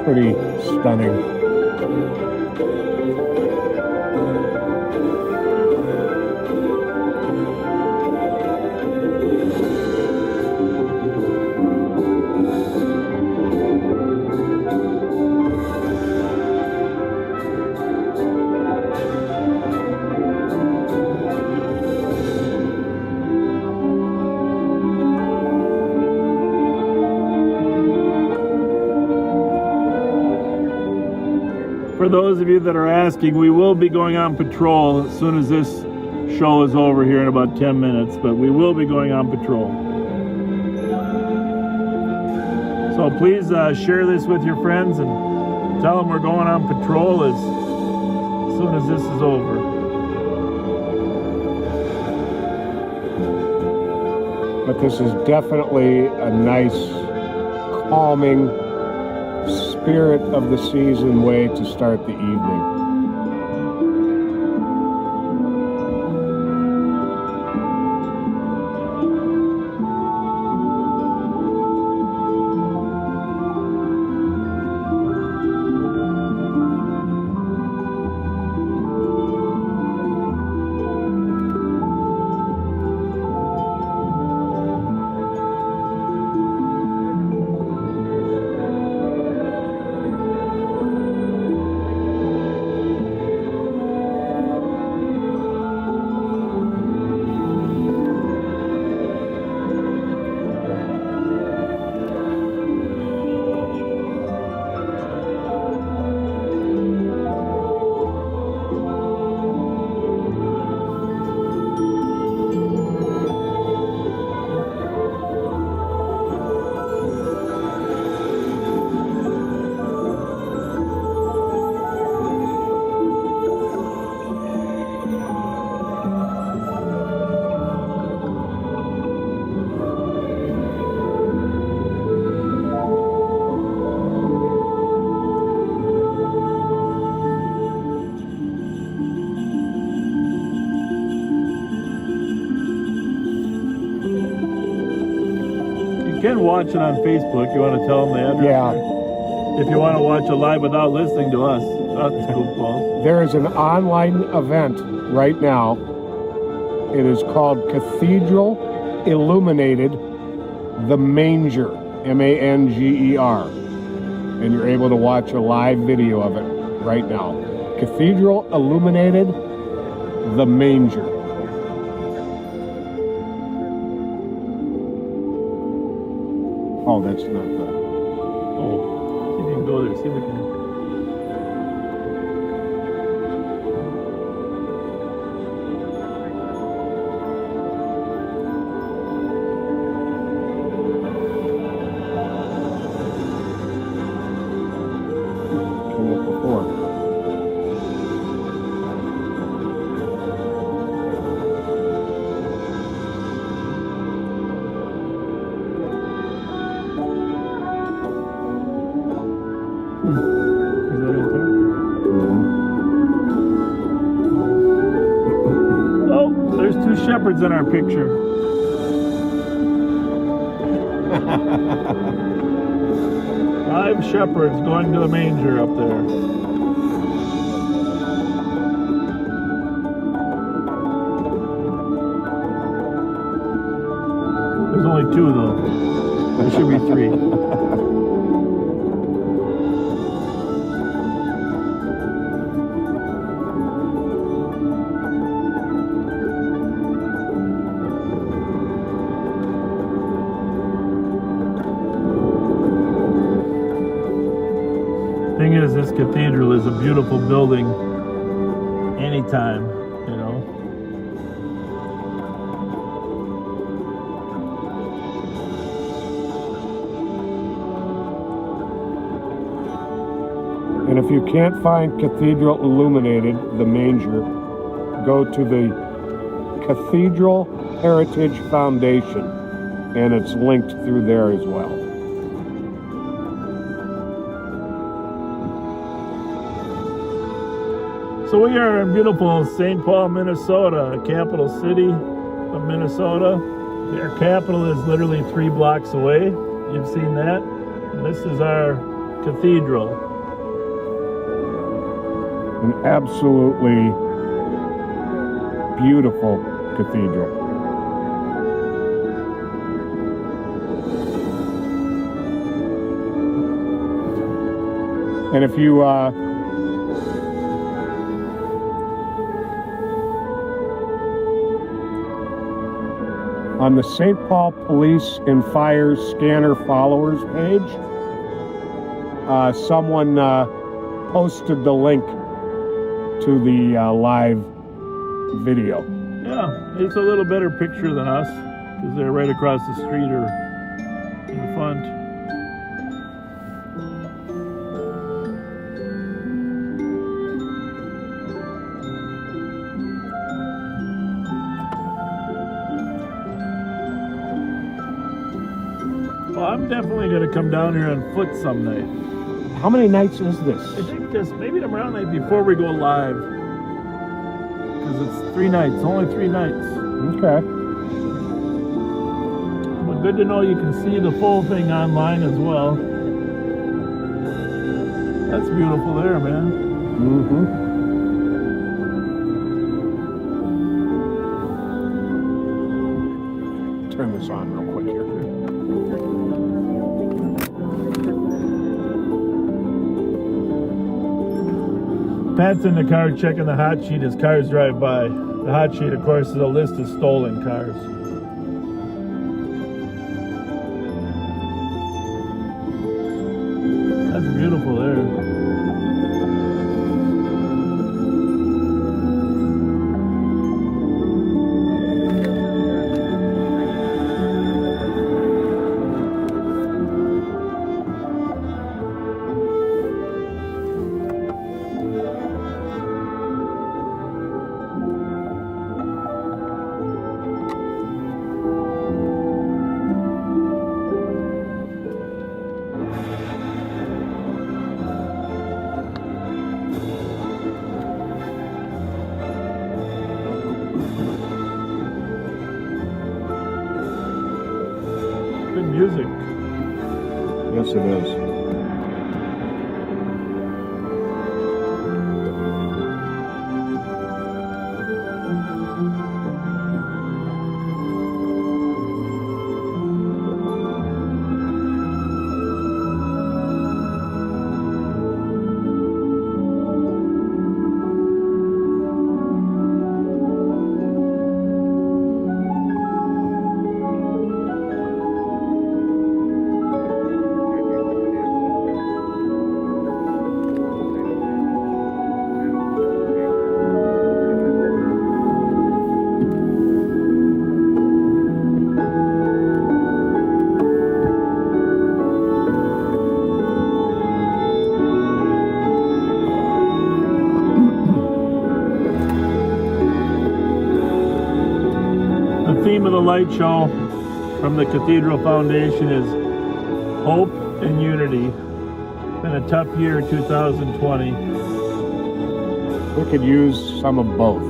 pretty stunning. For those of you that are asking, we will be going on patrol as soon as this show is over here in about 10 minutes, but we will be going on patrol. So please share this with your friends and tell them we're going on patrol as soon as this is over. But this is definitely a nice, calming, spirit of the season way to start the evening. You can watch it on Facebook. You want to tell them the address? Yeah. If you want to watch it live without listening to us, that's cool, Paul. There is an online event right now. It is called Cathedral Illuminated the Manger, M-A-N-G-E-R. And you're able to watch a live video of it right now. Cathedral Illuminated the Manger. Oh, that's not the... Oh, see if you can go there. See if we can. Came up before. Is that it there? Oh, there's two shepherds in our picture. 5 shepherds going to the manger up there. There's only 2 though. There should be 3. Thing is, this cathedral is a beautiful building anytime, you know. And if you can't find Cathedral Illuminated the Manger, go to the Cathedral Heritage Foundation, and it's linked through there as well. So we are in beautiful St. Paul, Minnesota, capital city of Minnesota. Our capital is literally 3 blocks away. You've seen that. And this is our Cathedral. An absolutely beautiful cathedral. And if you on the St. Paul Police and Fire Scanner Followers page, someone posted the link to the live video. Yeah, it's a little better picture than us because they're right across the street or in the front. Well, I'm definitely going to come down here on foot some night. How many nights is this? I think this maybe tomorrow night before we go live. Because it's 3 nights, only 3 nights. Okay. But good to know you can see the full thing online as well. That's beautiful there, man. Mm-hmm. Turn this on real quick here. Pat's in the car checking the hot sheet as cars drive by. The hot sheet, of course, is a list of stolen cars. That's beautiful there. Good music. Yes, it is. The theme of the light show from the Cathedral Foundation is hope and unity. It's been a tough year, 2020. We could use some of both.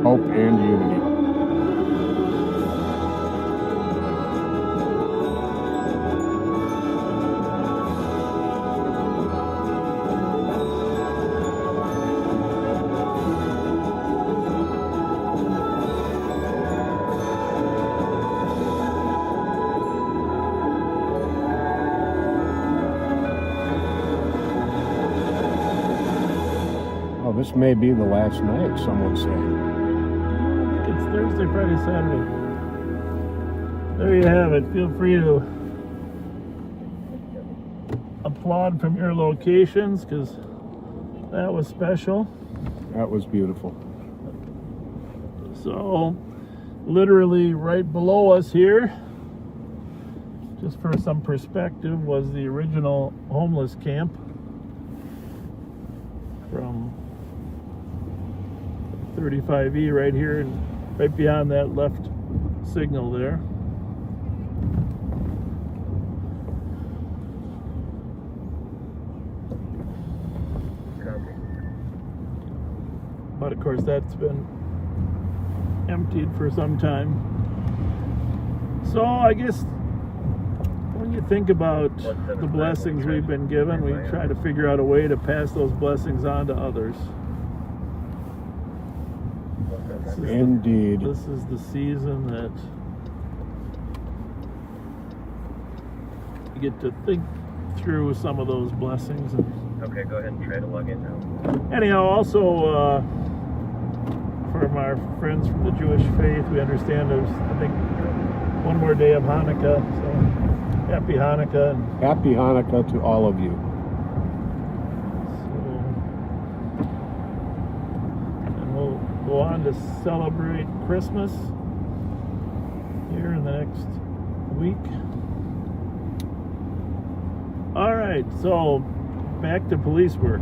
Hope and unity. Oh, this may be the last night, someone's saying. I think it's Thursday, Friday, Saturday. There you have it. Feel free to applaud from your locations because that was special. That was beautiful. So, literally right below us here, just for some perspective, was the original homeless camp from 35E right here, and right beyond that left signal there. But of course that's been emptied for some time. So I guess when when you think about the blessings we've been given, we try to figure out a way to pass those blessings on to others. Indeed. This is the season that you get to think through some of those blessings. Okay, go ahead and try to log in now. Anyhow, also from our friends from the Jewish faith, we understand there's, I think, one more day of Hanukkah. So happy Hanukkah. Happy Hanukkah to all of you. And we'll go on to celebrate Christmas here in the next week. All right, so back to police work.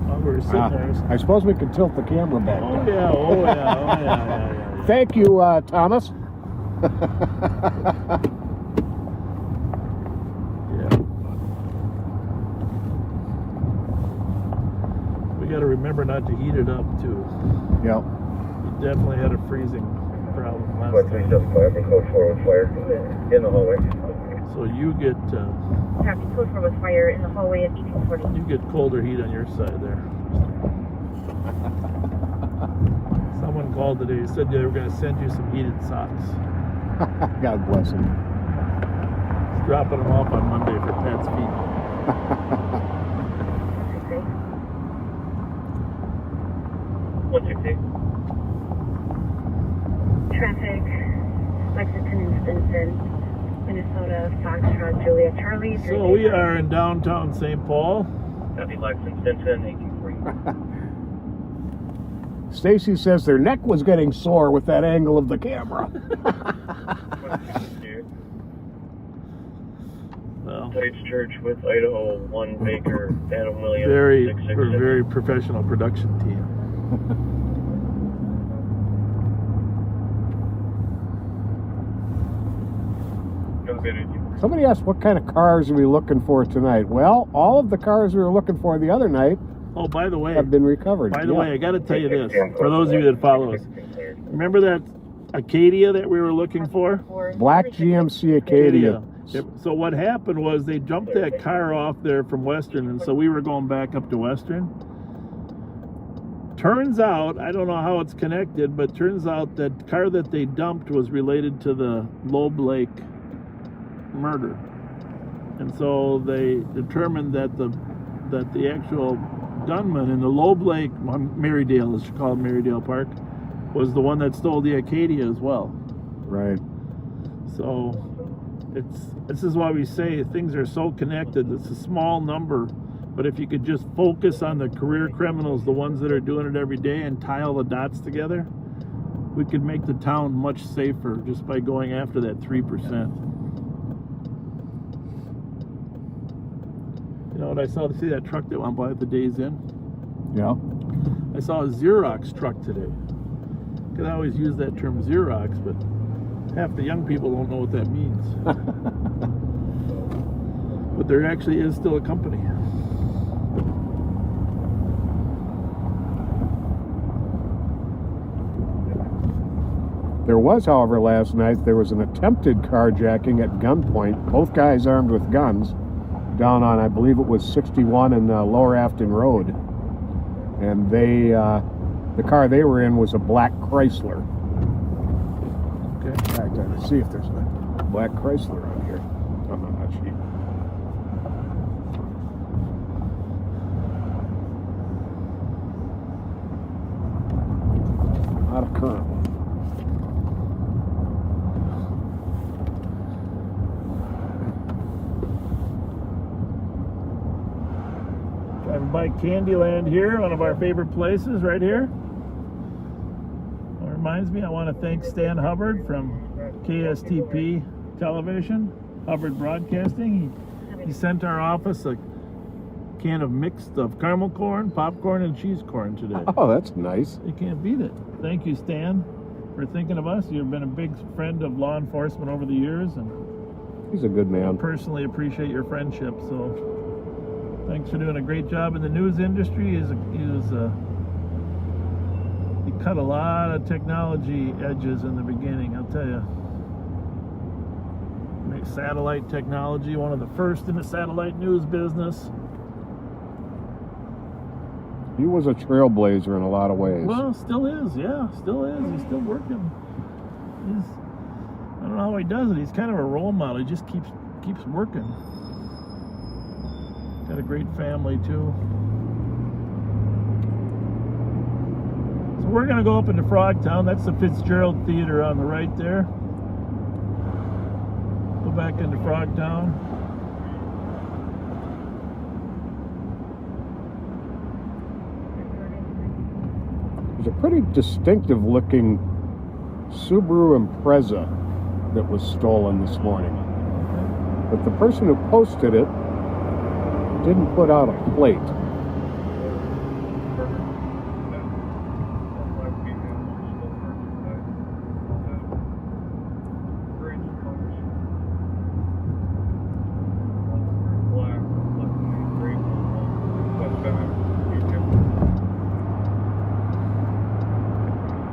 While we're sitting there. I suppose we could tilt the camera back. Oh yeah. Thank you, Thomas. Yeah. We got to remember not to heat it up too. Yeah. We definitely had a freezing problem last Code time. 375 or code 4 with fire in the hallway. So you get Copy, code 4 with fire in the hallway at 1840. you get colder heat on your side there. Someone called today, said they were going to send you some heated socks. God bless him. He's dropping them off on Monday for Pat's feet. Okay. 168. Traffic, Lexington and Stinson, Minnesota, Foxtrot, Juliet, Charlie. So we are in downtown St. Paul. Copy, Lexington, Stinson, 1840. Stacy says their neck was getting sore with that angle of the camera. 162. Well, Tights Church with Idaho, 1 Baker, Adam Williams, we're 666. a very professional production team. Somebody asked what kind of cars are we looking for tonight? Well, all of the cars we were looking for the other night Oh, by the way, have been recovered. way, I got to tell you this for those of you that follow us. Remember that Acadia that we were looking for? Black GMC Acadia. So what happened was they jumped that car off there from Western, and so we were going back up to Western. Turns out, I don't know how it's connected, but turns out that car that they dumped was related to the Loeb Lake murder. And so they determined that the actual gunman in the Loeb Lake, Marydale, as you call it, Marydale Park, was the one that stole the Acadia as well. Right. So this is why we say things are so connected. It's a small number, but if you could just focus on the career criminals, the ones that are doing it every day, and tie all the dots together, we could make the town much safer just by going after that 3%. You know what I saw? See that truck that went by at the Days Inn? Yeah. I saw a Xerox truck today. Because I always use that term Xerox, but half the young people don't know what that means. But there actually is still a company. There was, however, last night, there was an attempted carjacking at gunpoint, both guys armed with guns, down on, I believe it was 61 and Lower Afton Road. And they, the car they were in was a black Chrysler. Okay. In fact, I can see if there's a black Chrysler on here. Oh, no, not cheap. Not a current one. Driving by Candyland here, one of our favorite places right here. It reminds me, I want to thank Stan Hubbard from KSTP Television, Hubbard Broadcasting. He sent our office a can of mixed of caramel corn, popcorn, and cheese corn today. Oh, that's nice. You can't beat it. Thank you, Stan, for thinking of us. You've been a big friend of law enforcement over the years, and He's a good I man. personally appreciate your friendship. So thanks for doing a great job in the news industry. He cut a lot of technology edges in the beginning, I'll tell you. satellite technology, one of the first in the satellite news business. He was a trailblazer in a lot of ways. Well, still is, yeah, still is. He's still working. I don't know how he does it. He's kind of a role model. He just keeps working. Got a great family too. So we're gonna go up into Frogtown. That's the Fitzgerald Theater on the right there. Go back into Frogtown. There's a pretty distinctive looking Subaru Impreza that was stolen this morning. But the person who posted it didn't put out a plate.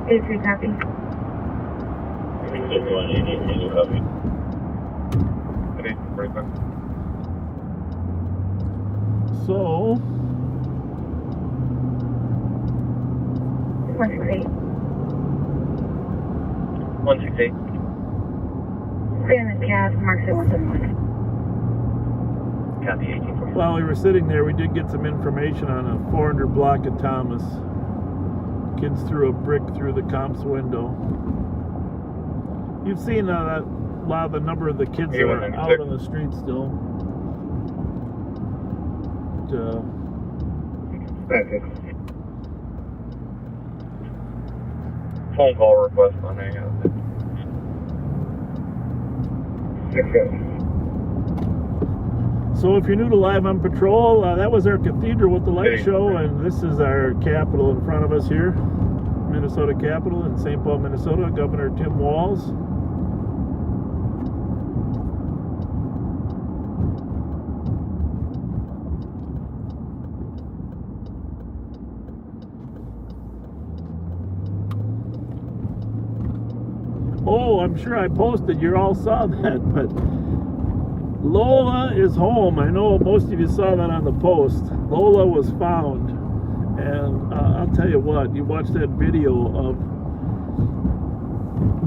Is he copy? So 168. 168. Stay in the cab, mark 171. Copy 1840. while we were sitting there, we did get some information on a 400 block of Thomas. Kids threw a brick through the comp's window. You've seen a lot of the number of the kids that are out on the street still. Phone call request on a 6. So if you're new to Live on Patrol, that was our cathedral with the light show, and this is our Capitol in front of us here, Minnesota Capitol in St. Paul, Minnesota. Governor Tim Walz. Oh, I'm sure I posted, you all saw that, but Lola is home. I know most of you saw that on the post. Lola was found, and I'll tell you what, you watch that video of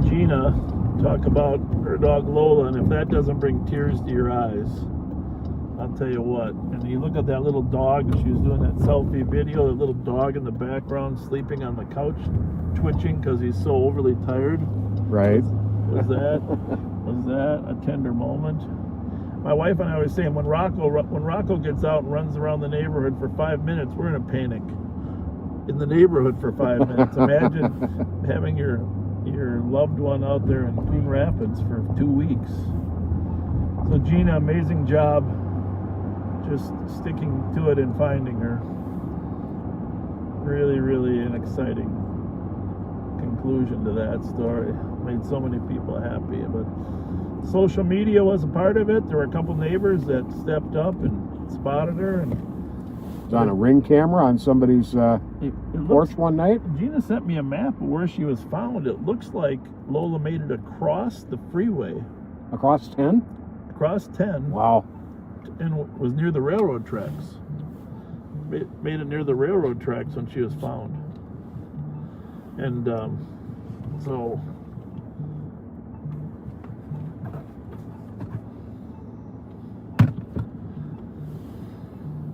Gina talk about her dog Lola, and if that doesn't bring tears to your eyes, I'll tell you what. And you look at that little dog, she was doing that selfie video, that little dog in the background sleeping on the couch, twitching because he's so overly tired. Right. Was that a tender moment? My wife and I were saying when Rocco gets out and runs around the neighborhood for 5 minutes, we're in a panic. In the neighborhood for 5 minutes. Imagine having your loved one out there in Coon Rapids for 2 weeks. So Gina, amazing job, just sticking to it and finding her. Really, really an exciting conclusion to that story. Made so many people happy, but social media was a part of it. There were a couple neighbors that stepped up and spotted her, and it was on a Ring camera on somebody's porch one night. Gina sent me a map of where she was found. It looks like Lola made it across the freeway. Across 10? Across 10. Wow. And was near the railroad tracks. Made it near the railroad tracks when she was found. And so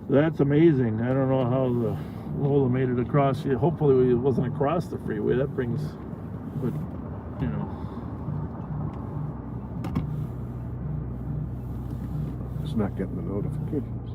that's amazing. I don't know how the Lola made it across. Hopefully it wasn't across the freeway. That brings, but you know. It's not getting the notifications.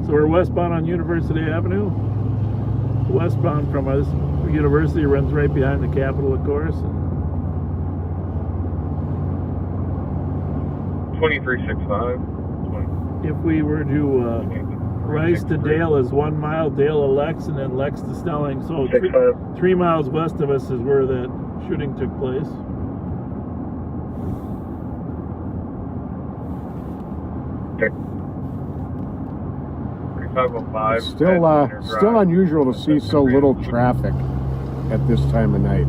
So we're westbound on University Avenue. Westbound from us, the university runs right behind the Capitol, of course. 2365. If we were to Rice to Dale is 1 mile, Dale to Lex, and then Lex to Stelling. So 3 miles west of us is where that shooting took place. Still unusual to see so little traffic at this time of night.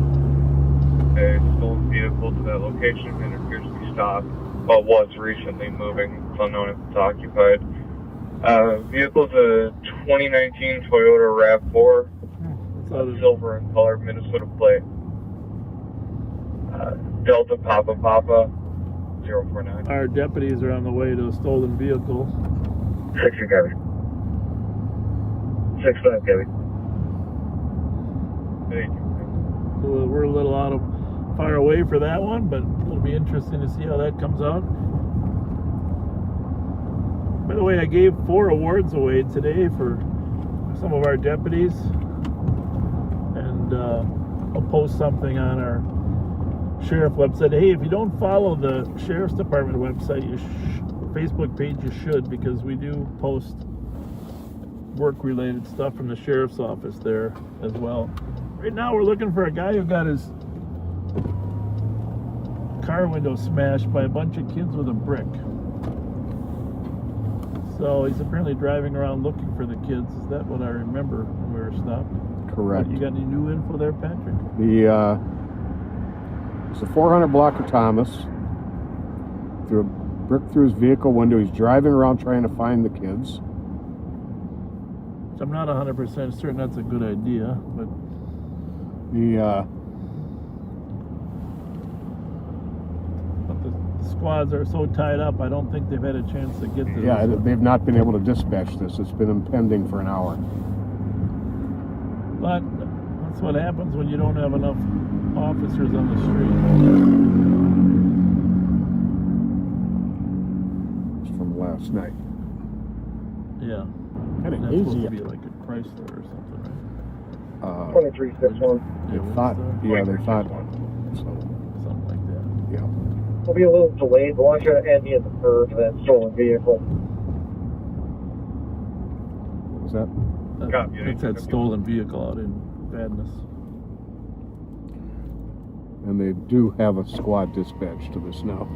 A stolen vehicle to that location and it appears to be stopped. Well, was recently moving. It's unknown if it's occupied. Vehicle's a 2019 Toyota RAV4, silver in color, Minnesota plate. Delta Papa 049. Our deputies are on the way to a stolen vehicle. 60 Gabby. 65 Gabby. So we're a little far away for that one, but it'll be interesting to see how that comes out. By the way, I gave 4 awards away today for some of our deputies, and I'll post something on our sheriff website. Hey, if you don't follow the sheriff's department website, Facebook page, you should, because we do post work-related stuff from the sheriff's office there as well. Right now, we're looking for a guy who got his car window smashed by a bunch of kids with a brick. So he's apparently driving around looking for the kids. Is that what I remember when we were stopped? Correct. You got any new info there, Patrick? It's a 400 block of Thomas. Threw a brick through his vehicle window. He's driving around trying to find the kids. So I'm not 100% certain that's a good idea, but The squads are so tied up, I don't think they've had a chance to get to yeah, this. they've not been able to dispatch this. It's been impending for an hour. But that's what happens when you don't have enough officers on the street. It's from last night. Yeah. Kind of That's supposed easy. to be like a Chrysler or something, right? 2361. They thought. So, something like that. yeah. We'll be a little delayed, but watch out Andy at the curb for that stolen vehicle. What was that? That's that stolen vehicle out in Vadnais. And they do have a squad dispatched to this now.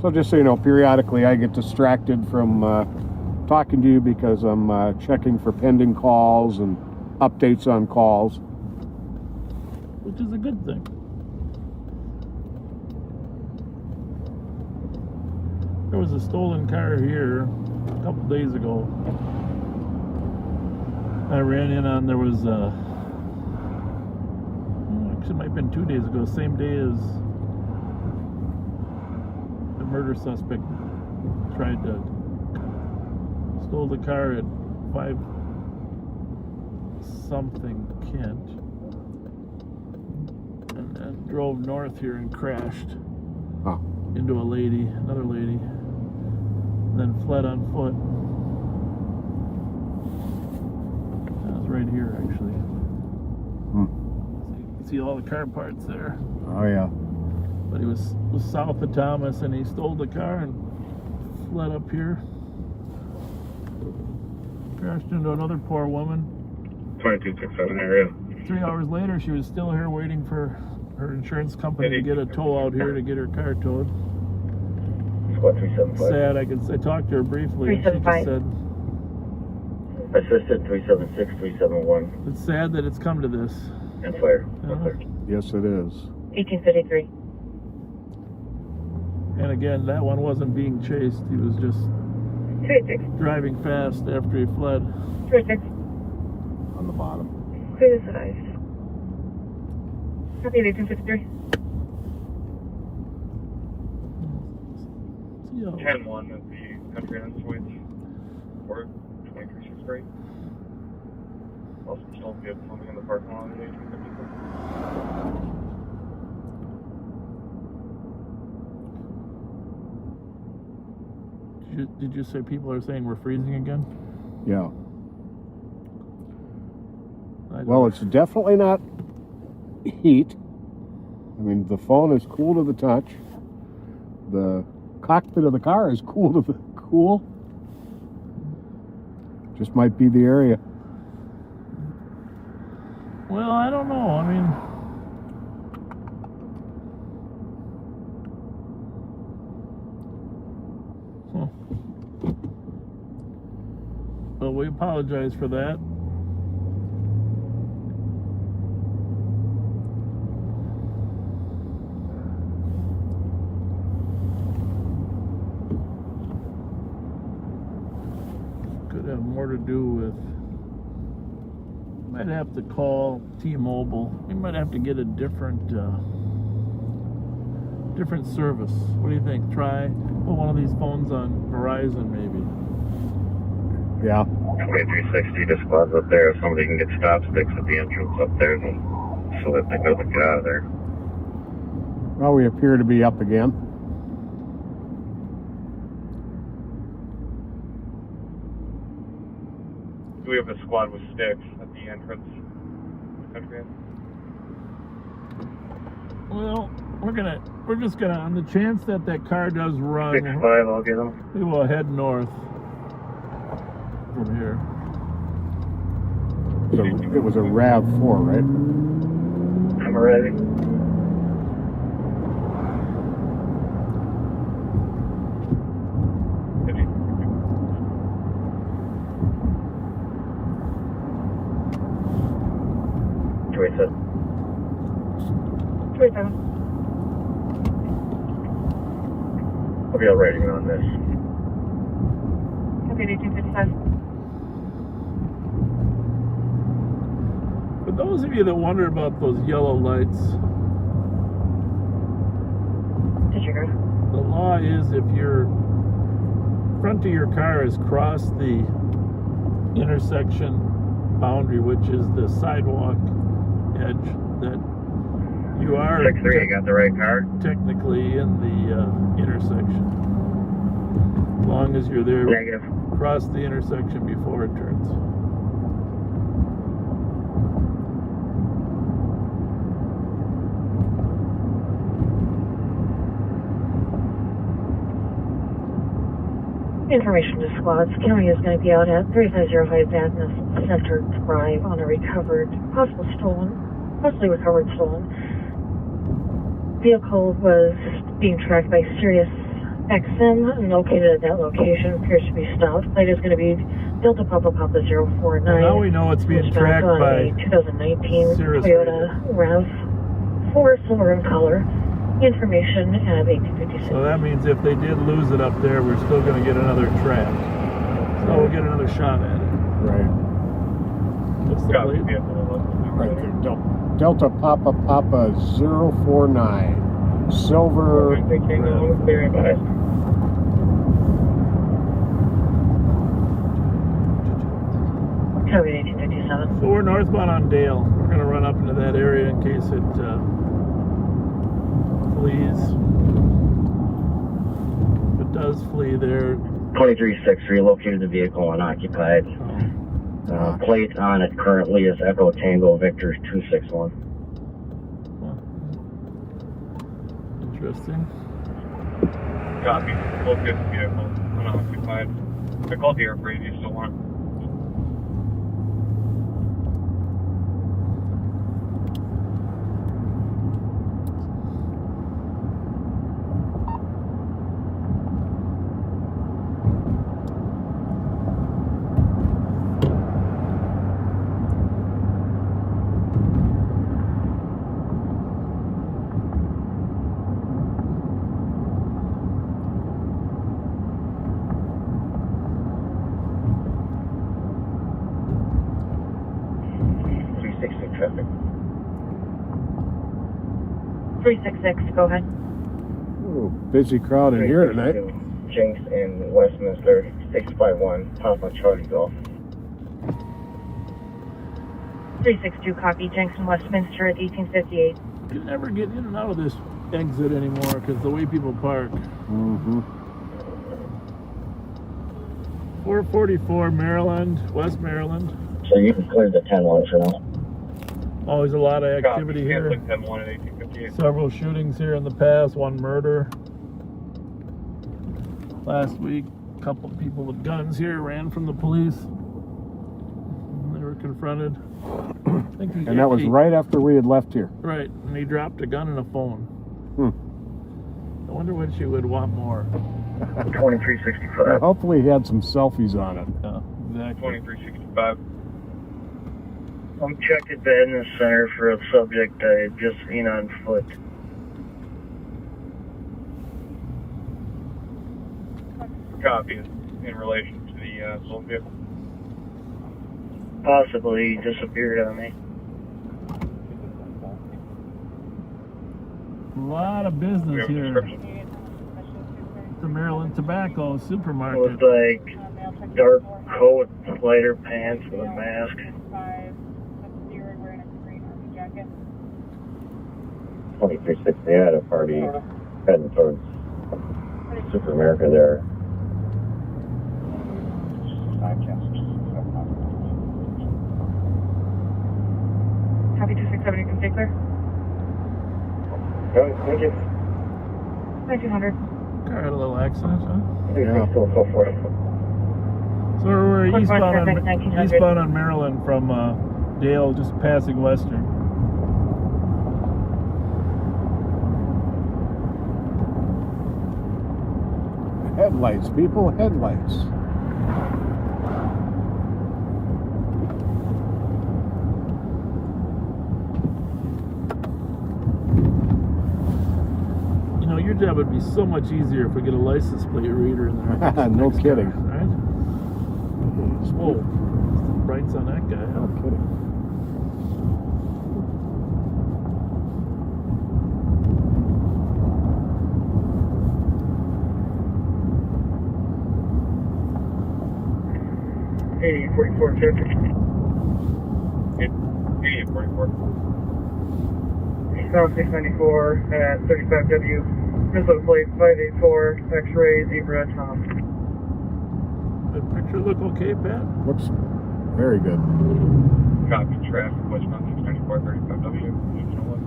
So just so you know, periodically I get distracted from talking to you because I'm checking for pending calls and updates on calls. Which is a good thing. There was a stolen car here a couple days ago. I ran in on, there was actually it might have been 2 days ago, same day as the murder suspect tried to stole the car at 5 something Kent and drove north here and crashed into another lady, and then fled on foot. That was right here, actually. So you can see all the car parts there. Oh yeah. But he was south of Thomas, and he stole the car and fled up here. Crashed into another poor woman. 2267 area. 3 hours later, she was still here waiting for her insurance company to get a tow out here to get her car towed. Squad 375. Sad. I talked to her briefly, and she just said, Assisted 376, 371. it's sad that it's come to this. And fire. Yes, it is. 1853. And again, that one wasn't being chased. He was just 36. driving fast after he fled. 36. On the bottom. Clear the eyes. Copy of 1853. 10-1 at the country end switch. Or 2363. Also, still good something in the parking lot at 1853. Did you say people are saying we're freezing again? Yeah. Well, it's definitely not heat. mean, the phone is cool to the touch. The cockpit of the car is cool to the cool. Just might be the area. Well, I don't know. I mean, well, we apologize for that. Could have more to do with, might have to call T-Mobile. We might have to get a different service. What do you think? Try put one of these phones on Verizon, maybe. Yeah. 360 just squads up there. If somebody can get stop sticks at the entrance up there, then so that they doesn't get out of there. Well, we appear to be up again. Do we have a squad with sticks at the entrance? Country? Well, we're just gonna, on the chance that car does run, 6-5, I'll get them. we will head north from here. It was a RAV4, right? I'm ready. Teresa. 27. I'll be all rating on this. Okay, 1855. For those of you that wonder about those yellow lights, Disregard. the law is if your front of your car has crossed the intersection boundary, which is the sidewalk edge, that you are 6-3, you got the right car? technically in the intersection. As long as you're there, Negative. cross the intersection before it turns. Information to squads. County is going to be out at 3505 Madness Center Drive on a possibly recovered stolen. Vehicle was being tracked by Sirius XM and located at that location. Appears to be stopped. Plate is going to be Delta Papa 049. Well, now we know it's being tracked on by a 2019 Sirius Toyota RAV4 silver in color. Information at 1856. So that means if they did lose it up there, we're still going to get another track. So we'll get another shot at it. Right. What's the Got plate? Right there. Delta Papa 049. Silver. Very nice. Code 1857. So we're northbound on Dale. We're going to run up into that area in case it flees. If it does flee there. 2363 located the vehicle unoccupied. Plate on it currently is Echo Tango Victor 261. Interesting. Copy. Located the vehicle unoccupied. I called the air freight. Do you still want it? Traffic. 366, go ahead. Ooh, busy crowd in here tonight. Jinx in Westminster 651 Papa Charlie Golf. 362, copy. Jenks Westminster at 1858. You can never get in and out of this exit anymore because the way people park. Mm-hmm. 444 Maryland, West Maryland. So you can clear the 10-1 for now. Always a lot of activity Copy. here. Canceling 10-1 at 1858. Several shootings here in the past, one murder. Last week, a couple of people with guns here ran from the police. They were confronted. And that was right after we had left here. Right, and he dropped a gun and a phone. I wonder what she would want more. 2365. Well, hopefully he had some selfies on it. Yeah, exactly. 2365. I'm checked at the Edna Center for a subject I had just seen on foot. Copy. In relation to the stolen vehicle. Possibly he disappeared on me. A lot of We business have a here. description. The Maryland Tobacco It supermarket. was like dark coat, lighter pants with a mask. 2360 at a party heading towards Super America there. Copy 267, you can stay clear. Thank you. 1900. Car had a little accident, huh? Yeah. Go for it. So we're Quick eastbound one, on, traffic, 1900. eastbound on Maryland from Dale, just passing Western. Headlights, people, headlights. You know, your job would be so much easier if we get a license plate reader in there. No Next kidding. car, right? Whoa, brights on that guy. No Huh? kidding. Hey, 44 traffic. 8844. South 694 at 35W. Minnesota plate 584, X-ray, zebra, Tom. Did the picture look okay, Pat? Looks very good. Copy. Traffic. Westbound 694 35W. Regional 1.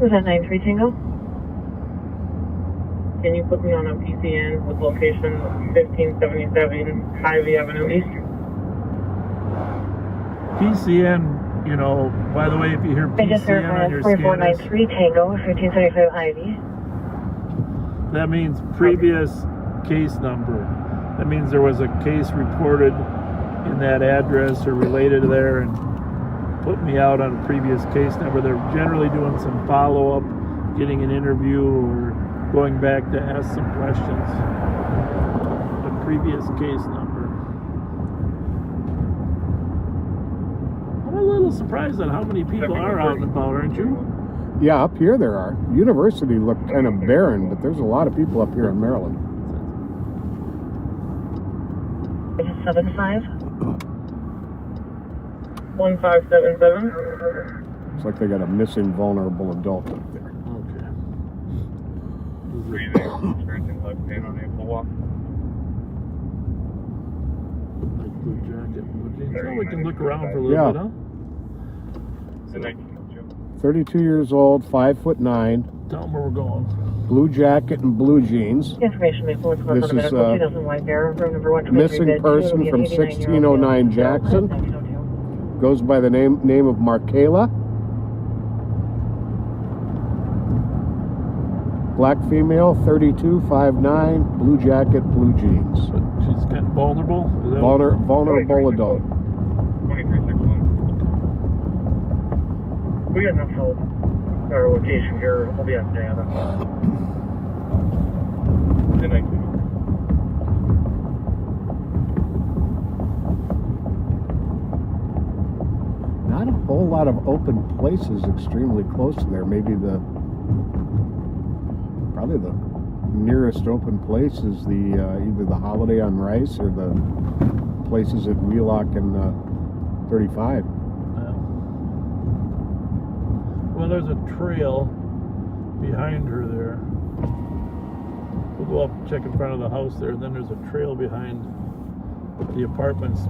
Was that 93 Tango? Can you put me on a PCN with location 1577 Ivy Avenue East? PCN, you know, by the way, if you hear I just heard PCN on your 4493 scanners, Tango 1575 Ivy. that means previous case number. That means there was a case reported in that address or related to there and put me out on a previous case number. They're generally doing some follow-up, getting an interview or going back to ask some questions. The previous case number. I'm a little surprised at how many people are out and about, aren't you? Yeah, up here there are. University looked kind of barren, but there's a lot of people up here in Maryland. 75 1577. Looks like they got a missing vulnerable adult up there. Okay. Breathing. Experiencing leg pain, unable to walk. Like blue jacket, blue jeans. Well, we can look around for a little Yeah. bit, huh? The 1902. 32 years old, 5'9", Tell them where we're going. blue jacket and blue jeans. Information may influence This on is, medical 2000 white bear, room number 123. missing bed 2, person be an from 89-year-old 1609 male, Jackson. 1902. Goes by the name of Markayla. Black female, 32, 5'9", blue jacket, blue jeans. But she's kind of vulnerable. Is that Vulnerable adult. 2361. We got enough help. Our location here, we'll be on data. The 1902. Not a whole lot of open places extremely close to there. Maybe probably the nearest open place is the either the Holiday on Rice or the places at Wheelock and 35. Well, there's a trail behind her there. We'll go up and check in front of the house there, and then there's a trail behind the apartments.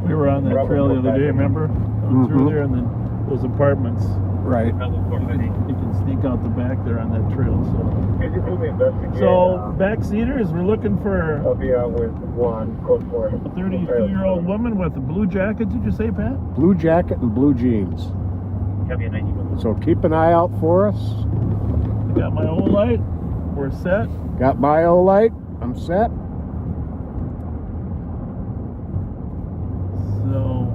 We were on that trail the other day, remember? Going through there, and then those apartments. Right. You can sneak out the back there on that trail. So backseaters, we're looking for I'll be out with one code for a 32-year-old woman with a blue jacket. Did you say, Pat? Blue jacket and blue jeans. So keep an eye out for us. I got my old light. We're set. Got my O light. I'm set. So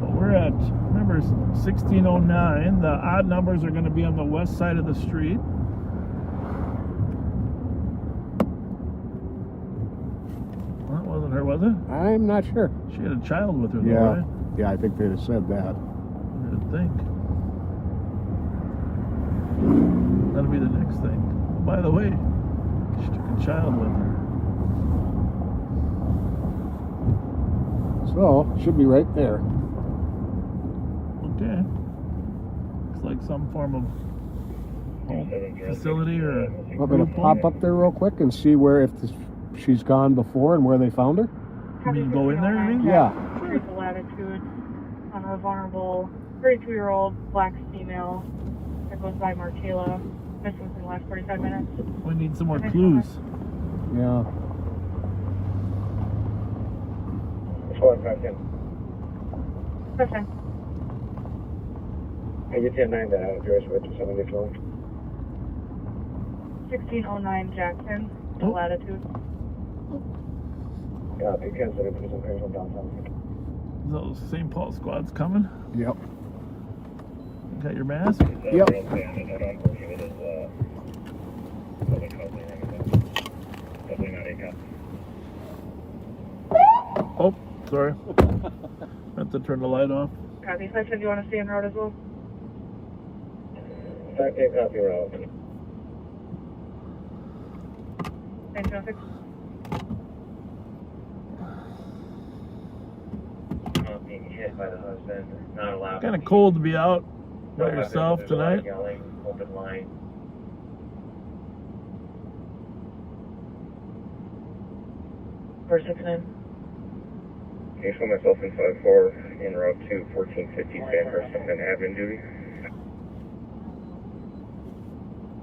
we're at, remember, 1609. The odd numbers are going to be on the west side of the street. Well, that wasn't her, was it? I'm not sure. She had a child with her, though, Yeah. right? Yeah, I think they'd have said that. I would think. That'll be the next thing. By the way, she took a child with her. So, should be right there. Okay. Looks like some form of home facility or I'm going to pop up there real quick and see where, if she's gone before and where they found her. You mean go in there, you mean? Yeah. Here's the latitude on a vulnerable 32-year-old black female that goes by Markela, missing within the last 45 minutes. We need some more clues. Yeah. That's fine. I get 10-9 that address with somebody phone. 1609 Jackson, the latitude. Yeah, because they're putting some pressure downtown. Those St. Paul squads coming. Yep. Got your mask? Yep. Oh, sorry. Meant to turn the light off. Copy. So do you want to stay en route as well? Copy route. 1906. Being hit by the husband, not allowed. Kind of cold to be out by yourself tonight. Yelling, open line. Four 69. Case for myself in 5-4 en route to 1450 Sandhurst. I'm in admin duty.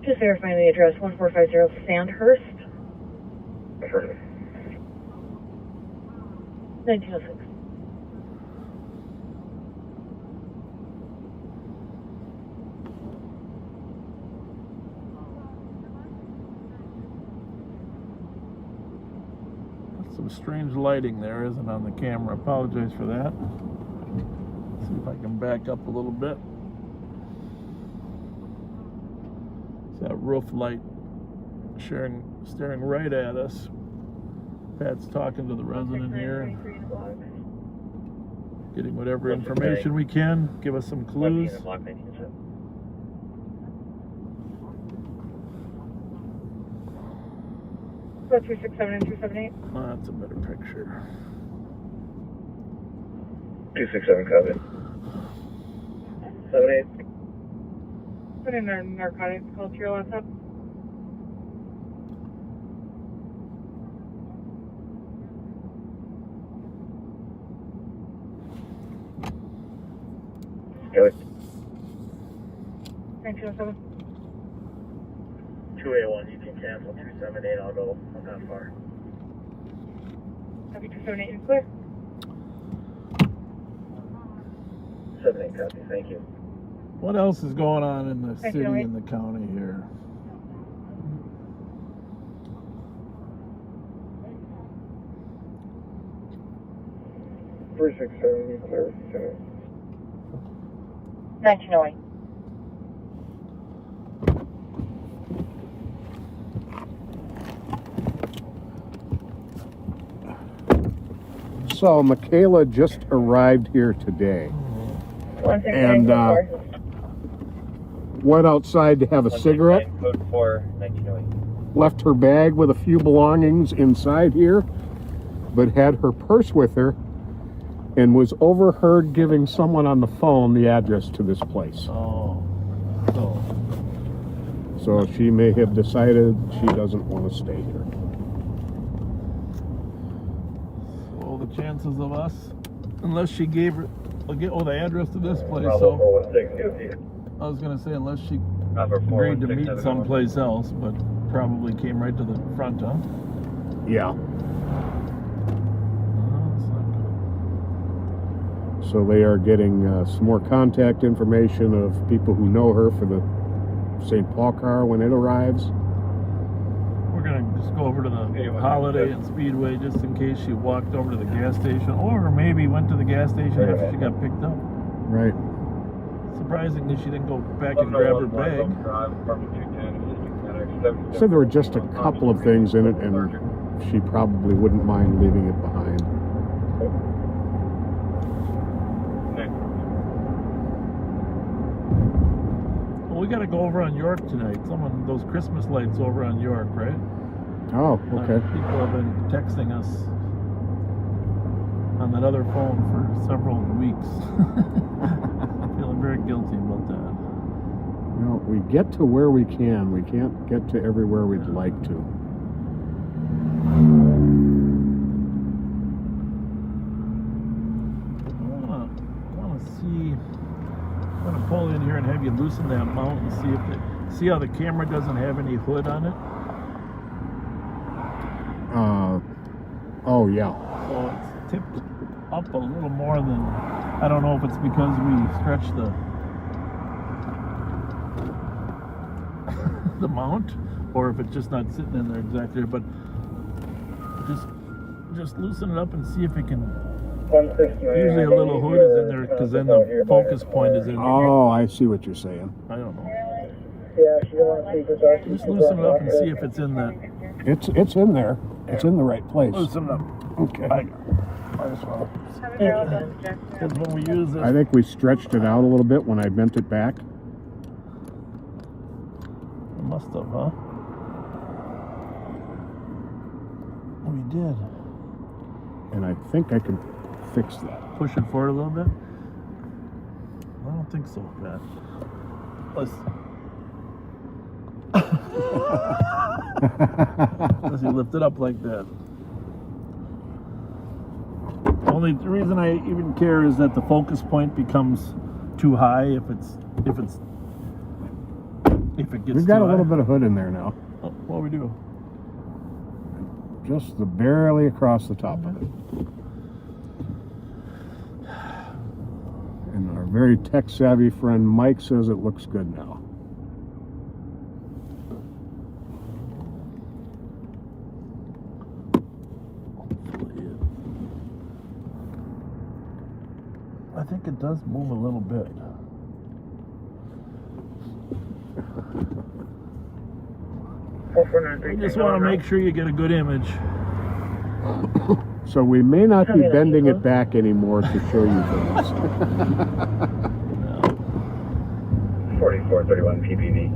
Just verifying the address, 1450 Sandhurst, Affirmative. 1906. Some strange lighting there, isn't on the camera. Apologize for that. See if I can back up a little bit. It's that roof light staring right at us. Pat's talking to the resident here, getting whatever information we can. Give us some clues. So 267 and 278. Oh, that's a better picture. 267 copy. 78. Put in their narcotics called to your laptop. Kelly. 1907. 281, you can cancel 278, I'll go. I'm not far. Copy 278 and clear. 78 copy, thank you. What else is going on in the Thank city you. and the county here? Three 670, clear. 1908. So, Michaela just arrived here today. And went outside to have a cigarette. Code 4, 1908. Left her bag with a few belongings inside here, but had her purse with her and was overheard giving someone on the phone the address to this place. Oh. So she may have decided she doesn't want to stay here. chances of us, unless she gave her, the address to this place. Bravo So 416. I was gonna say unless she Bravo agreed to 416, meet 711. someplace else, but probably came right to the front, huh? Yeah. Oh, that's not good. So they are getting some more contact information of people who know her for the St. Paul car when it arrives. We're gonna just go over to the Holiday and Speedway just in case she walked over to the gas station, or maybe went to the gas station after she got picked up. Right. Surprisingly, she didn't go back and grab her bag. Said there were just a couple of things in it, and she probably wouldn't mind leaving it behind. Well, we got to go over on York tonight. Some of those Christmas lights over on York, right? Oh, okay. People have been texting us on that other phone for several weeks. Feeling very guilty about that. Well, we get to where we can. We can't get to everywhere we'd like to. I want to see. I'm going to pull in here and have you loosen that mount and see how the camera doesn't have any hood on it. Oh yeah. So it's tipped up a little more than, I don't know if it's because we stretched the mount, or if it's just not sitting in there exactly, but just loosen it up and see if it can. Usually a little hood is in there because then the focus point is in there. Oh, I see what you're saying. I don't know. Yeah, Just loosen it up and see if it's in that. It's in there. It's in the right place. Loosen it up. Okay. Might as well. Because when we use I this, think we stretched it out a little bit when I bent it back. we must have, huh? We did. And I think I can fix that. Push it forward a little bit? I don't think so, Pat. Unless you lift it up like that. Only the reason I even care is that the focus point becomes too high if it gets We've got too a little high. bit of hood in there now. Oh, what do we do? Just barely across the top of it. And our very tech-savvy friend Mike says it looks good now. I think it does move a little bit. You just want to make sure you get a good image. So we may not be bending it back anymore to show you things. 4431 PPV.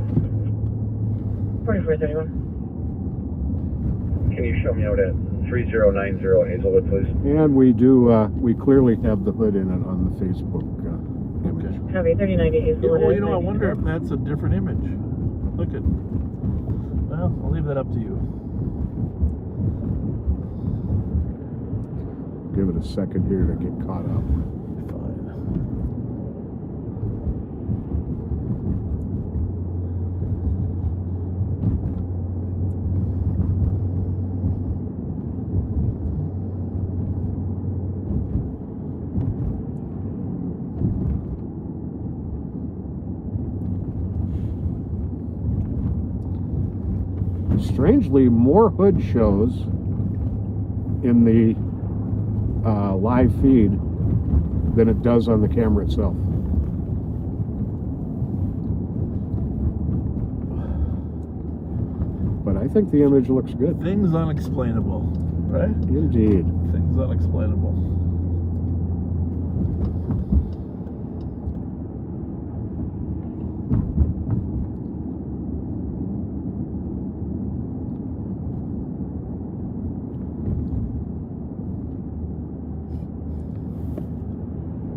4431. Can you show me out at 3090 Hazelwood, please? And we do, we clearly have the hood in it on the Facebook image. Copy, 3090 Hazelwood. Well, I wonder if that's a different image. Look at. Well, I'll leave that up to you. Give it a second here to get caught up. Fine. Strangely, more hood shows in the live feed than it does on the camera itself. But I think the image looks good. Things unexplainable, right? Indeed. Things unexplainable.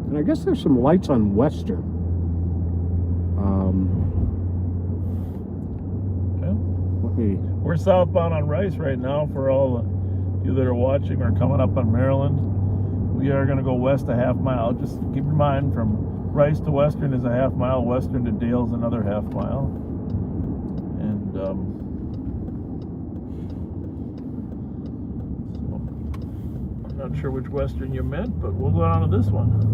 And I guess there's some lights on Western. Okay. Let me. We're southbound on Rice right now for all you that are watching or coming up on Maryland. we are going to go west a half mile. Just keep in mind, from Rice to Western is a half mile. Western to Dale's another half mile. And so I'm not sure which Western you meant, but we'll go on to this one.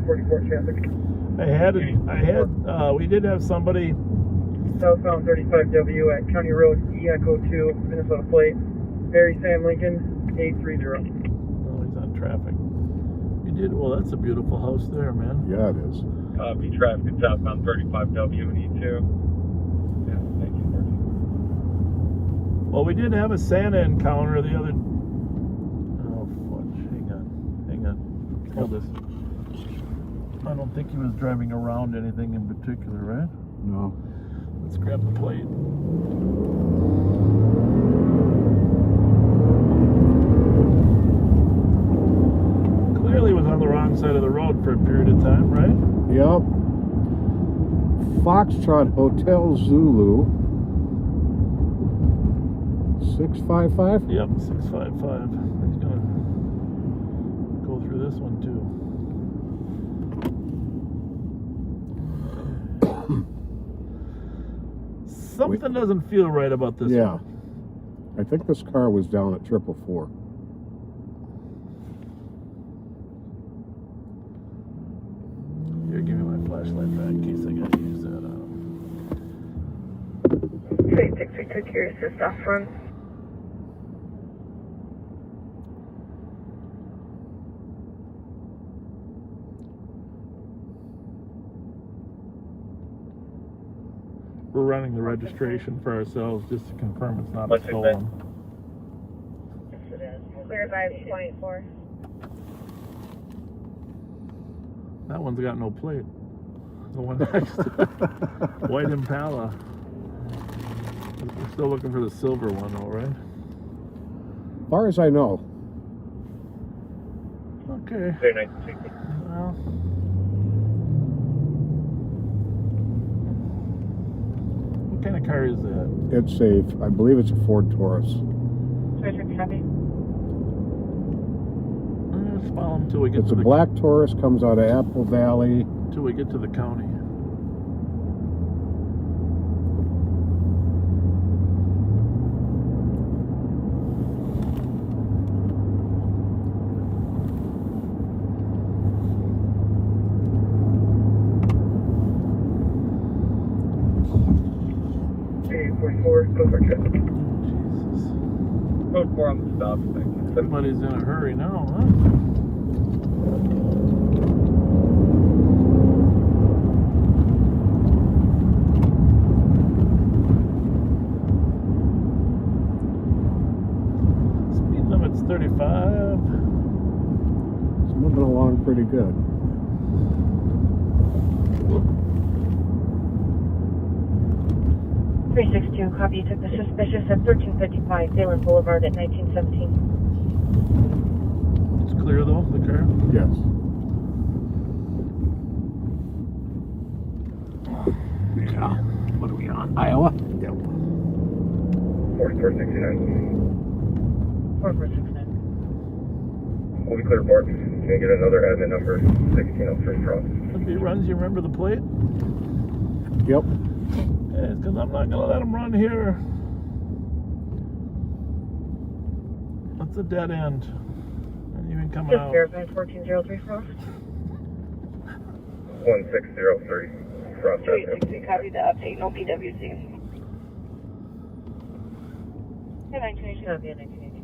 44 traffic. We did have somebody Southbound 35W at County Road E Echo 2, Minnesota plate. Barry Sam Lincoln, 830. Oh, he's on traffic. You did, well, that's a beautiful house there, man. Yeah, it is. Copy traffic southbound 35W and E2. Yeah, thank you. Well, we did have a Santa encounter the other... Oh, fudge. Hang on. Hold this. I don't think he was driving around anything in particular, right? No. Let's grab the plate. Clearly was on the wrong side of the road for a period of time, right? Yep. Foxtrot Hotel Zulu. 655? Yep, 655. He's gonna go through this one too. Something doesn't feel right about this Yeah. one. I think this car was down at 444. Here, give me my flashlight back in case I gotta use that. 36, we took your assist off front. We're running the registration for ourselves just to confirm it's not What's it stolen. Clear by point 4. That one's got no plate. The one next to it. White Impala. We're still looking for the silver one, all right? As far as I know. Okay. Very nice to see you. Well, what kind of car is that? It's I believe it's a Ford Taurus. Copy. Let's follow them till we get It's to a the black Taurus, comes out of Apple Valley. till we get to the county. Go for traffic. Jesus. Code 4 on the stop, thank you. Somebody's in a hurry now, huh? Speed limit's 35. It's moving along pretty good. $362, copy. You took the suspicious at 1355 Dalen Boulevard at 1917. It's clear though, the car? Yes. Yeah. What are we on? Iowa? Yep. 4469. 4469. We'll be clear, Bart. Can I get another admin number? 1603 cross. If he runs, you remember the plate? Yep. Yeah, it's because I'm not going to let him run here. That's a dead end. And even coming Just out. verify 1403 cross. 1603 cross. 360, copy the update. No PWC. Yeah, 1980. Copy, 1980.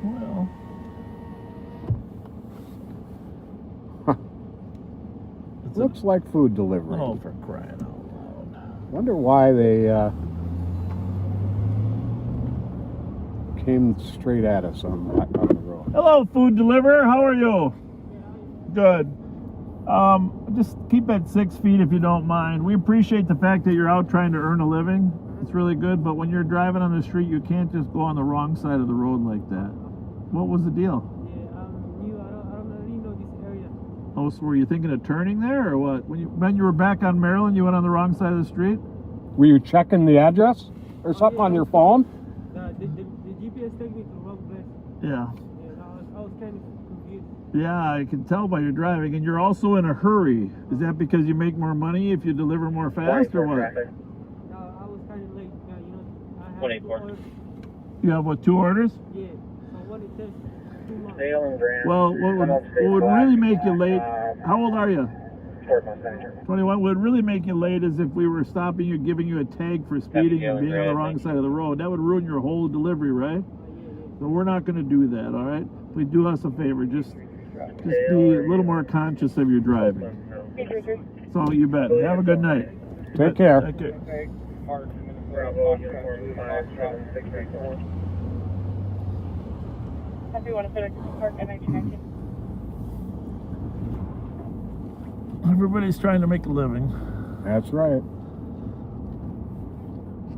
Well. Looks like food delivery. Oh, for crying out loud. Wonder why they came straight at us on the road. Hello, food deliverer. How are you? Good. Just keep at 6 feet if you don't mind. We appreciate the fact that you're out trying to earn a living. It's really good, but when you're driving on the street, you can't just go on the wrong side of the road like that. What was the deal? Yeah, I don't really know Oh, so were you thinking of turning there or what? When you were back on Maryland, you went on the wrong side of the street? Were you checking the address or something on your phone? The GPS took me to the wrong place. Yeah. Yeah, I was kind of confused. Yeah, I can tell by your driving. And you're also in a hurry. Is that because you make more money if you deliver more fast or what? No, I was kind of late. Yeah, you know, I had 24. 2 orders. You have what, 2 orders? Yeah. So what it takes 2 months. Dale and Grant. Well, what would really make you late, how old are you? 21. What would really make you late is if we were stopping you, giving you a tag for speeding and being on the wrong side of the road. That would ruin your whole delivery, right? So we're not going to do that, all right? Please do us a favor. Just be a little more conscious of your driving. So you bet. Have a good night. Take care. Take care. If you want to put a park MH19. Everybody's trying to make a living. That's right.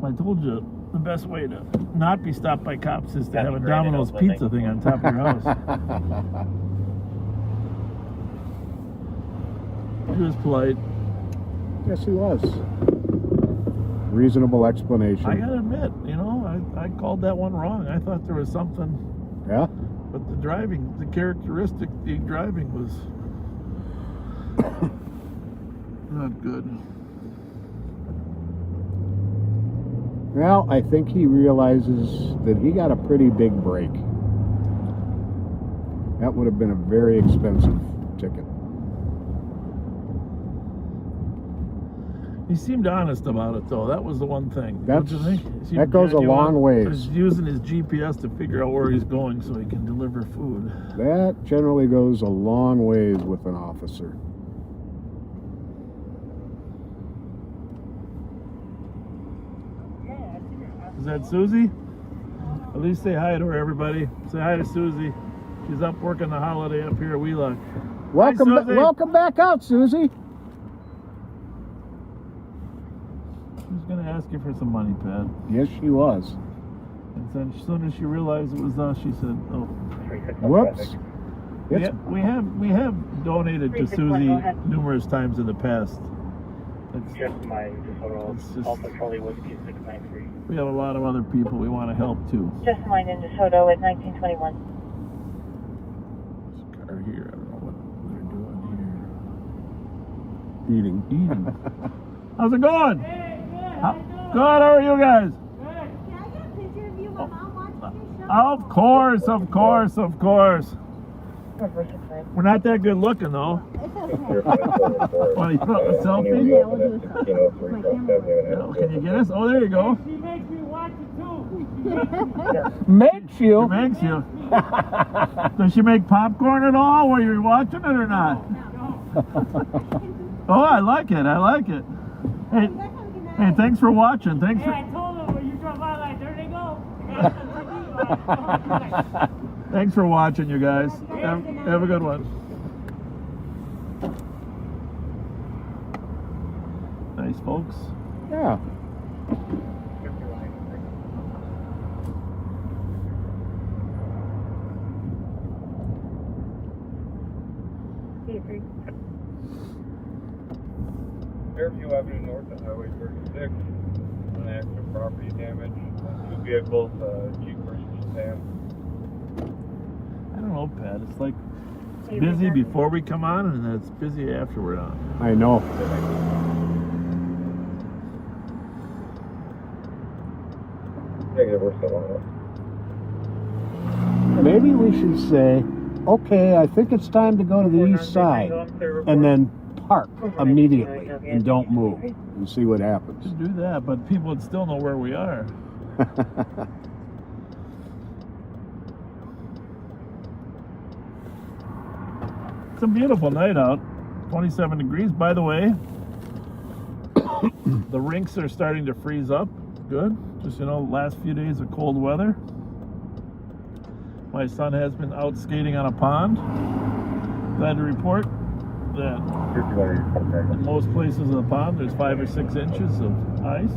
I told you the best way to not be stopped by cops is to have a Domino's pizza thing on top of your house. He was polite. Yes, he was. Reasonable explanation. I gotta admit, you know, I called that one wrong. I thought there was something, Yeah? but the driving, the characteristic, the driving was not good. Well, I think he realizes that he got a pretty big break. That would have been a very expensive ticket. He seemed honest about it, though. That was the one thing. Don't you think? He seemed That goes a genuine. long ways. He's using his GPS to figure out where he's going so he can deliver food. That generally goes a long ways with an officer. Is that Susie? At least say hi to her, everybody. Say hi to Susie. She's up working the holiday up here at Wheelock. Susie. Welcome back out, Susie. She's going to ask you for some money, Pat. Yes, she was. And then as soon as she realized it was us, she said, "Oh, Whoops. we have donated to Susie numerous times in the past. It's Just my DeSoto, It's just- Alpha Charlie Whiskey 693. we have a lot of other people we want to help too. Just mine in DeSoto at 1921. This car here, I don't know what they're doing here. Eating. Eating. How's it going? Good. How are you guys? Can I get a picture of you when Mom watches your show? Of course, of course, of course. We're not that good looking though. It's okay. Want to put a selfie? Yeah, we'll do a selfie. My camera. No, can you get us? Oh, there you go. She makes me watch it too. Makes She you. makes you. Does she make popcorn at all while you're watching it or not? Oh, I like it. I like it. Hey, hey, thanks for watching. Thanks Hey, I for told her when you drove by, like, there they go. thanks for watching, you guys. Have a good one. Nice folks. Yeah. Fairview Avenue North on Highway 36. An accident, property damage. 2 vehicles, Jeep versus Sedan. I don't know, Pat. It's like it's busy before we come on, and then it's busy after we're on. I know. Negative, we're still on it. Maybe we should say, okay, I think it's time to go to the east side, and then park immediately and don't move and see what happens. Should do that, but people would still know where we are. It's a beautiful night out. 27 degrees. By the way, the rinks are starting to freeze up. Good. Just, you know, last few days of cold weather. My son has been out skating on a pond. Glad to report that in most places in the pond there's 5 or 6 inches of ice.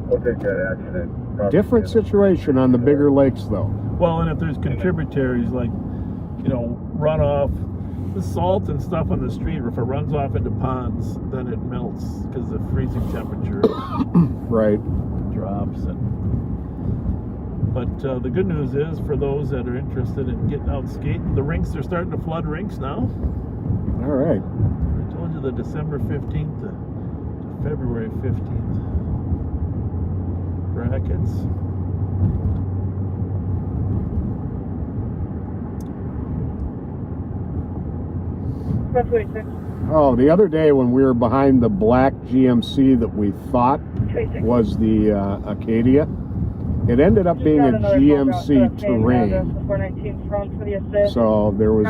We'll take that accident. Different situation on the bigger lakes, though. Well, and if there's contributaries like, you know, runoff the salt and stuff on the street, if it runs off into ponds, then it melts because the freezing temperature Right. drops. But the good news is, for those that are interested in getting out skating, the rinks are starting to flood rinks now. All right. I told you the December 15th to February 15th brackets. Oh, the other day when we were behind the black GMC that we thought was the Acadia, it ended up being a GMC Terrain. So there was,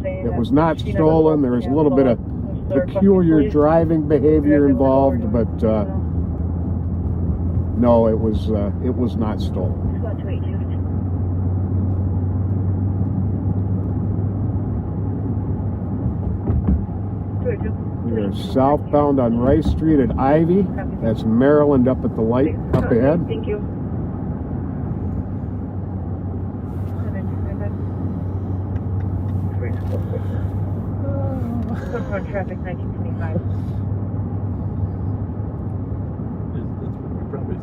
it was not stolen. There was a little bit of peculiar driving behavior involved, but no, it was not stolen. We are southbound on Rice Street at Ivy. That's Maryland up at the light up ahead. Thank you. Traffic 1925. Probably.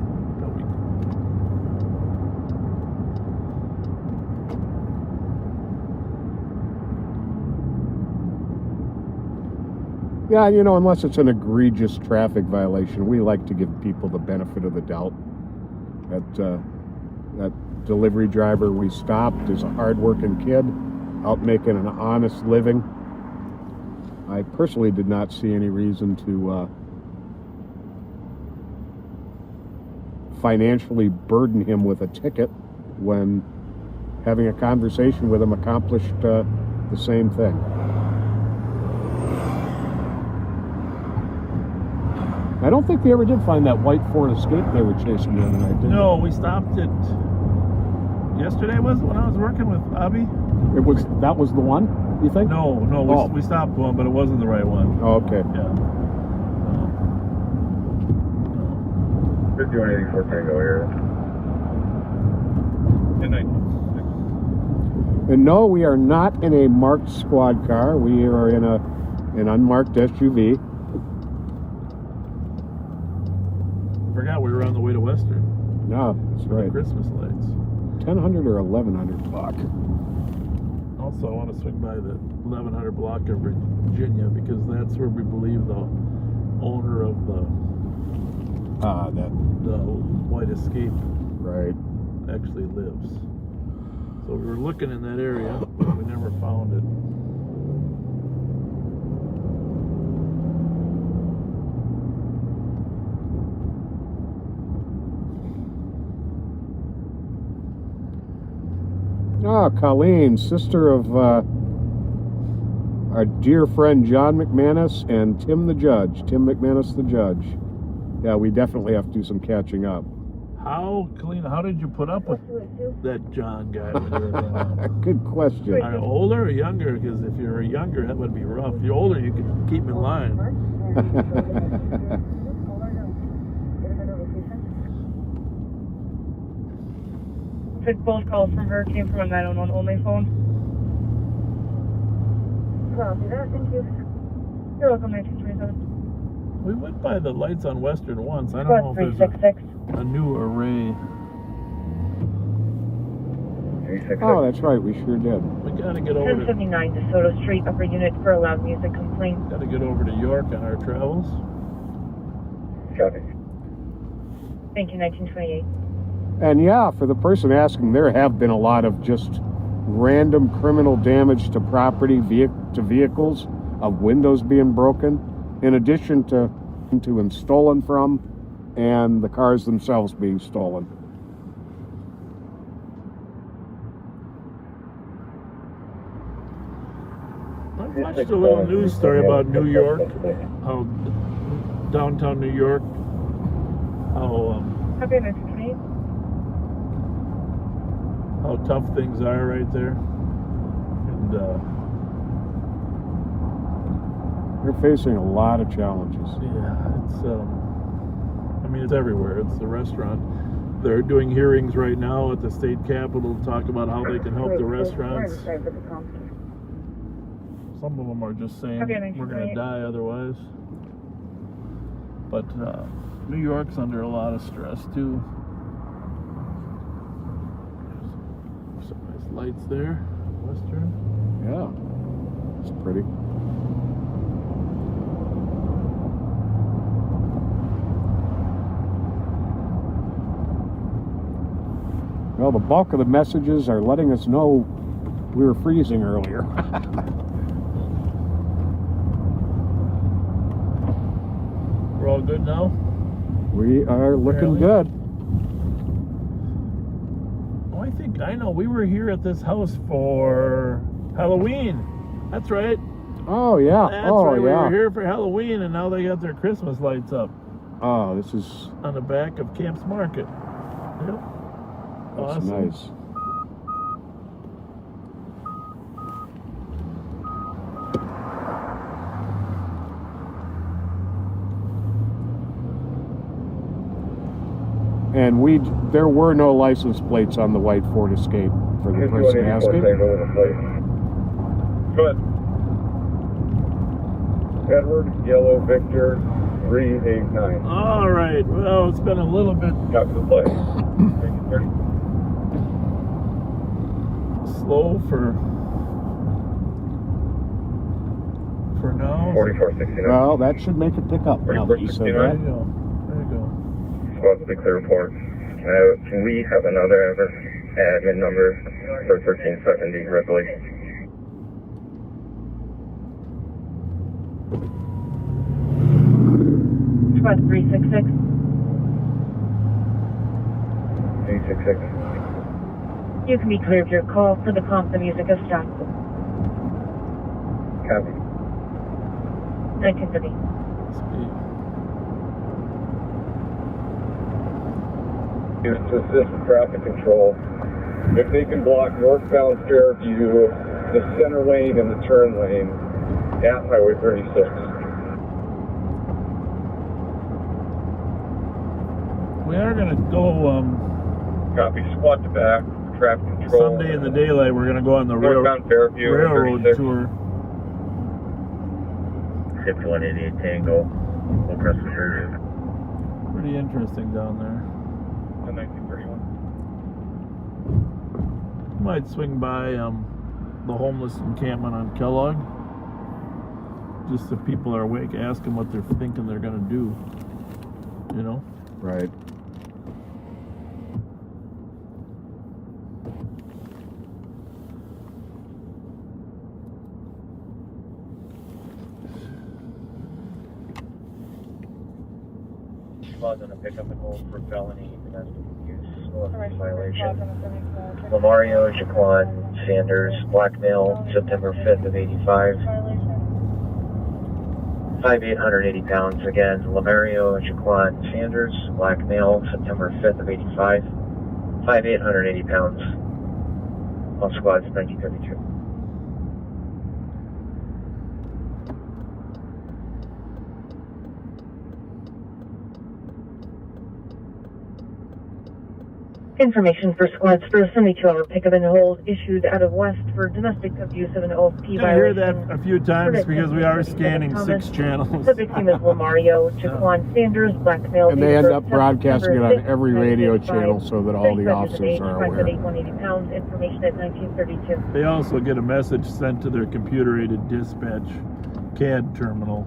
Yeah, you know, unless it's an egregious traffic violation, we like to give people the benefit of the doubt. That delivery driver we stopped is a hard-working kid, out making an honest living. I personally did not see any reason to financially burden him with a ticket when having a conversation with him accomplished the same thing. I don't think they ever did find that white Ford Escape they were chasing the other night, did No, we stopped it yesterday, was it, when I was working with Abby? That was the one, you think? No, we stopped one, but it wasn't the right one. Oh, okay. Yeah. We're doing anything for Tango here. Good night. And no, we are not in a marked squad car. We are in an unmarked SUV. Forgot we were on the way to Western. No, that's For the right. Christmas lights. 1,000 or 1,100 block. Also, I want to swing by the 1100 block of Virginia because that's where we believe the owner of the White Escape Right. actually lives. So we were looking in that area, but we never found it. Oh, Colleen, sister of our dear friend John McManus and Tim McManus the judge. Yeah, we definitely have to do some catching up. Colleen, how did you put up with that John guy when you were growing up? Good question. Are you older or younger? Because if you're younger, that would be rough. If you're older, you could keep in line. Took both calls from her, came from a 911 only phone. Copy that, thank you. You're welcome, 1927. We went by the lights on Western once. I don't know if there's 366. a new array. Oh, that's right, we sure did. We gotta get over to 1079 DeSoto Street, upper unit for a loud music complaint. gotta get over to York on our travels. Copy. Thank you, 1928. And yeah, for the person asking, there have been a lot of just random criminal damage to property, to vehicles, of windows being broken, in addition to and stolen from, and the cars themselves being stolen. I watched a little news story about New York, how downtown New York, how Copy, 1928. how tough things are right there, and They're facing a lot of challenges. yeah, it's I mean, it's everywhere. It's the restaurant. They're doing hearings right now at the state capitol to talk about how they can help the restaurants. Some of them are just saying Okay, thanks. we're going to die otherwise. But New York's under a lot of stress too. There's some nice lights there. Western. Yeah, it's pretty. Well, the bulk of the messages are letting us know we were freezing earlier. We're all good now? We are looking Apparently. good. Oh, I know. We were here at this house for Halloween. That's right. Oh, yeah. That's Oh, right. We yeah. were here for Halloween, and now they got their Christmas lights up Oh, this is on the back of Camp's Market. Yep. that's Awesome. nice. And there were no license plates on the white Ford Escape for the person asking. Good. Edward, Yellow, Victor, 389. All right. Well, it's been a little bit Got to the play. slow for now. 4469. Well, that should make it pick up now that you said There that. you go. There you go. Squad's the clear report. We have another admin number for 1370 Ripley. Squad 366. 366. You can be cleared your call for the comp. The music has stopped. Copy. 1930. Speed. Is to assist traffic control. If they can block northbound Fairview, the center lane and the turn lane at Highway 36. We are going to go Copy. Squad to back. Traffic control. someday in the daylight. We're going to go on the Northbound Fairview and railroad 36. tour. 5188 Tango. Full crest of Fairview. Pretty interesting down there. 1931. Might swing by the homeless encampment on Kellogg. Just if people are awake, ask them what they're thinking they're going to do. You know? Right. Squad's on a pickup and hold for felony domestic abuse violation. Lamario, Jaquan, Sanders, blackmail, September 5th of 85. 5,880 pounds. Again, Lamario, Jaquan, Sanders, blackmail, September 5th of 85. 5,880 pounds. All squads, 1932. Information for squads for a 72-hour pickup and hold issued out of West for domestic abuse of an OSP You're going to hear violation. that a few times because we are scanning 6 channels. The victim is Lamario, Jaquan Sanders, blackmail. And they end up September broadcasting it on 6th, every radio 1955. channel so that all the 35 officers age, are 5'8", aware. 180 pounds. Information at 1932. They also get a message sent to their computer-aided dispatch CAD terminal,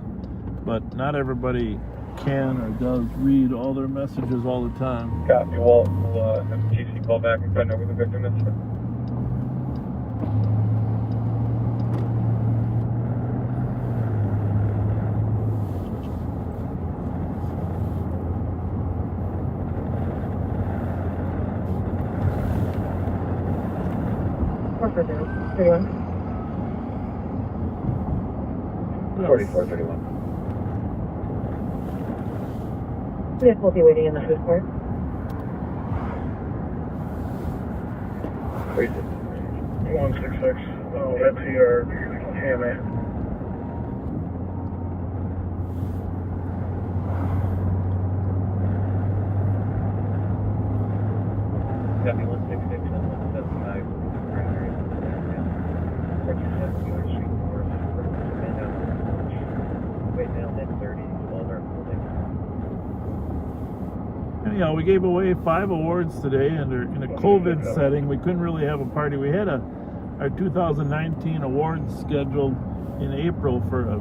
but not everybody can or does read all their messages all the time. Copy. We'll have GC call back and find out where the victim is. Corporate 31. 4431. Vehicle will be waiting in the food court. Wait. 166. Oh, that's your hammer. Copy 166 and 175. 47 York Street North. anyhow, we gave away 5 awards today, and in a COVID setting, we couldn't really have a party. We had our 2019 awards scheduled in April for a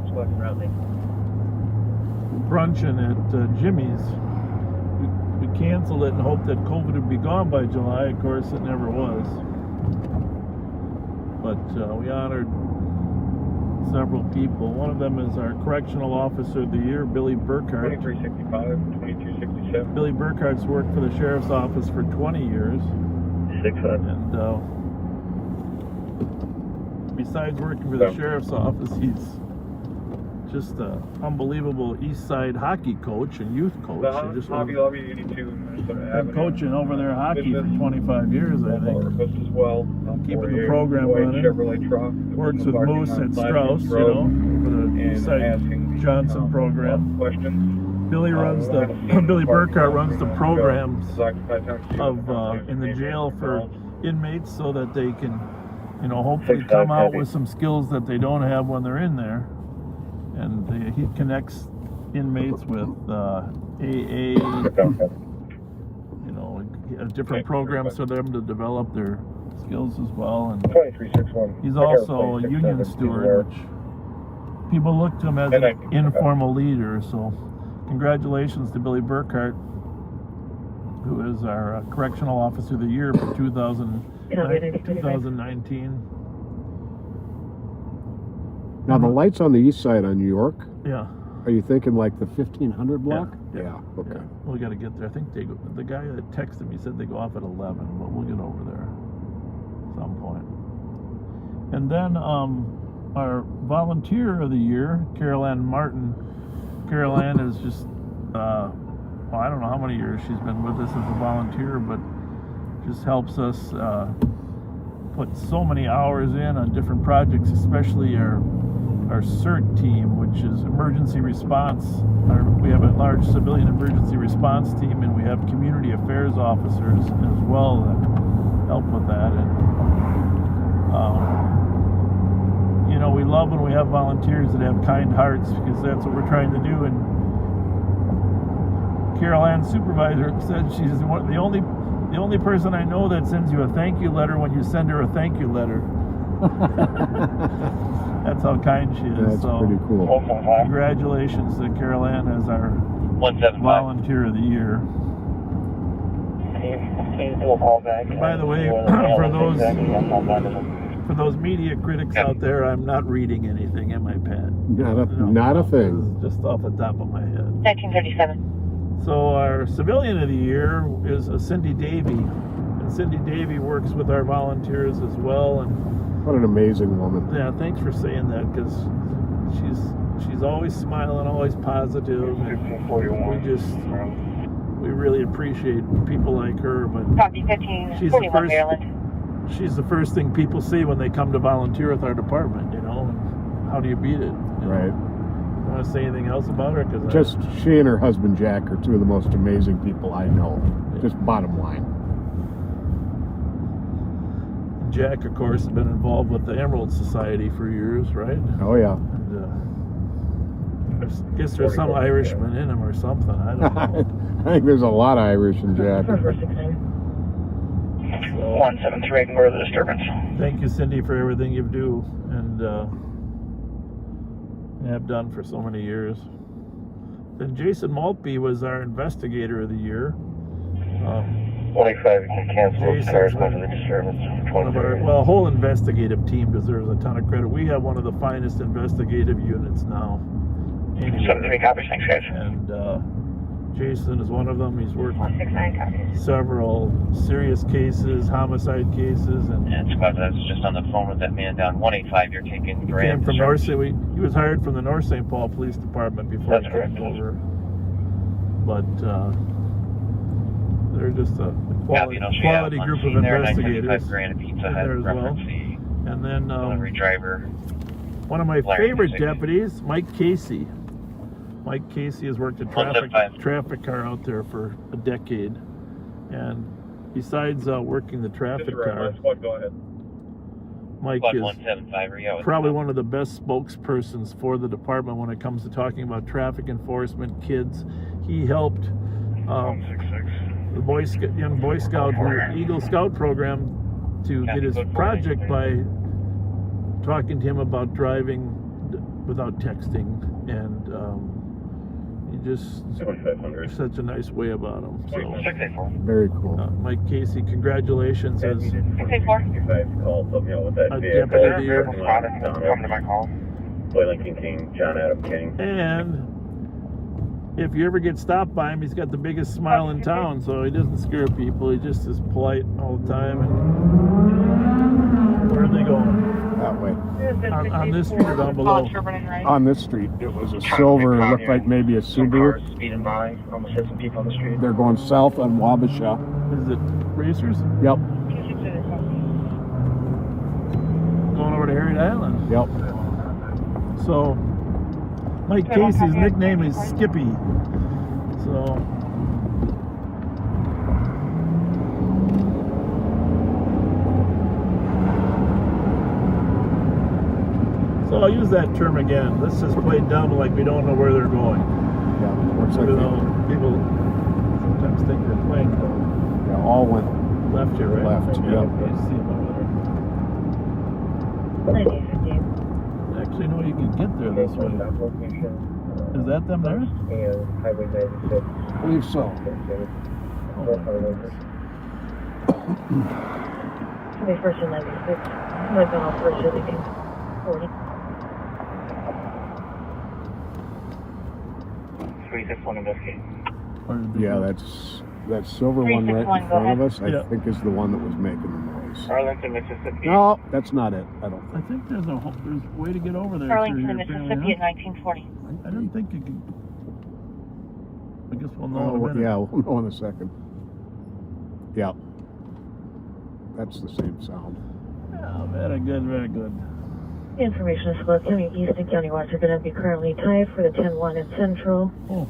bruncheon at Jimmy's. We canceled it and hoped that COVID would be gone by July. Of course, it never was. But we honored several people. One of them is our Correctional Officer of the Year, Billy Burkhart. 2365, 2267. Billy Burkhart's worked for the Sheriff's Office for 20 years. 600. And besides working for the Sheriff's Office, he's just an unbelievable East Side hockey coach and youth coach. The Just Hobby Lobby 82 been coaching over there hockey for 25 years, I think. As well. Keeping the program running. Works with Moose at Strauss, you know, for the East Side Johnson program. Questions. Billy runs the Billy Burkhart runs the programs of in the jail for inmates so that they can, you know, hopefully come out with some skills that they don't have when they're in there. And he connects inmates with AA, you know, different programs for them to develop their skills as well. And 2361. he's also a union steward, which people look to him as an informal leader. So congratulations to Billy Burkhart, who is our Correctional Officer of the Year for 2019. Now, the lights on the east side on New York, Yeah. are you thinking like the 1500 block? Yeah. Okay. Yeah. We got to get there. I think the guy that texted me said they go off at 11, but we'll get over there at some point. And then our Volunteer of the Year, Carol Ann Martin. Carol Ann is just, well, I don't know how many years she's been with us as a volunteer, but just helps us put so many hours in on different projects, especially our CERT team, which is emergency response. We have a large civilian emergency response team, and we have community affairs officers as well that help with that. And you know, we love when we have volunteers that have kind hearts, because that's what we're trying to do. And Carol Ann's supervisor said she's the only person I know that sends you a thank you letter when you send her a thank you letter. That's how kind she is. That's pretty cool. Congratulations to Carol Ann as our 175. Volunteer of the Year. By the way, for those media critics out there, I'm not reading anything in my pad. Not a thing. Just off the top of my head. 1937. So our Civilian of the Year is Cindy Davey. And Cindy Davey works with our volunteers as well. And What an amazing woman. yeah, thanks for saying that, because she's always smiling, always positive. And we really appreciate people like her. But Copy 1541 Maryland. She's the first thing people see when they come to volunteer with our department, you know. How do you beat it? You know? Right. Want to say anything else about her? Just she and her husband Jack are two of the most amazing people I know. Just bottom line. Jack, of course, has been involved with the Emerald Society for years, right? Oh yeah. And I guess there's some Irishman in him or something. I don't know. I think there's a lot of Irish in Jack. 173, ignore the disturbance. Thank you, Cindy, for everything you do and have done for so many years. Then Jason Maltby was our Investigator of the Year. 25, you can cancel those cars because of the disturbance. One of our, well, whole investigative team deserves a ton of credit. We have one of the finest investigative units now. 73 copies, thanks guys. And Jason is one of them. He's worked 169 copies. several serious cases, homicide cases, and And Scott, I was just on the phone with that man down 185. You're taking he came from North St. He was hired from the North St. Paul Police Department before he came over. But they're just a quality group of investigators grand pizza in Hut, there as well. And then delivery driver. one of my Larry favorite Music. deputies, Mike Casey. Mike Casey has worked a traffic car out there for a decade, and besides working the traffic car, Go ahead. Mike Squad is 175, probably one of the best spokespersons for the department when it comes to talking about traffic enforcement, kids. He helped 166. the young Boy Scout, Eagle Scout program, to get his project by talking to him about driving without texting, and he just such a nice way about him. So, Very cool. Mike Casey, congratulations as a deputy here. Come to my call. Boy Lincoln King, John Adam King. And if you ever get stopped by him, he's got the biggest smile in town, so he doesn't scare people. He just is polite all the time. And where are they going? That way. On this street or down below? On this street, it was a silver, looked like maybe a Subaru. Speeding by, almost hit some people on the street. They're going south on Wabasha. Is it racers? Yep. Going over to Harriet Island. Yep. So, Mike Casey's nickname is Skippy. So I'll use that term again. Let's just play dumb like we don't know where they're going. Yeah. Looks like People sometimes think they're playing yeah, all went left here, right? left. Yep. Okay, see them over there. 9015. Actually, no, you can get there this way. Is that them there? And Highway 96. I believe so. 21st and 96. I've been off first, I think. 40. 361 investigate. Yeah, that's that silver one right in front of us. I think is the one that was making the noise. Arlington, Mississippi. No, that's not it. I don't I think. think there's a way to get over there. Arlington, through here, Mississippi apparently, at 1940. huh? I didn't think you could. I guess we'll know Oh, in a minute. yeah, we'll know in a second. Yeah. That's the same sound. Yeah, very good, very good. Information is Scott County East and County Watch are going to be currently tied for the 10-1 at Central. Oh,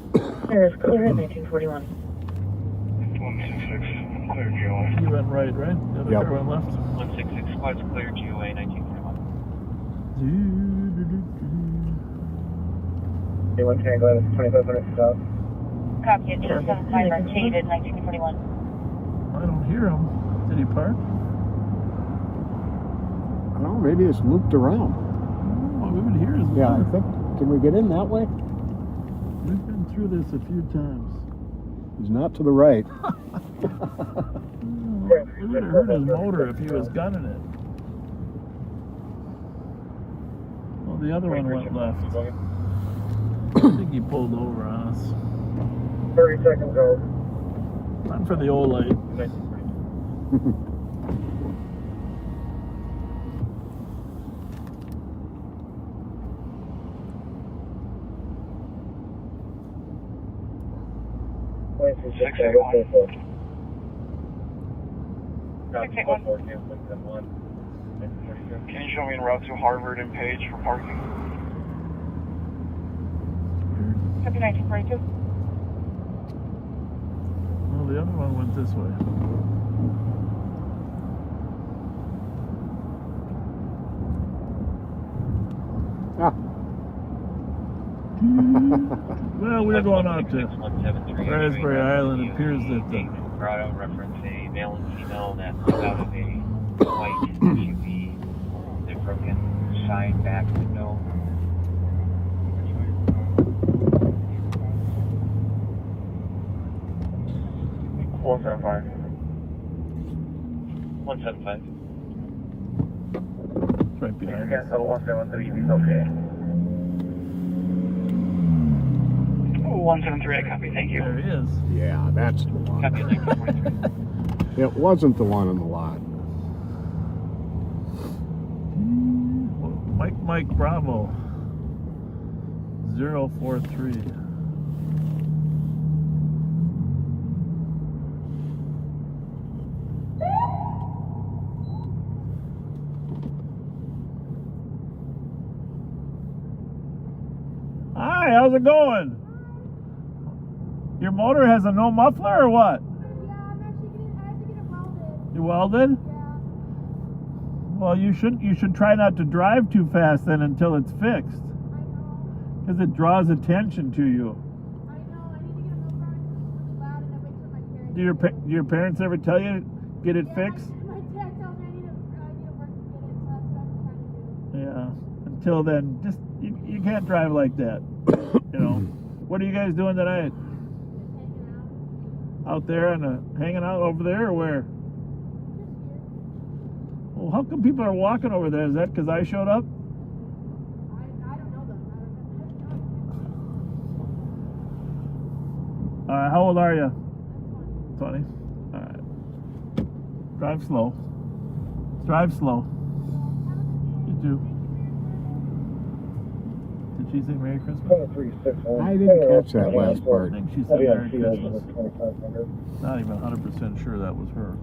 There is clear at 1941. 166, clear GOA. you went right? The other Yep. car went left. 166, squad's clear GOA 1941. A1 Tango, 2500 south. Copy it, 275 Arcade at 1941. I don't hear him. Did he park? I don't know, maybe it's looped around. Oh, we would hear his Yeah, I motor. think. Can we get in that way? We've been through this a few times. He's not to the right. We would have heard his motor if he was gunning it. Well, the other one went left. I think he pulled over on us. 30 seconds out. Run for the old light. Can you show me en route to Harvard and Page for parking? Copy 1942. Well, the other one went this way. Ah. Well, we're going out to Raspberry Island. It appears that the Colorado reference a male and female that hung out of a white SUV. They broken side back window. One 175. it's right behind us. 173 okay. 173, I copy, thank you. There he is. Yeah, that's the one. Copy 1943. It wasn't the one in the lot. Mike Bravo 043. Hi, how's it going? Your motor has a no muffler or what? Yeah, I'm actually I have to get it welded. You welded? Yeah. Well, you should try not to drive too fast then until it's fixed, I know. because it draws attention to you. I know. I need to get a milk run. It's really loud and it wakes up my parents. Do your parents ever tell you get it fixed? My dad tells me I need to work to get it, so that's what I'm trying to do. Yeah. Until then, just you can't drive like that. You know. What are you guys doing tonight? Just hanging out. Out there and hanging out over there, or where? Just here. Well, how come people are walking over there? Is that because I showed up? I don't know them. All right. How old are you? I'm 20. All right. Drive slow. Drive slow. You too. Did she say Merry Christmas? I didn't catch that last I part. think she said Merry Christmas. Not even 100% sure that was her.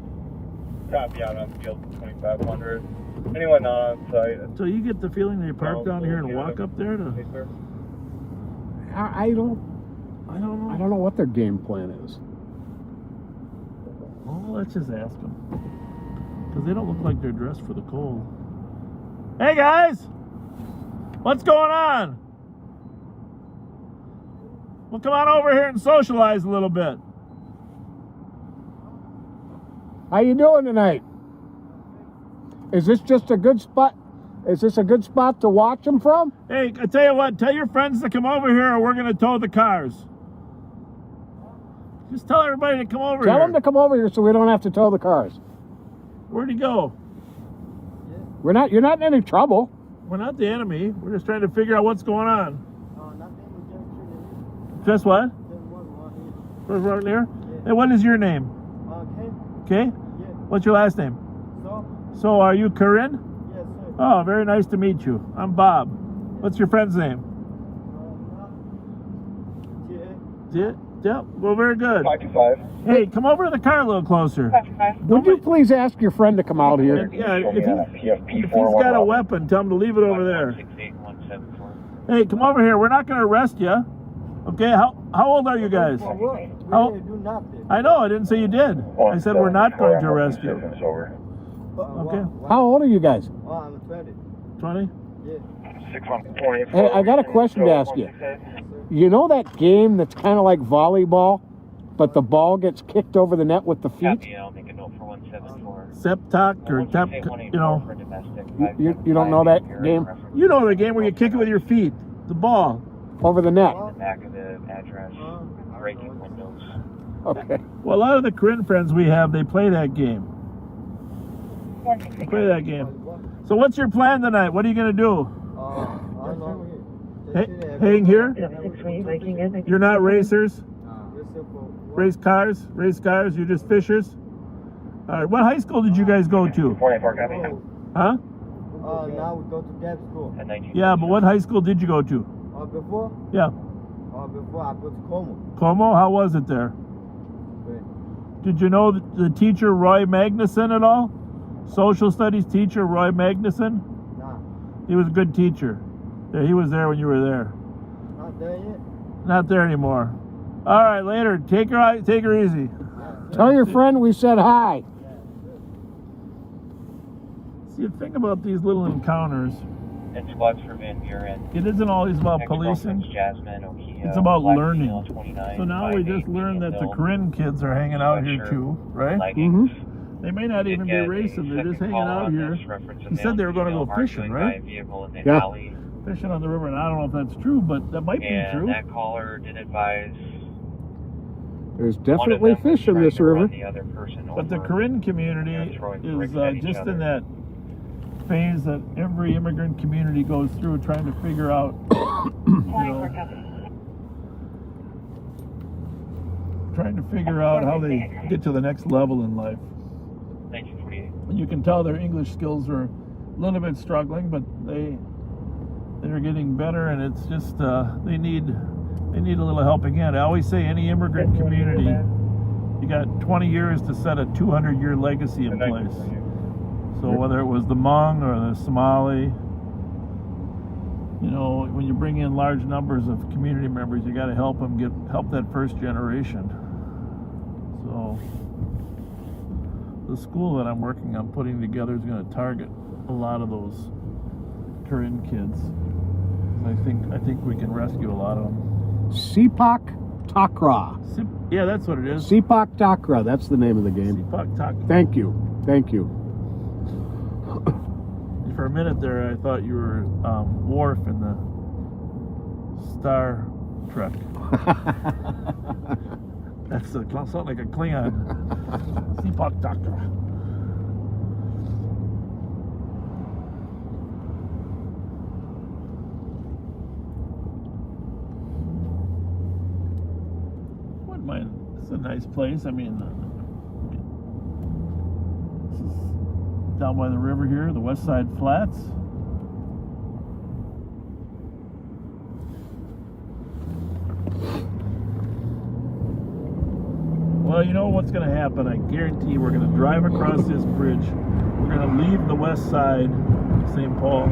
Copy out on field 2500. Anyone not on site? So you get the feeling they park down here and walk up there to? Hey, sir. I don't know what their game plan is. Well, let's just ask them. Because they don't look like they're dressed for the cold. Hey guys! What's going on? Well, come on over here and socialize a little bit. How you doing tonight? Is this just a good spot? Is this a good spot to watch them from? Hey, I tell you what, tell your friends to come over here or we're going to tow the cars. Just tell everybody to come over Tell here. them to come over here so we don't have to tow the cars. Where'd he go? You're not in any trouble. We're not the enemy. We're just trying to figure out what's going on. Nothing. Just what? Just one here. Right there? Hey, what is your name? Okay. Okay? Yeah. What's your last name? So? So, are you Corinne? Yes, sir. Oh, very nice to meet you. I'm Bob. What's your friend's name? Yeah. Yeah, well, very good. 55. Hey, come over to the car a little closer. Would you please ask your friend to come out here? Yeah, if he's got a weapon, tell him to leave it over there. Hey, come over here. We're not going to arrest you. Okay, how old are you guys? For what? We How- didn't do nothing. I know, I didn't say you did. I said we're not going to arrest you. Okay. How old are you guys? Oh, I'm 20. 20? Yeah. 620. Hey, I got a question to ask you. You know that game that's kind of like volleyball, but the ball gets kicked over the net with the feet? I'll make a note for 174. Septak or tap, you know. You don't know that game? You know the game where you kick it with your feet, the ball. Over the net. The back of the address, breaking windows. Okay. Well, a lot of the Corinne friends we have, they play that game. They play that game. So what's your plan tonight? What are you going to do? I don't know. Hang here? 628 Viking, I think. You're not racers? Race Race cars? You're just fishers? All right. What high school did you guys go to? 24 copy. Huh? Now we go to Deb school. At 19. Yeah, but what high school did you go to? Before? Yeah. Before I go to Como. Como? How was it there? Great. Did you know the teacher Roy Magnuson at all? Social studies teacher Roy Magnuson? Nah. He was a good teacher. Yeah, he was there when you were there. Not there yet. Not there anymore. All right, later. Take her easy. Tell your friend we said hi. See, the thing about these little encounters, And squads for Van Buren. it isn't always about Next policing. reference, Jasmine, Okia, It's about Black learning. Seal 29, So now we just 58, learned that the Hill, Corinne kids are hanging out here too, right? leggings. They may not even be Did get a racing. They're just second hanging call out on here. this, reference a He said they were male going to go female fishing, marshalling right? by vehicle in the Yeah. alley. Fishing on the river, and I don't know if that's true, but that might be And true. that caller did advise There's one of definitely them was fish in trying this to run river. the other person But the over. Corinne community They're throwing is bricks at each just in other. that phase that every immigrant community goes through, trying to figure out, trying to figure out how they get to the next level in life. 1948. And you can tell their English skills are a little bit struggling, but they're getting better, and it's just they need a little helping hand. I always say any immigrant community, you got 20 years to set a 200-year legacy in place. So whether it was the Hmong or the Somali, you know, when you bring in large numbers of community members, you got to help them help that first generation. So the school that I'm working on putting together is going to target a lot of those Corinne kids. I think we can rescue a lot of them. CPOC Takra. Yeah, that's what it is. Sepak Takra. That's the name of the game. Sepak Takraw. Thank you. Thank you. For a minute there, I thought you were Worf in the Star Trek. That's something like a Klingon. Sepak Takraw. Wouldn't mind. It's a nice place. I mean, this is down by the river here, the West Side Flats. Well, you know what's going to happen. I guarantee we're going to drive across this bridge. We're going to leave the west side, St. Paul.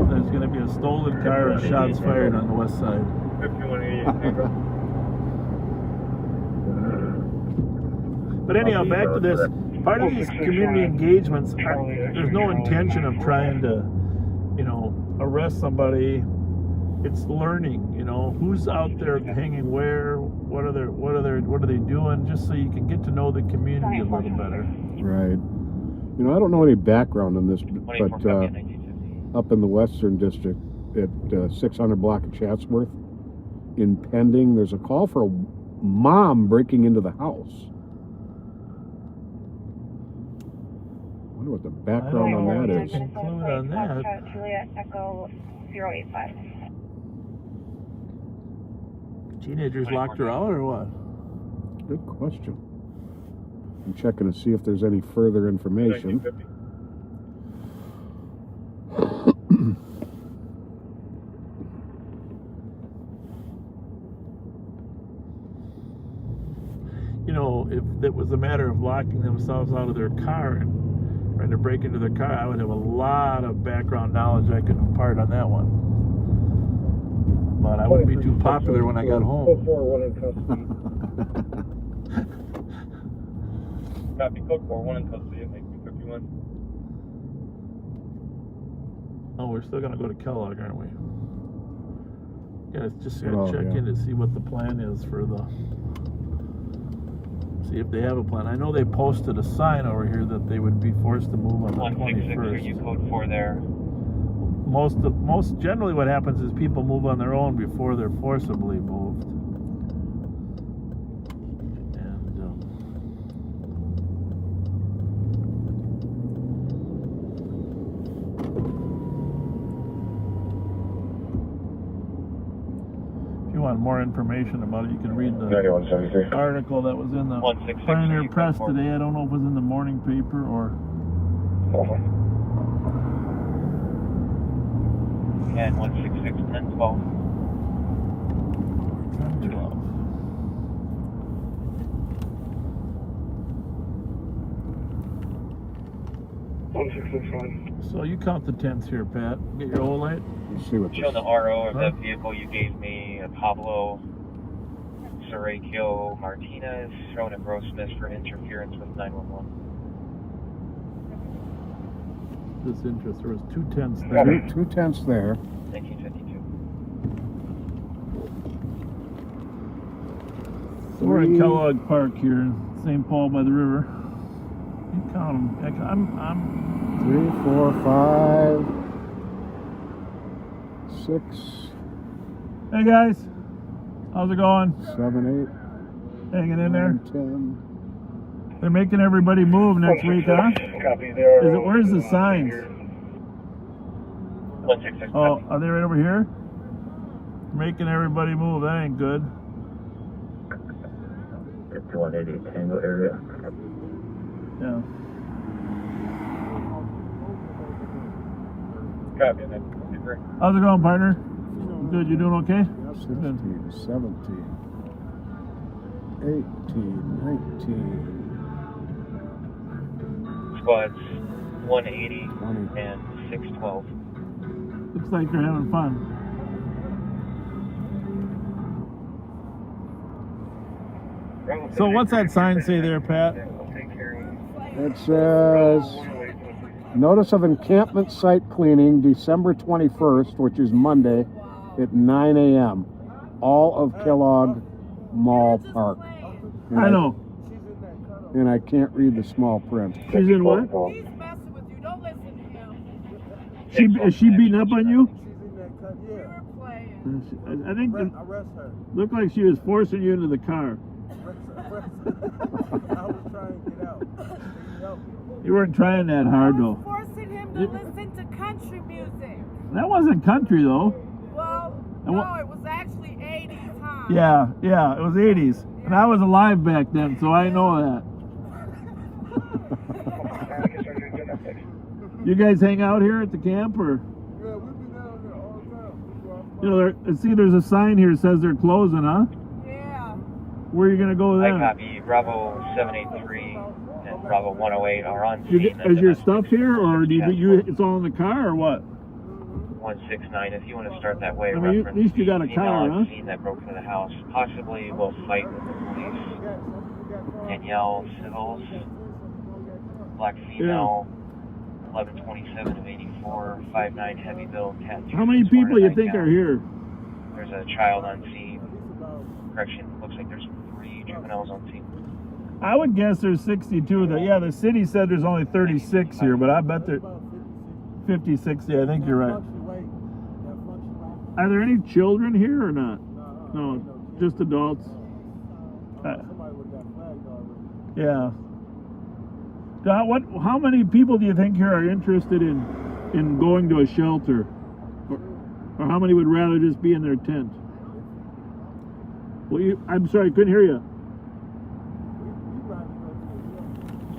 There's going to be a stolen car and shots fired on the west side. 5188. But anyhow, back to this. Part of these community engagements, there's no intention of trying to, arrest somebody. It's learning, who's out there hanging where, what are they doing, just so you can get to know the community a little better. Right. I don't know any background on this, but up in the Western District at 600 block of Chatsworth, in Pending, there's a call for a mom breaking into the house. I wonder what the background on that is. Include on that. Juliet Echo 085. Teenagers locked her out or what? Good question. I'm checking to see if there's any further information. If it was a matter of locking themselves out of their car and trying to break into their car, I would have a lot of background knowledge I could impart on that one. But I wouldn't be too popular when I got home. Copy code 41 in custody of 1951. Oh, we're still gonna go to Kellogg, aren't we? Yeah, just gotta check in to see what the plan is for see if they have a plan. I know they posted a sign over here that they would be forced to move on the 21st. You code 4 there. Most generally what happens is people move on their own before they're forcibly moved. And if you want more information about it, you can read the article that was in the Pioneer Press today. I don't know if it was in the morning paper or... And 166 1012. 1012. So you count the tenths here, Pat. Get your old light. Let's see what Show the RO of that vehicle you gave me, Pablo Sergio Martinez, showing a gross miss for interference with 911. This interest, there was 2 tenths there. 2 tenths there. 1952. So we're in Kellogg Park here in St. Paul by the river. You count them. Actually, I'm 3, 4, 5, 6. Hey guys, how's it going? 7, 8. Hanging in there? 9, 10. They're making everybody move next week, huh? Where's the signs? 166. Oh, are they right over here? Making everybody move. That ain't good. It's 180 Tango area. Yeah. Copy, then. How's it going, partner? Good. You doing okay? 16, 17, 18, 19. Squads 180 and 612. Looks like they're having fun. So what's that sign say there, Pat? It says, notice of encampment site cleaning December 21st, which is Monday, at 9 a.m. All of Kellogg mall park. And I know. And I can't read the small print. She's in what? He's messing with you. Don't listen to him. Is she beating up on you? We were playing. I think it Arrest her. looked like she was forcing you into the car. I was trying to get out. Can you help me? You weren't trying that hard I though. was forcing him to listen to country music. That wasn't country though. Well, And no, what- it was actually 80s, huh? Yeah, it was 80s. And I was alive back then, so I know that. You guys hang out here at the camp, or? Yeah, we be down there all the time. You know, see, there's a sign here that says they're closing, huh? Yeah. Where are you gonna go I then? copy. Bravo 783 and Bravo 108 are on scene. Is your stuff here, or do you it's all in the car, or what? 169. If you want to start that way, I mean, reference at least you got a the female car, on huh? scene that broke into the house. Possibly will fight with the police. Danielle Civils, black female, 1127 of 84, 5'9" heavy build, tattoo. How many people you think are here? There's a child on scene. Correction, looks like there's 3 juveniles on scene. I would guess there's 62. Yeah, the city said there's only 36 here, but I bet there's 50, 60. I think you're right. Are there any children here or not? No, just adults. Yeah. How many people do you think here are interested in going to a shelter? Or how many would rather just be in their tent? Well, I'm sorry, I couldn't hear you.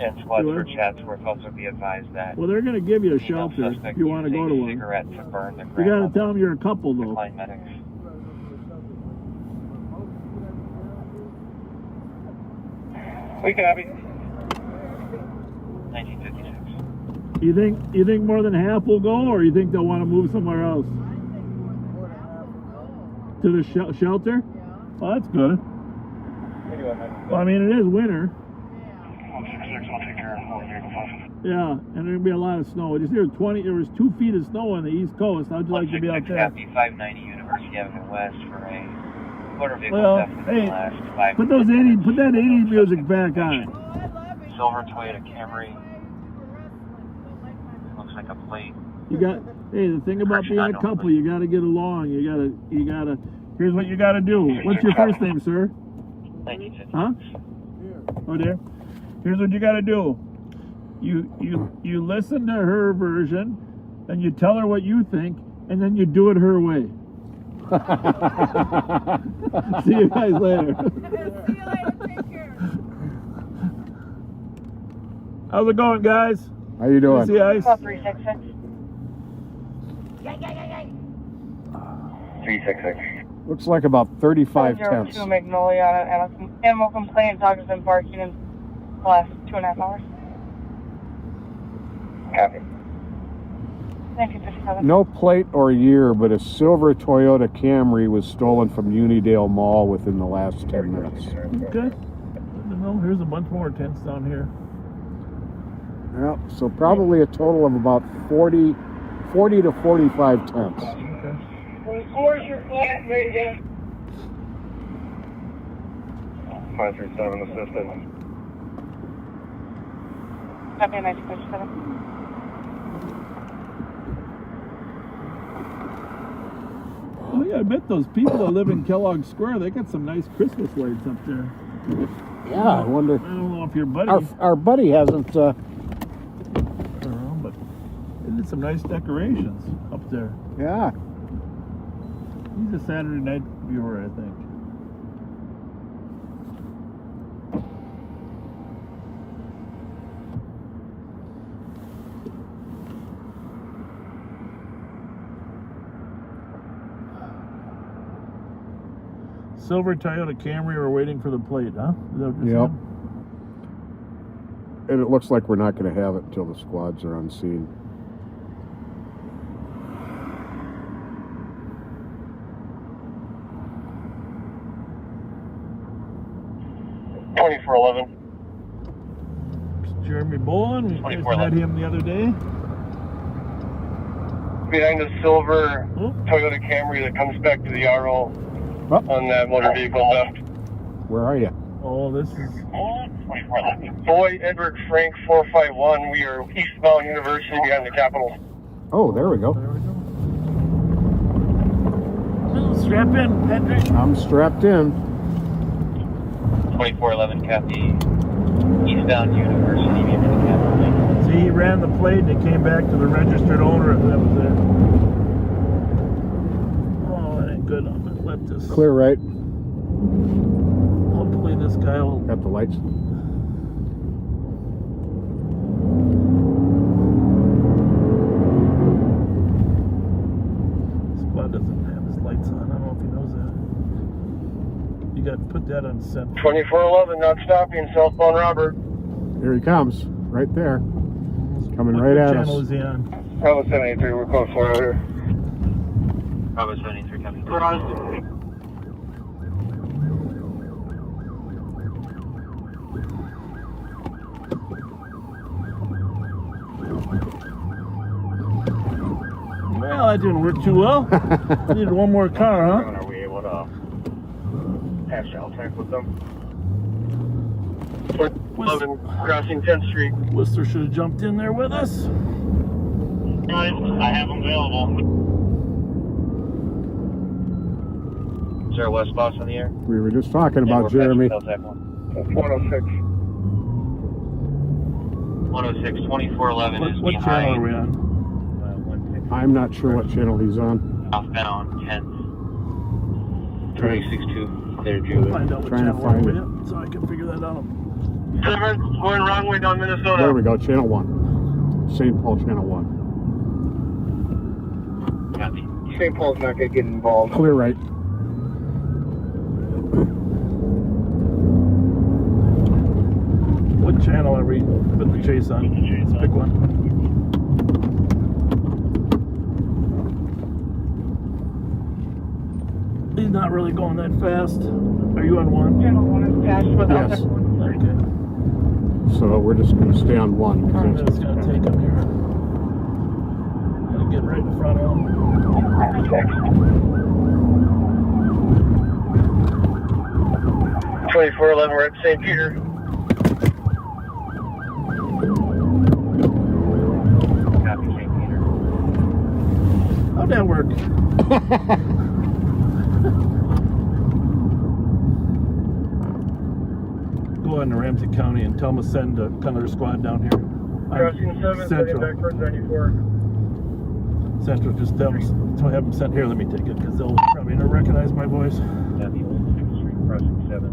And squads for Chatsworth also be advised that Well, they're going to give you a female shelter suspect if you want to go to using a one. cigarette to burn the You got to grandmother. tell them you're a couple, though. Decline medics. We copy. 1956. You think more than half will go, or you think they'll want to move somewhere else? To the shelter? Well, that's good. Well, I mean, it is winter. Yeah, and there'll be a lot of snow. Just there was 2 feet of snow on the East Coast. How'd you like to be out there? Copy 590 University Avenue West for a motor vehicle Well, theft in the hey, last 5 put that 80s music back on. Silver Toyota Camry. Looks like a plate. You got, hey, the thing about being a couple, you got to get along. You got to. Here's what you got to do. What's your first name, sir? 1956. Huh? Oh, there. Here's what you got to do. You listen to her version, and you tell her what you think, and then you do it her way. See you guys later. See you later. Take care. How's it going, guys? How you doing? See ice? 366. 366. Looks like about 35 tents. 02 Magnolia on an animal complaint. Dog has been barking in the last 2.5 hours. Copy. 1957. No plate or year, but a silver Toyota Camry was stolen from Unidale Mall within the last 10 minutes. Okay. Well, here's a bunch more tents down here. Yeah, so probably a total of about 40 to 45 tents. Okay. Where's your client right here? 537 assistant. Copy 1957. Oh yeah, I bet those people that live in Kellogg Square, they got some nice Christmas lights up there. Yeah, I wonder. I don't know if your buddy, Our buddy hasn't. I don't know, but they did some nice decorations up there. Yeah. He's a Saturday night viewer, I think. Silver Toyota Camry, we're waiting for the plate, huh? Is that what you're Yep. saying? And it looks like we're not going to have it until the squads are on scene. Jeremy Bolin, we just 2411. met him the other day. Behind the silver Oh, Toyota Camry that comes back to the RO Oh. on that motor vehicle theft. Where are you? Oh, this is... Boy, Edward Frank 451. We are eastbound University behind the Capitol. Oh, there we go. There we go. Oh, strap in, Patrick. I'm strapped in. 2411 copy. Eastbound University behind the Capitol. See, he ran the plate and it came back to the registered owner. That was it. Oh, that ain't good. I'm gonna let this. Clear right. Hopefully this guy will. Got the lights. Squad doesn't have his lights on. I don't know if he knows that. You got to put that on center. 2411, not stopping, southbound Robert. Here he comes. Right there. Coming What right at channel us. is he on? Bravo 73, we're close for out here. Bravo 73 copy. Well, that didn't work too well. Needed one more car, huh? Are we able to pass out tank with them? 11, crossing 10th Street. Whistler should have jumped in there with us. I have them available. Is there a West boss on the air? We were just talking about Jeremy. 106. 106, 2411 is What channel are we behind. on? I'm not sure what channel he's on. Southbound 10th. 362. There, We'll Julie. find out what Trying to channel find we're it. in so I can figure that out. 7, going wrong way down Minnesota. There we go. Channel 1. St. Paul Channel 1. Copy. St. Paul's not going to get involved. Clear right. What channel are we putting the chase on? Pick one. He's not really going that fast. Are you on one? Channel 1 is passed without Yes. Okay. So we're just going to stay on 1. 'cause I'm that's just gonna take him here. Gonna get right in front of him. 2411, we're at St. Peter. Copy, St. Peter. How'd that work? Go into Ramsey County and tell them to send a Cutler squad down here. Crossing 7, heading Central. back towards 94. Central, just tell them, so have them sent here. Let me take it because they'll probably not recognize my voice. Copy, 6th Street, crossing 7.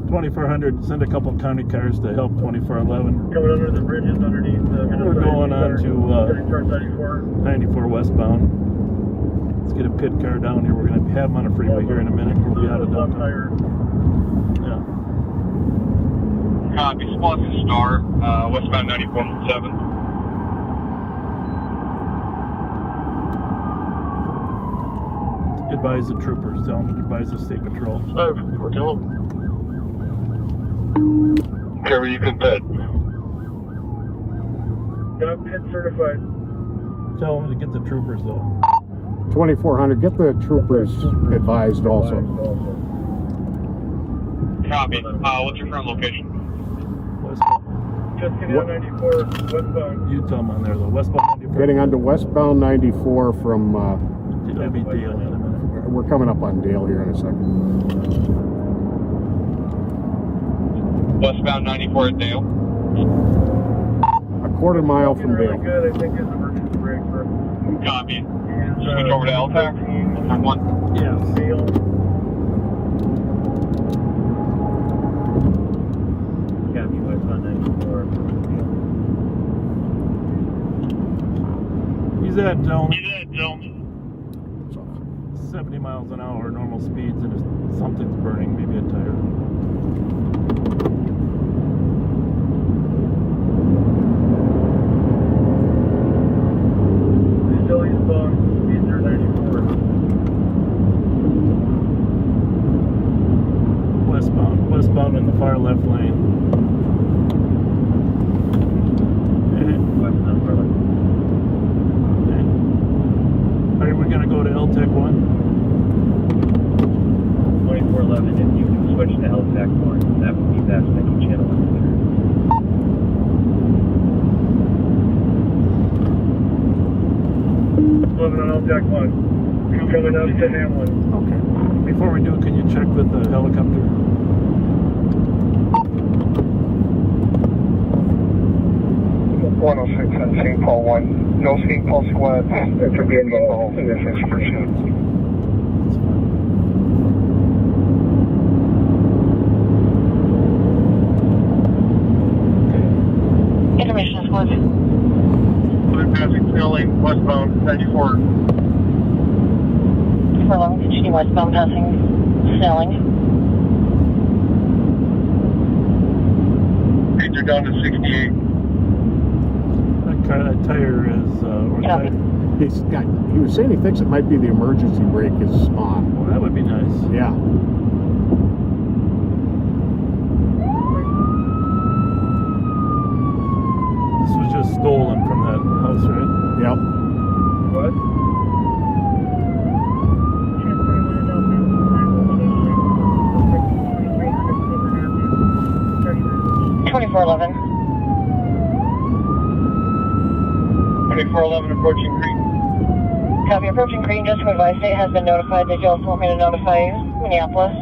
2400, send a couple of county cars to help 2411. Coming under the bridges underneath We're going on to heading towards 94. 94 westbound. Let's get a pit car down here. We're going to have them on a freeway here in a minute. We'll be out of Left downtown. tire. Yeah. Copy, Splot's Star, westbound 94.7. Advise the troopers. Tell them to advise the state patrol. 5, we're telling them. Carry you can bed. Got pit certified. Tell them to get the troopers though. 2400. Get the troopers advised also. Copy. What's your current location? Westbound. Just getting on 94 westbound. You tell them on there though. Westbound 94. Getting onto westbound 94 from, That'll be Dale in a minute. we're coming up on Dale here in a second. Westbound 94 at Dale. A quarter mile Looking from really Dale. good. I think his emergency brakes were. Copy. Is, Switch over to LTAC. 13 1. Yes. Dale. Copy, westbound 94. He's at Dome. Dale. 70 miles an hour normal speeds and something's burning, maybe a tire. Still eastbound. Speeds are 94. Westbound in the far left lane. Westbound far left. Are we gonna go to LTEC 1? 2411, if you can switch to LTAC 1, that would be best. Any channel is clear. 11 on LTAC 1. Coming up to Hamlin. Okay. Before we do, can you check with the helicopter? 106 on St. Paul 1. No St. Paul squad that could be involved in this excursion. Intermission squad. We're passing Snelling westbound 94. 411, continue westbound passing Snelling. Speeds are down to 68. That tire is, or Copy. tire. He was saying he thinks it might be the emergency brake is on. Well, that would be nice. Yeah. This was just stolen from that house, right? Yep. What? 2411. 2411 approaching Creek. Copy, approaching Green. Just to advise, state has been notified. Did you also want me to notify Minneapolis?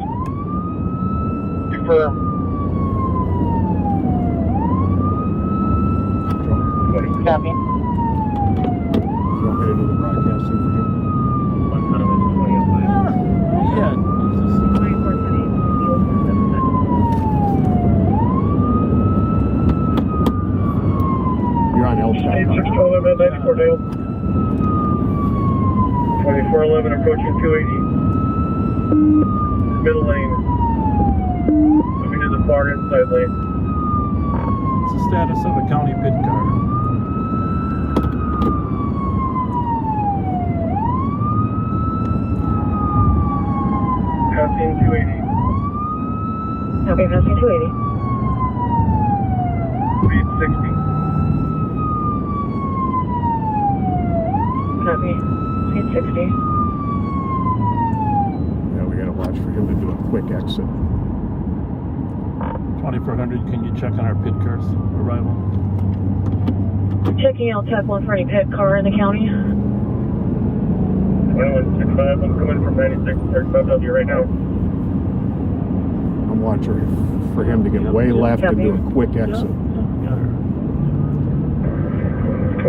Confirm. Copy. You want me to do the broadcasting for you? Yeah. You're on LTAC. 612 at 94 Dale. 2411 approaching 280. Middle lane. Moving to the far inside lane. What's the status of a county pit car? Passing 280. Copy, passing 280. Speed 60. Copy. Speed 60. Yeah, we gotta watch for him to do a quick exit. 2400, can you check on our pit cars arrival? Checking LTAC 1 for any pit car in the county. 2165, I'm coming from 96, 35W right now. I'm watching for him to get way left and do a quick exit. Got her.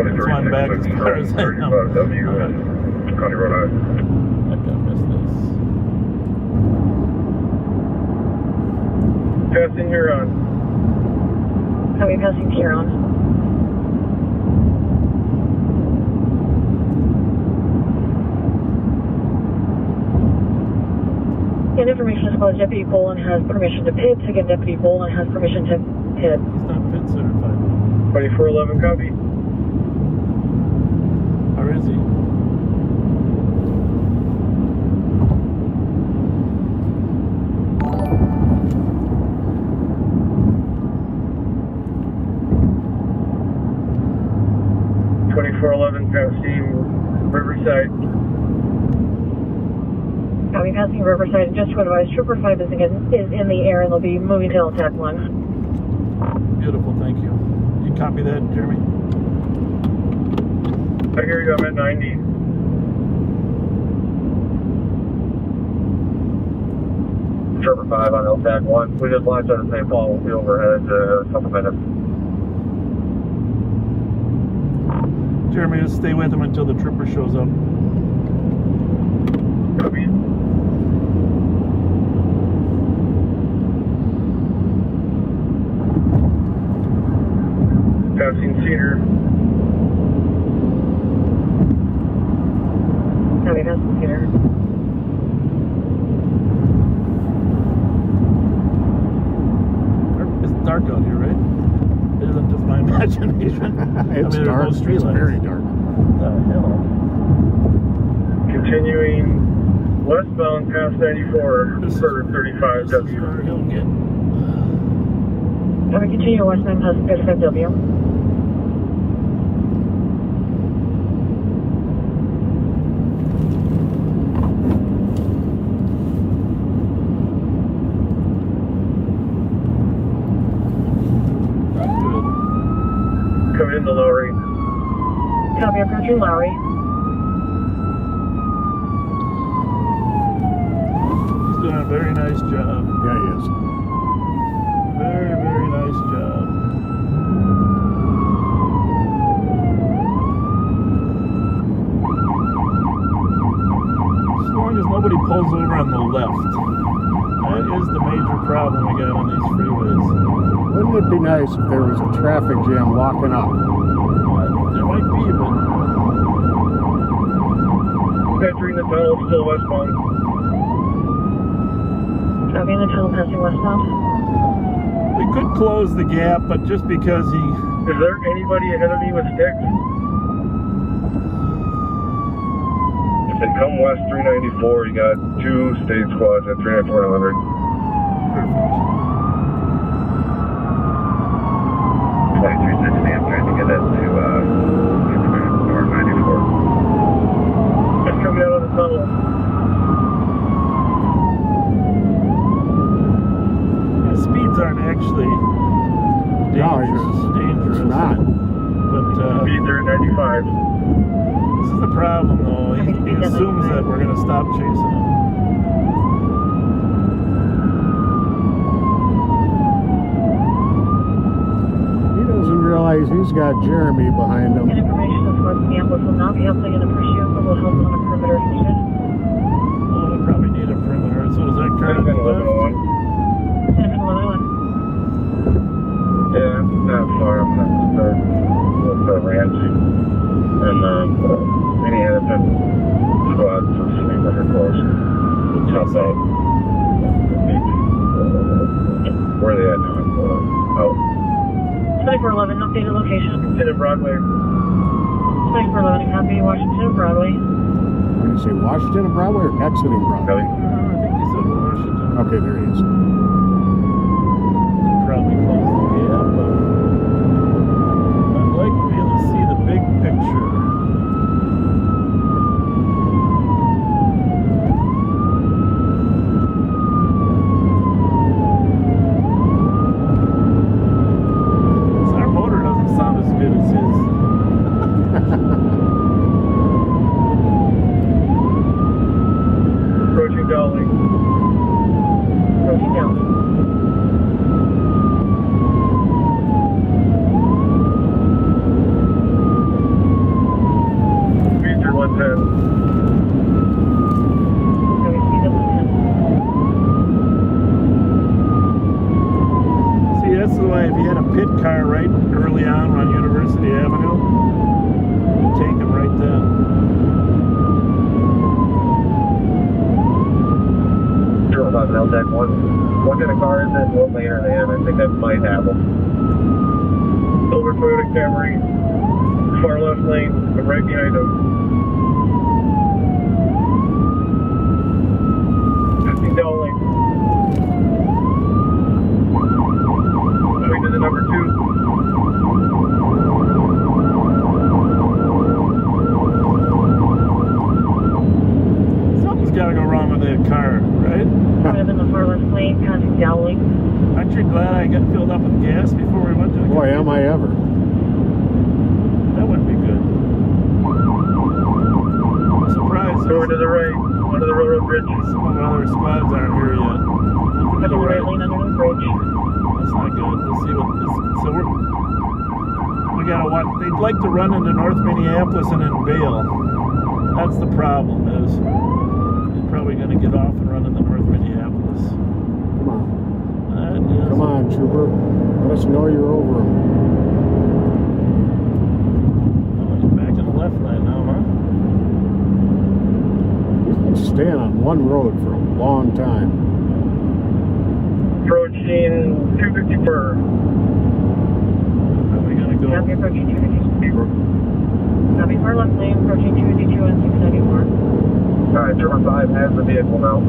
That's why I'm back as far as I am. 35W Alright. County Road I. I gotta miss this. Passing Huron. Copy, passing Huron. And information is closed. Deputy Bolin has permission to pit. Again, Deputy Bolin has permission to pit. He's not pit certified. 2411 copy. Or is he? Passing Riverside. Copy, passing Riverside. Just to advise, Trooper 5 is in the air and they'll be moving to LTAC 1. Beautiful, thank you. You copy that, Jeremy? I hear you, I'm at 90. Trooper 5 on LTAC 1. We just launched out of St. Paul. We'll be overhead in a couple minutes. Jeremy, just stay with him until the trooper shows up. Copy. Passing Cedar. Copy, passing Cedar. It's dark out here, right? It isn't just my imagination. It's there's dark. no street It's lights. very dark. What the hell? Continuing westbound past 94 for 35W. This is where he'll get. Copy, continue westbound past 35W. 2 Lowry. He's doing a very nice job. Yeah, he is. Very, very nice job. As long as nobody pulls over on the left. That is the major problem we got on these freeways. Wouldn't it be nice if there was a traffic jam locking up? There might be, but Entering the tunnel, still westbound. Copy the tunnel passing westbound. we could close the gap, but just because he... Is there anybody ahead of me with sticks? If they come west 394, you got 2 state squads at 394 and 100. I'm trying to get it to north 94. Just coming out of the tunnel. The speeds aren't actually dangerous. It's not. But Speeds are 95. this is the problem, though. He assumes that we're going to stop chasing him. He doesn't realize he's got Jeremy behind him. And information is what Minneapolis will not be helping in a pursuit, but will help on a perimeter if needed. Well, we probably need a perimeter. So does that car on the left? 1101. Yeah, not far. I'm going to start with Ramsey. And any innocent squads will swing with her course. Top out. Where are they at now? Out. 2411, updated location. Consider Broadway. 2411, copy. Washington and Broadway. When you say Washington and Broadway or exiting Broadway? I think he said Washington. Okay, there he is. Probably close the gap, but I'd like to be able to see the big picture. Our motor doesn't sound as good as his. Approaching Dowling. Approaching down. Speeds are 110. Copy, speed up to 10. See, that's the way. If you had a pit car right early on University Avenue, you'd take him right then. 011 LTAC 1. What kind of car is it? What lane are they in? I think that might happen. Silver Toyota Camry. Far left lane. I'm right behind him. Passing Dowling. Going to the number 2. Something's got to go wrong with that car, right? Right in the far left lane, passing Dowling. Aren't you glad I got filled up with gas before we went to the Boy, am I ever. That wouldn't be good. I'm surprised Going to the right. Onto the railroad bridge. some of the other squads aren't here yet. Looking to Copy the the right right. lane under the bridge. That's not good. Let's see what this. So we gotta watch. They'd like to run into North Minneapolis and then bail. That's the problem. Is they're probably gonna get off and run into North Minneapolis. Come on. That is, Come on, trooper. Let us know you're over him. Oh, he's back in the left lane now, huh? He's been staying on one road for a long time. Approaching 254. Probably gonna go. Copy, approaching 252. Copy, far left lane, approaching 252 on 694. Alright, 5 has the vehicle now.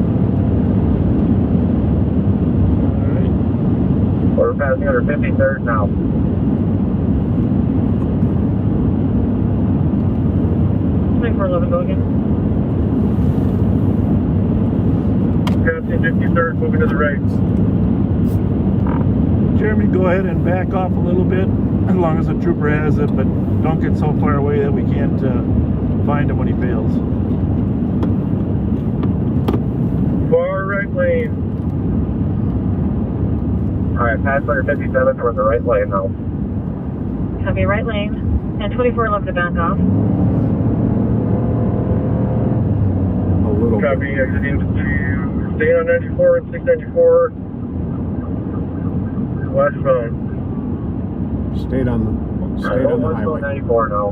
Alright. We're passing under 53rd now. 2411, go again. Passing 53rd, moving to the right. Jeremy, go ahead and back off a little bit, as long as the trooper has it, but don't get so far away that we can't find him when he bails. Far right lane. Alright, pass under 57 towards the right lane now. Copy, right lane. And 2411 to back off. A little bit. Copy, exiting to stay on 94 and 694. Westbound. Stayed on the highway. 94 now.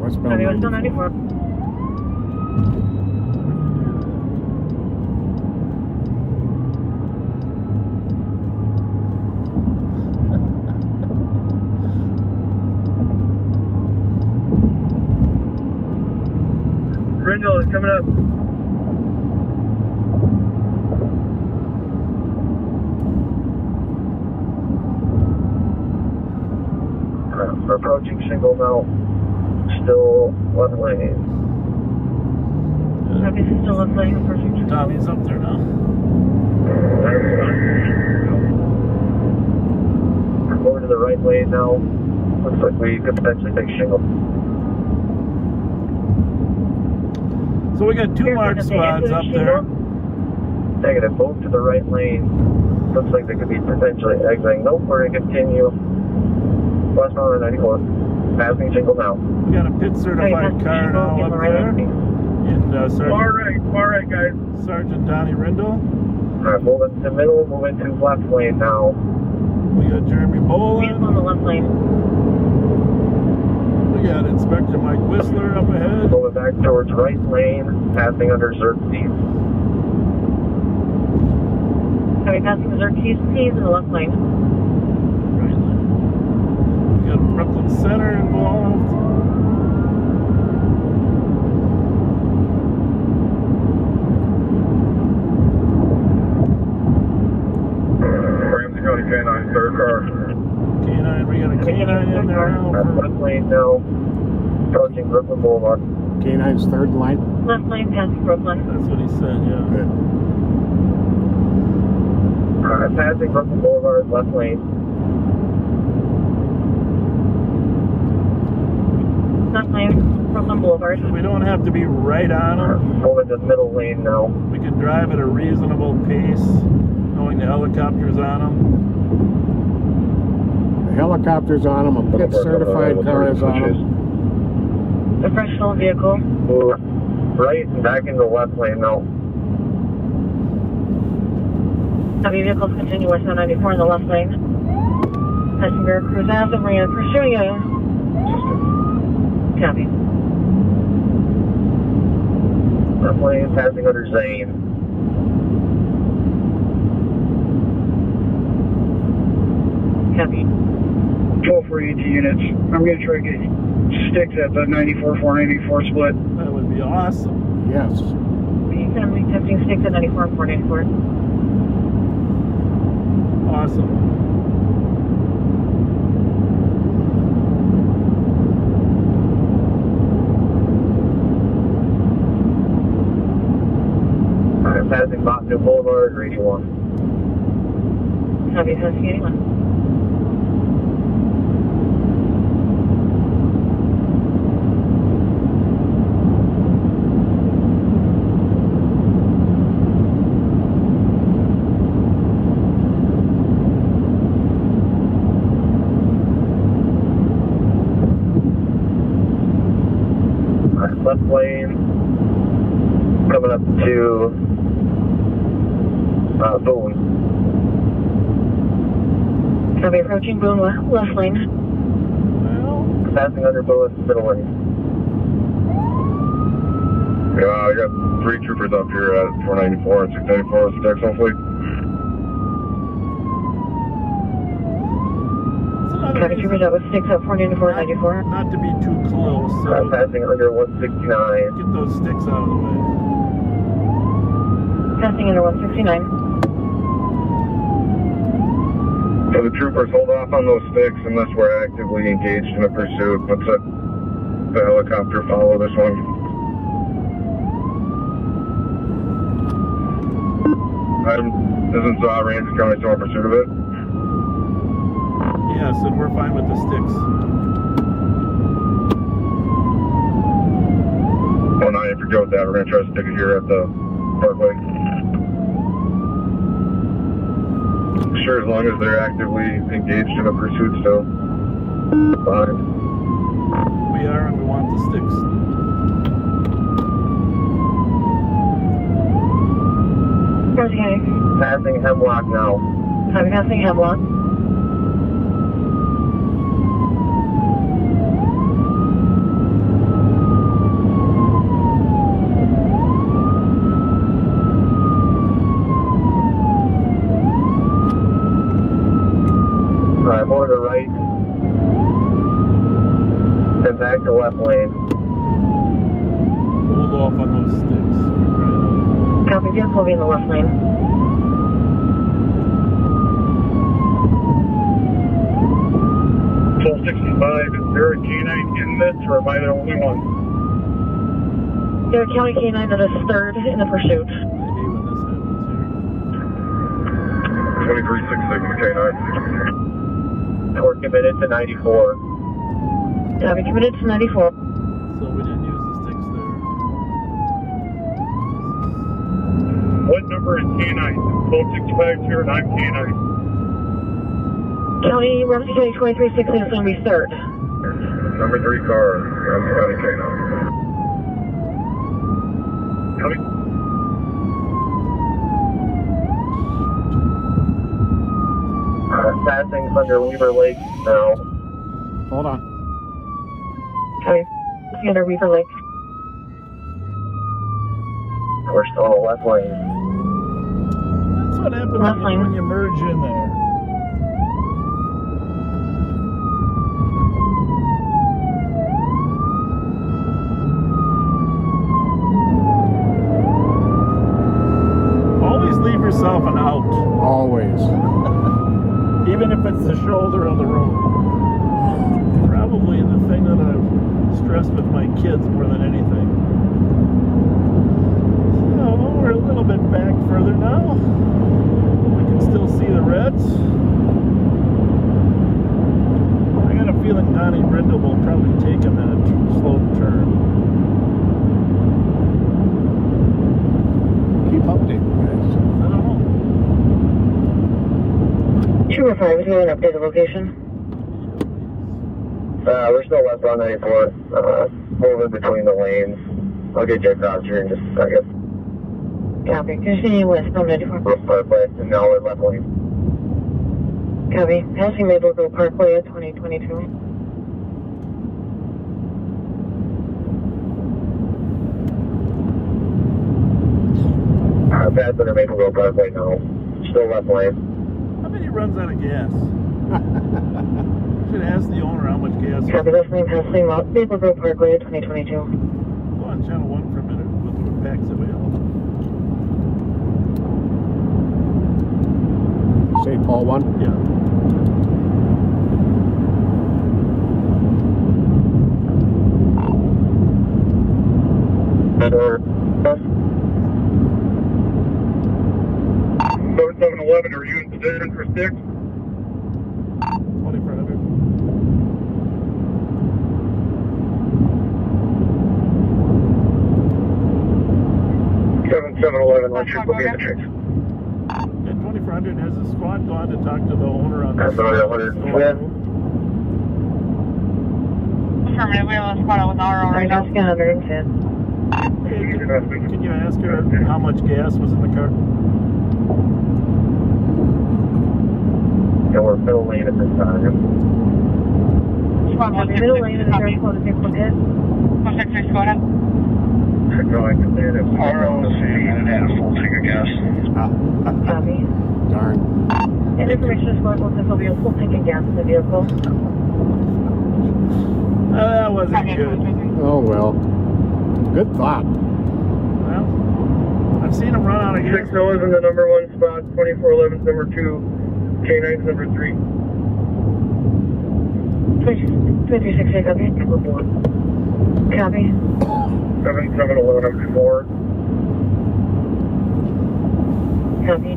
Westbound Copy, westbound 94. 94. Rendell is coming up. We're approaching single now. Still one lane. Copy, still left lane, approaching. Tommy's up there now. We're going to the right lane now. Looks like we could potentially take shingle. So we got two marked spots up there. Negative, move to the right lane. Looks like they could be potentially exiting. Nope, we're going to continue. Westbound 94. Passing single now. We got a pit certified car now up there. And Far right, guys. Sergeant Donnie Rindle. Alright, moving to middle, moving to left lane now. We got Jeremy Vehicle on the Boland. left lane. We got Inspector Mike Whistler up ahead. Moving back towards right lane, passing under Xerxes. Copy, passing the Xerxes in the left lane. Right lane. We got Brooklyn Center involved. Ramsey County K9, third car. K9, we got a K9 in there now. Left lane now, approaching Brooklyn Boulevard. K9's third line. Left lane, passing Brooklyn. That's what he said, yeah. Good. Alright, passing Brooklyn Boulevard, left lane. Left lane, Brooklyn Boulevard. We don't have to be right on him. Moving to middle lane now. We can drive at a reasonable pace, knowing the helicopter's on him. The helicopter's on him. A pit certified car is on him. The professional vehicle. Move right and back into left lane now. Copy, vehicles continue westbound 94 in the left lane. Passing Veracruz Ave, Marina pursuing you. Copy. Left lane, passing under Zane. Copy. 12 for ET units. I'm going to try to get sticks at the 94-494 split. That would be awesome. Yes. Family testing sticks at 94 and 494. Awesome. Alright, passing Botany Boulevard, 81. Copy, passing 81. Left lane, coming up to Boone. Copy, approaching Boone, left lane. Well, Passing under Boone, middle lane. Yeah, I got 3 troopers up here at 494 and 694 with the Texan fleet. it's another Copy, troopers out with sticks at 494 and 94. not to be too close, so Passing under 169. get those sticks out of the way. Passing under 169. So the troopers hold off on those sticks unless we're actively engaged in a pursuit. Let's let the helicopter follow this one. Item isn't Ramsey County still in pursuit of it? Yes, and we're fine with the sticks. Well, now if you go with that, we're going to try to stick it here at the parkway. Sure, as long as they're actively engaged in a pursuit still. Fine. We are, and we want the sticks. Ramsey County. Passing Hemlock now. I'm passing Hemlock. Alright, more to the right. Then back to left lane. Hold off on those sticks. Copy, vehicle will be in the left lane. Full 65, is there a K9 in this, or am I the only one? There's a County K9 that is third in the pursuit. I hate when this happens here. 2366 K9. We're committed to 94. Copy, committed to 94. So we didn't use the sticks there. What number is K9? 1265 here, and I'm K9. County, Ramsey County 2360 is going to be third. Number 3 car, Ramsey County K9. County. Passing under Weaver Lake now. Hold on. Okay, it's under Weaver Lake. We're still in the left lane. That's what happens Left lane. when you merge in there. Always leave yourself an out, Always. even if it's the shoulder of the road. Probably the thing that I've stressed with my kids more than anything. So we're a little bit back further now. We can still see the reds. I got a feeling Donnie Brindle will probably take him in a slow turn. Keep updating, guys. I don't know. 205, is going to update the location. We're still left on 94. Moving between the lanes. I'll get you across here in just a second. Copy, continue west on 94. Parkway, and now we're left lane. Copy, passing Maple Grove Parkway at 2022. Passing under Maple Grove Parkway now. Still left lane. How many runs out of gas? Should ask the owner how much gas. Copy, left lane passing Maple Grove Parkway at 2022. Go on channel 1 for a minute with the packs available. St. Paul one? Yeah. Or 7711, are you in position for 6? 2400. 7711, let's just go get the chase. At 2400, has the squad gone to talk to the owner on That's the only 100. Affirmative, we have a spot with RO right now. Scan 110. Can you ask her how much gas was in the car? And we're middle lane at this time. Squad Middle lane is very close to vehicle hit. 163, go ahead. Going to say that ROC and had a full tank of gas. Copy. Darn. And information squad will this will be a full tank of gas in the vehicle. That wasn't good. Oh, well. Good thought. Well, I've seen him run out of gas. 6 Noah's in the number 1 spot, 2411's number 2, K9's number 3. 2360, copy. Number 4. Copy. 7711, number 4. Copy.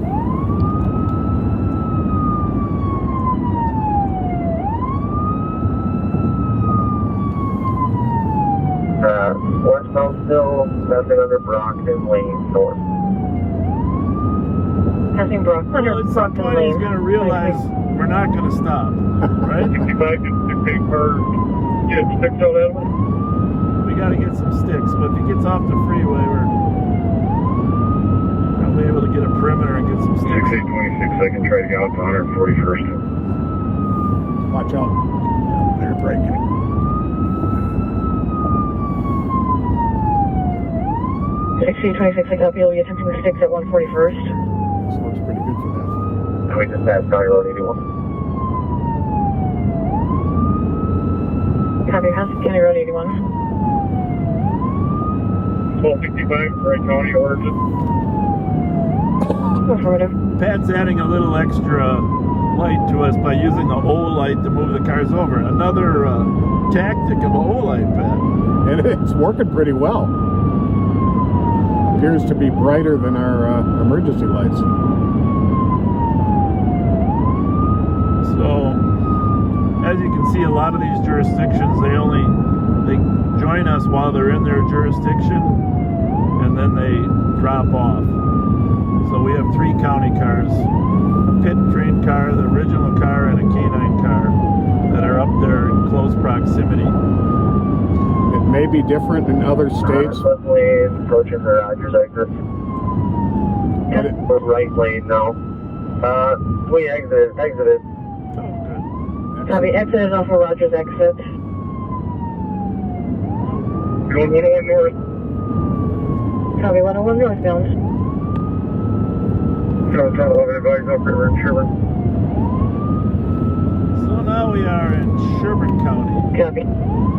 passing under Brockton Lane north. Passing Brockton Well, at some Brockton point he's Lane. going to realize we're not going to stop, right? 65 to take her, get sticks out that way. We got to get some sticks, but if he gets off the freeway, we're probably able to get a perimeter and get some sticks. 6826, I can try to get out to 141st. Watch out. They're braking. 6826, I copy. You'll be attempting the sticks at 141st. This looks pretty good for that. We just passed County Road 81. Copy, passing County Road 81. 1265, Wright County, origin. Affirmative. Pat's adding a little extra light to us by using the O light to move the cars over. Another tactic of O light, Pat. And it's working pretty well. Appears to be brighter than our emergency lights. So, as you can see, a lot of these jurisdictions, they join us while they're in their jurisdiction, and then they drop off. So we have 3 county cars, a pit train car, the original car, and a canine car that are up there in close proximity. It may be different in other states. Leslie approaching the Rogers exit. But it, We're right lane now. We exited. Oh, good. Copy, exited off of Rogers exit. Going 101 north. Copy, 101 northbound. 11 advised up river in Sherburne. So now we are in Sherburne County. Copy.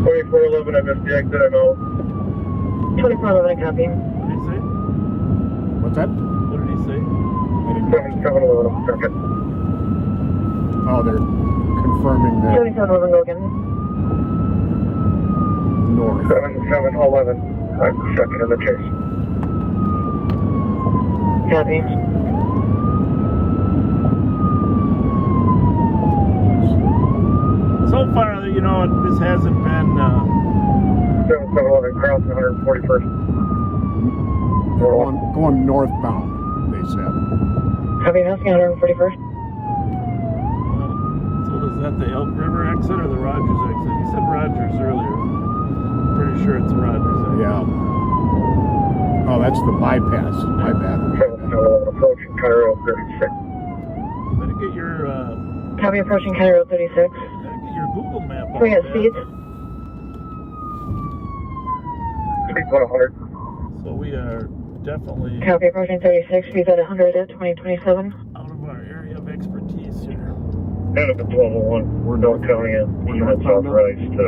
4411, I missed the exit, I'm out. 2411, copy. What did he say? what's that? What did he say? I didn't catch it. 7711, I'm second. Oh, they're confirming that 7711, go again. north. 7711, I'm second in the chase. Copy. So far, you know, this hasn't been 7711, crossing 141st. Going northbound, they said. Copy, passing 141st. so is that the Elk River exit or the Rogers exit? He said Rogers earlier. I'm pretty sure it's Rogers exit. Yeah. Oh, that's the bypass. My bad. 7711, approaching County Road 36. Better get your Copy, approaching County Road 36. better get your Google map on. We got Pat. seats. Speed 100. So we are definitely Copy, approaching 36. Speeds at 100 at 2027. out of our area of expertise here. And if it's 1201, we're North County and We're we head northbound. southwest to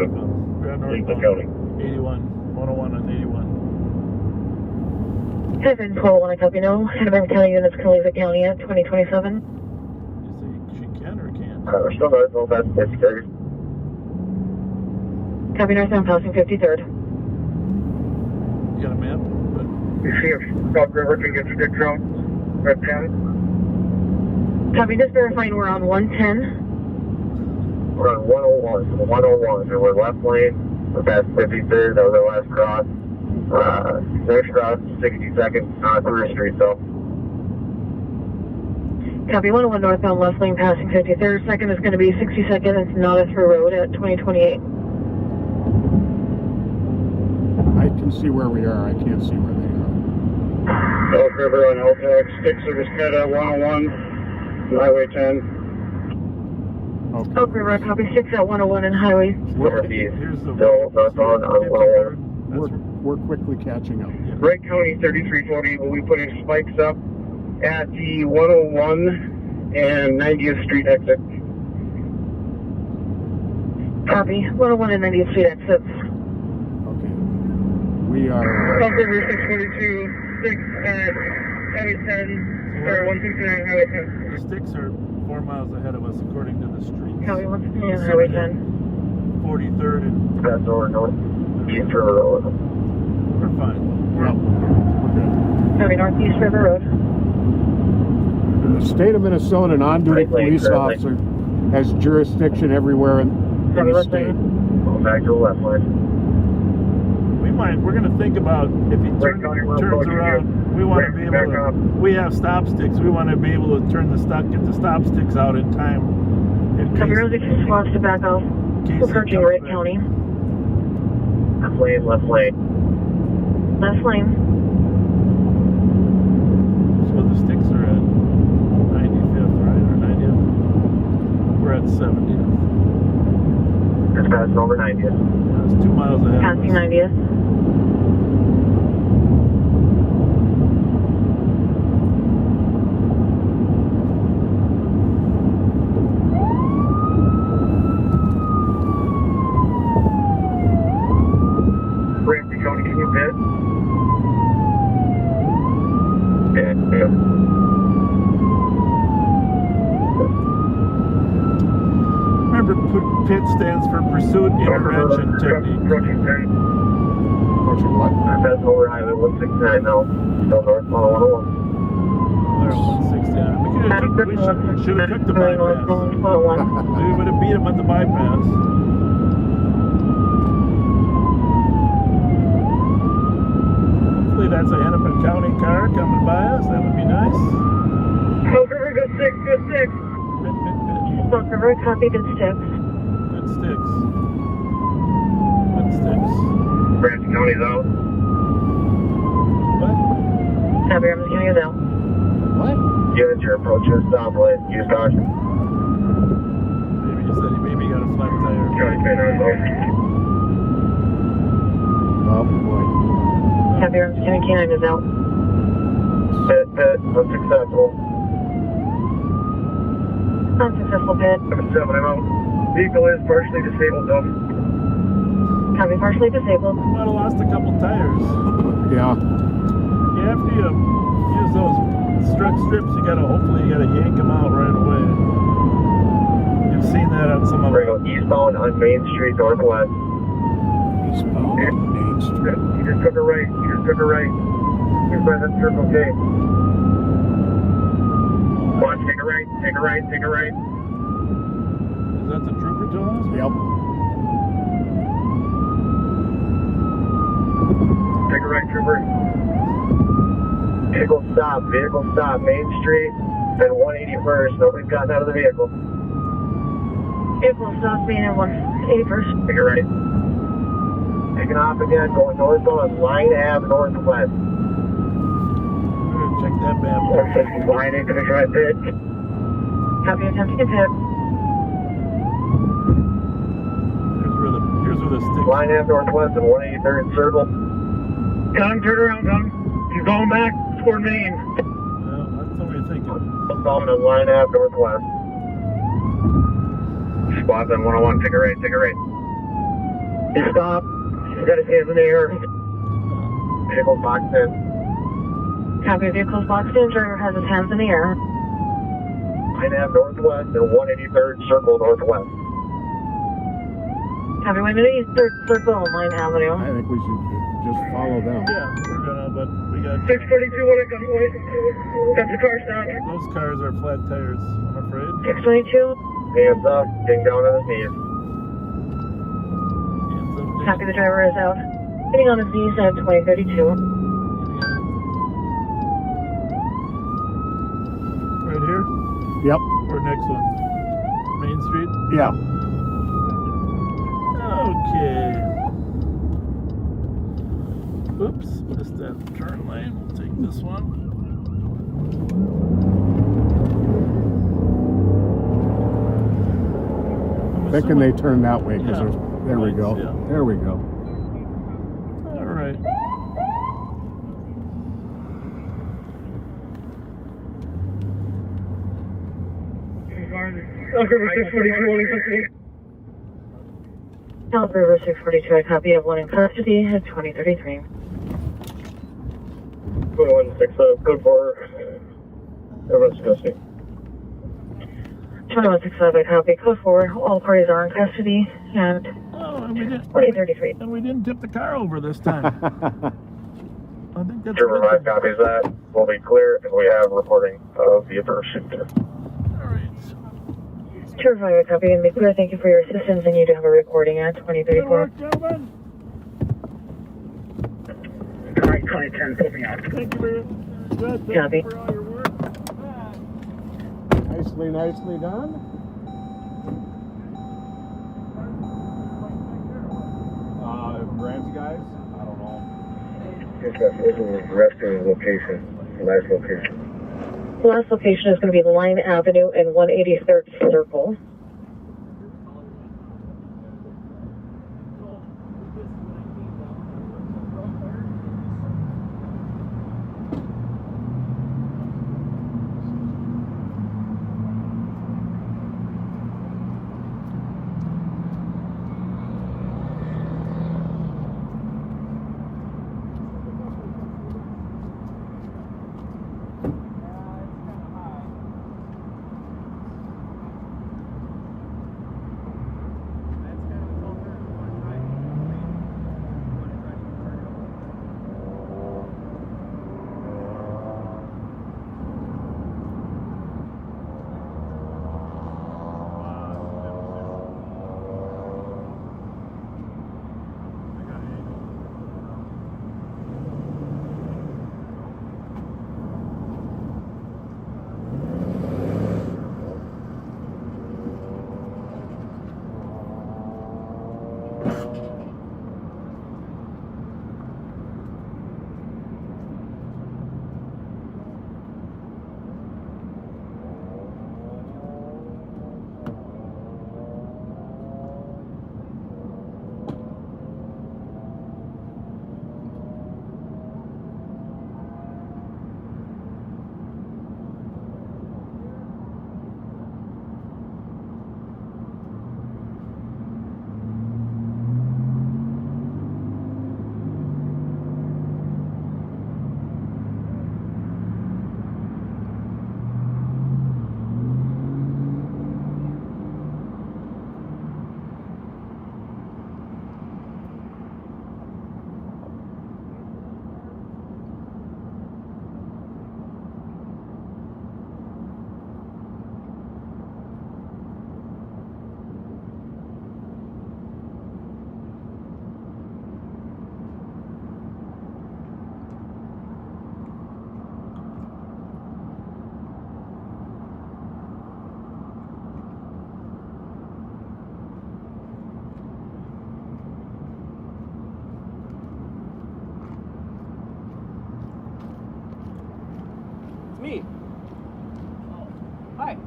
We're on leave the northbound. county. 81, 101 and 81. Headman 1201, copy, no. Headman County units can leave the county at 2027. You say she can or can't? We're still north, no, that's 53rd. Copy, northbound, passing 53rd. You got a map? But You see if Elk River can get stick road, Red 10. Copy, just verifying we're on 110. We're on 101, 101, and we're left lane. We're past 53rd, that was our last cross. Next cross, 60 seconds, through the street, though. Copy, 101 northbound, left lane, passing 53rd. Second is going to be 60 seconds. It's not a through road at 2028. I can see where we are. I can't see where they are. Elk River on LTX, sticks are just head at 101, Highway 10. Okay. Elk River, copy, 6 at 101 and Highway. Northeast, here's the still northbound on 101. We're quickly catching up. Wright County 3340, we'll be putting spikes up at the 101 and 90th Street exit. Copy, 101 and 90th Street exits. Okay. We are. Elk River 642, 6 at Highway 10, or 169 Highway 10. The sticks are 4 miles ahead of us according to the streets. Copy, 169 Highway 10. 43rd and That's over north, East River Road. we're fine. Well, we're good. Copy, Northeast River Road. In the state of Minnesota, an on-duty Right lane, police right officer has jurisdiction everywhere in Copy, the left state. lane. Going back to the left lane. We might. We're gonna think about if he turns around. We want to be able to. We have stop sticks. We want to be able to get the stop sticks out in time. Copy, Ramsey just wants to back off. Approaching Wright County. Left lane, left lane. Left lane. So the sticks are at 95th, right, or 90th? We're at 70th. Just passing over 90th. That's 2 miles ahead. Passing 90th. Ramsey County, can you pit? Yeah. Remember, PIT stands for Pursuit Intervention Technique. Approaching 10. Approaching what? Passing over Highway 169 now. Still north, 101. Or 169. We should have took the bypass. We would have beat him at the bypass. Hopefully that's a Hennepin County car coming by us. That would be nice. Smoke River, good 6, good 6. Smoke River, copy, good sticks. Good sticks. Good sticks. Ramsey County's out. What? Copy, Ramsey County is out. What? Units, your approaching stop lane. Use caution. Maybe you said he maybe got a flat tire. County K9 out. Oh boy. Copy, Ramsey County K9 is out. Pit, unsuccessful. Unsuccessful pit. 7, I'm out. Vehicle is partially disabled though. Copy, partially disabled. Might have lost a couple tires. Yeah. You have to use those strips. Hopefully you gotta yank them out right away. You've seen that on some of We're going eastbound on Main Street Northwest. Eastbound Main Street. You just took a right. Here's by that Circle K. Watch, take a right. Is that the trooper telling us? Yep. Take a right, trooper. Vehicle stop, Main Street and 181st. Nobody's gotten out of the vehicle. Vehicle stop being at 181st. Take a right. Taking off again, going northbound on Line Ave Northwest. Check that map. Line into the drive pit. Copy, attempting to pit. Here's where the stick. Line Ave Northwest and 183rd Circle. Gun, turn around, gun. He's going back toward Maine. Well, that's what we're thinking. Southbound on Line Ave Northwest. Squad on 101, take a right. He stopped. He's got his hands in the air. Vehicle boxed in. Copy, vehicle's boxed in. Driver has his hands in the air. Line Ave Northwest and 183rd Circle Northwest. Copy, 183rd Circle on Line Avenue. I think we should just follow them. Yeah, we're gonna, but we got 642, what a gunpoint. Got the car stop. those cars are flat tires, I'm afraid. 622. Hands up, getting down on his knees. Hands up, Dick. Copy, the driver is out. Getting on his knees at 2032. Right here? Yep. Or next one? Main Street? Yeah. Okay. Oops, missed that turn lane. We'll take this one. Thinking they turn that way because Yeah. there we go. Yeah. There we go. All right. Elk River 642, one in custody. Elk River 642, I copy of one in custody at 2033. 2167, code 4. Everyone's custody. 2165, I copy code 4. All parties are in custody and Oh, and we didn't. 2033. And we didn't tip the car over this time. I think that's Trooper a good 5 thing. copies that. We'll be clear and we have reporting of the intrusion. All right. Trooper 5, I copy and be clear. Thank you for your assistance and you do have a recording at Good 2034. work, gentlemen. County 10, put me out. Thank you, man. Good. Thank Copy. you for all your work. Nicely done. Ramsey guys? I don't know. Yes, this is the rest of the location, the last location. The last location is going to be Line Avenue and 183rd Circle. Me. Hi.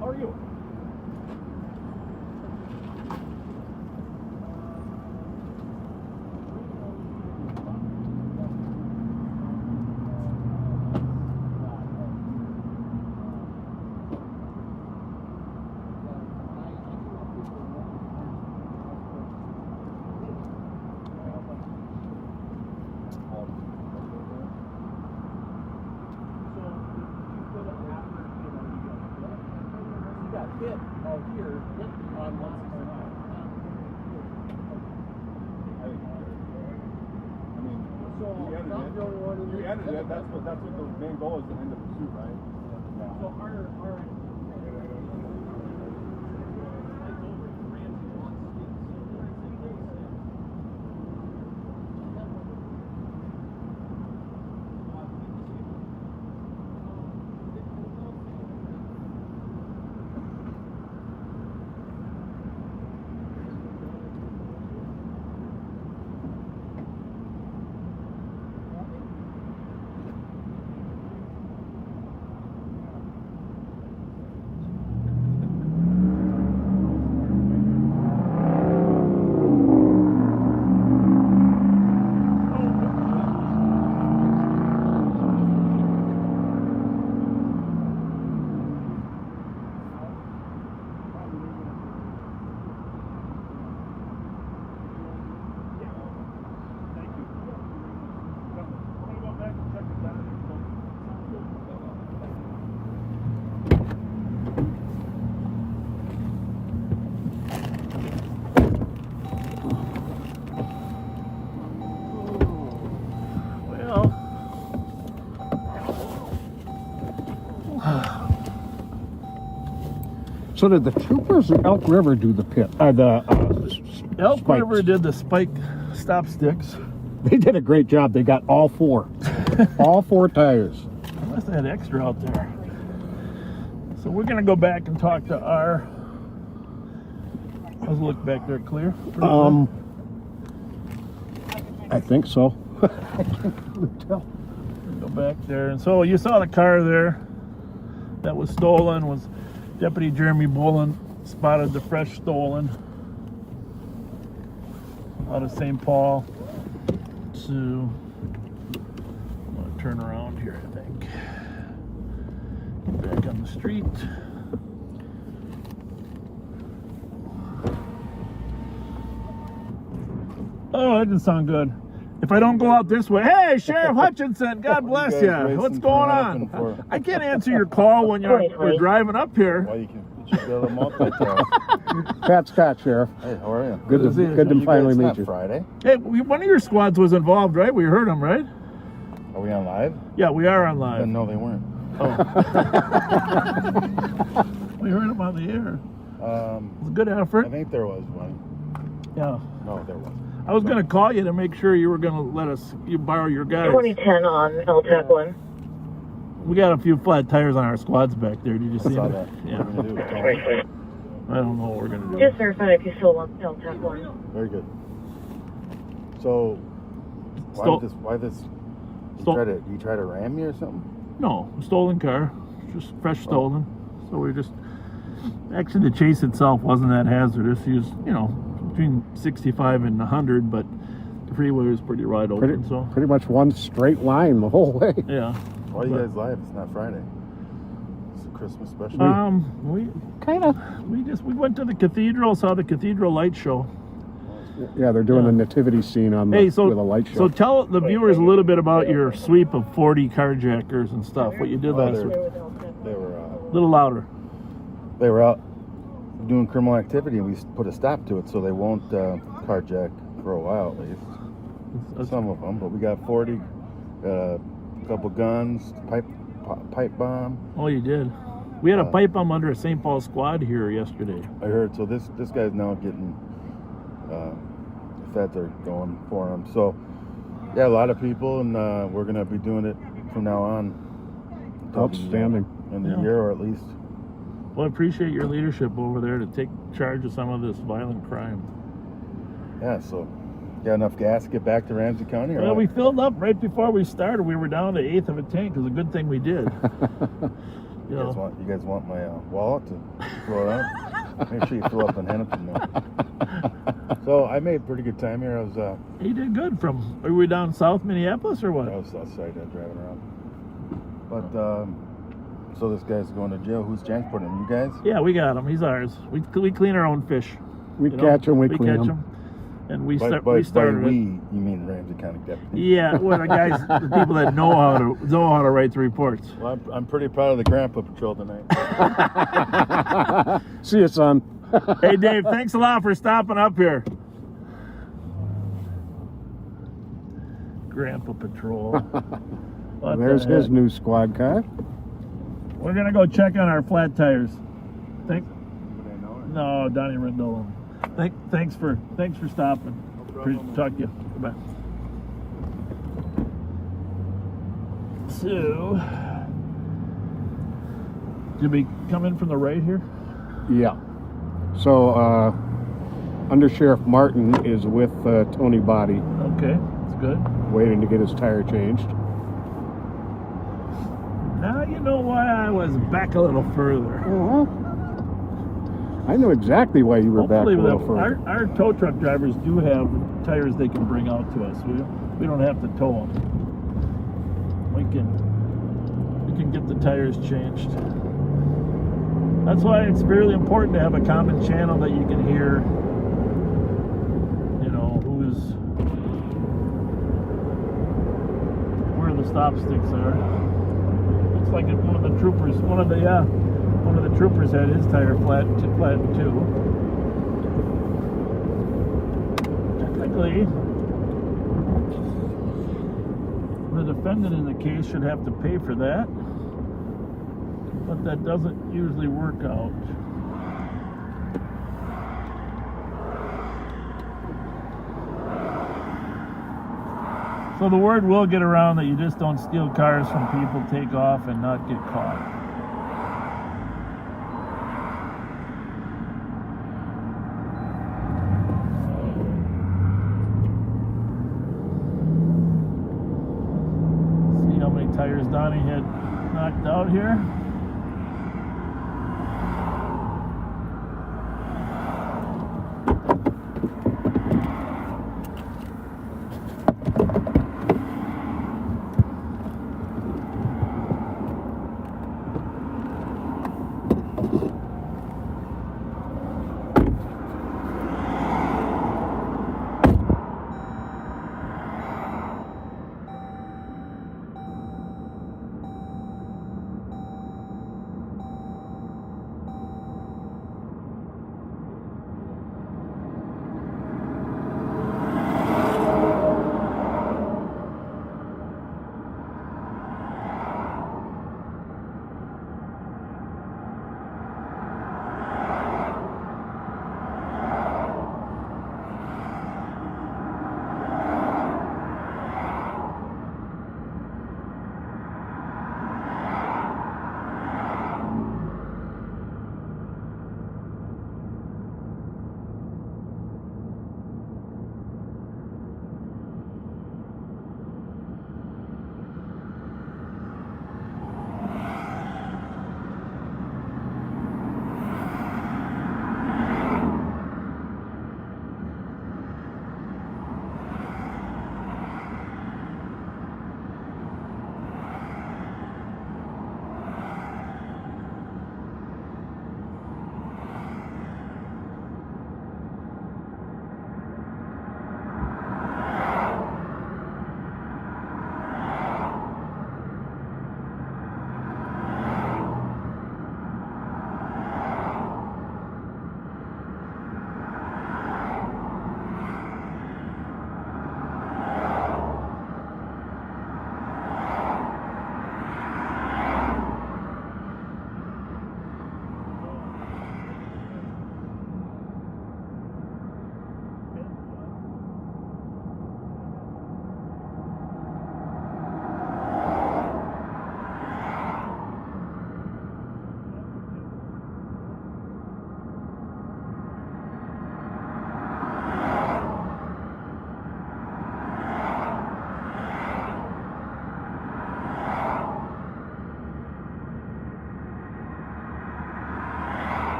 How are you? Hit out here on 169. I mean, so you ended it. That's what the main goal is, to end the pursuit, right? Yeah. So our So did the troopers or Elk River do the pit? Elk spikes? River did the spike stop sticks. They did a great job. They got all four. All 4 tires. I must have had extra out there. So we're gonna go back and talk to our. How's the look back there? Clear? I think so. I can't really tell. Go back there. And so you saw the car there that was stolen. Was Deputy Jeremy Bolin spotted the fresh stolen out of St. Paul to. I'm gonna turn around here, I think. Get back on the street. Oh, that didn't sound good. If I don't go out this way, hey, Sheriff Hutchinson, God bless you. What's going on? I can't answer your call when you're driving up here. Well, you should be able to multitask. Pat Scott, Sheriff. Hey, how are you? Good to finally meet you. Friday. Hey, one of your squads was involved, right? We heard them, right? Are we on live? Yeah, we are on live. No, they weren't. Oh. We heard them on the air. It was a good effort. I think there was one. Yeah. No, there wasn't. I was going to call you to make sure you were going to let us borrow your guys. 2010 on LTAC 1. We got a few flat tires on our squads back there. Did you see them? That. Yeah. What are we gonna do? I don't know what we're going to do. Just verify if you still want LTAC 1. Very good. So, why this? You try to ram me or something? No, stolen car. Just fresh stolen. So we just... Actually, the chase itself wasn't that hazardous. He was, between 65 and 100, but the freeway was pretty wide open. Pretty much one straight line the whole way. Yeah. Why are you guys live? It's not Friday. It's a Christmas special. We went to the cathedral, saw the cathedral light show. Yeah, they're doing the nativity scene on with a light show. So tell the viewers a little bit about your sweep of 40 carjackers and stuff. What you did last week. They were a little louder. They were out doing criminal activity, and we put a stop to it, so they won't carjack for a while at least. Some of them, but we got 40, a couple guns, pipe bomb. Oh, you did. We had a pipe bomb under a St. Paul squad here yesterday. I heard. So this guy's now getting the feds are going for him. So yeah, a lot of people, and we're gonna be doing it from now on. Outstanding. In the year, or at least. Well, I appreciate your leadership over there to take charge of some of this violent crime. Yeah, so got enough gas to get back to Ramsey County? Well, we filled up right before we started. We were down to 1/8 of a tank. It was a good thing we did. You guys want my wallet to throw it out? Make sure you fill up in Hennepin there. So I made pretty good time here. I was. You did good. Are we down south Minneapolis or what? I was south side driving around. But so this guy's going to jail. Who's transporting him? You guys? Yeah, we got him. He's ours. We clean our own fish. We catch them. We clean them. And we started by it. You mean Ramsey County deputy? Yeah, well, the people that know how to write the reports. Well, I'm pretty proud of the Grandpa Patrol tonight. See you, son. Hey, Dave, thanks a lot for stopping up here. Grandpa Patrol. There's his new squad car. We're gonna go check on our flat tires. No, Donnie Rendell. Thanks for stopping. Talk to you. Goodbye. So, did we come in from the right here? Yeah. So, Under Sheriff Martin is with Tony Body. Okay, that's good. Waiting to get his tire changed. Now you know why I was back a little further. I know exactly why you were back a little further. Our tow truck drivers do have tires they can bring out to us. We don't have to tow them. We can get the tires changed. That's why it's really important to have a common channel that you can hear. Where the stop sticks are. Looks like one of the troopers had his tire flat too. Technically, the defendant in the case should have to pay for that, but that doesn't usually work out. So the word will get around that you just don't steal cars from people, take off, and not get caught. See how many tires Donnie had knocked out here.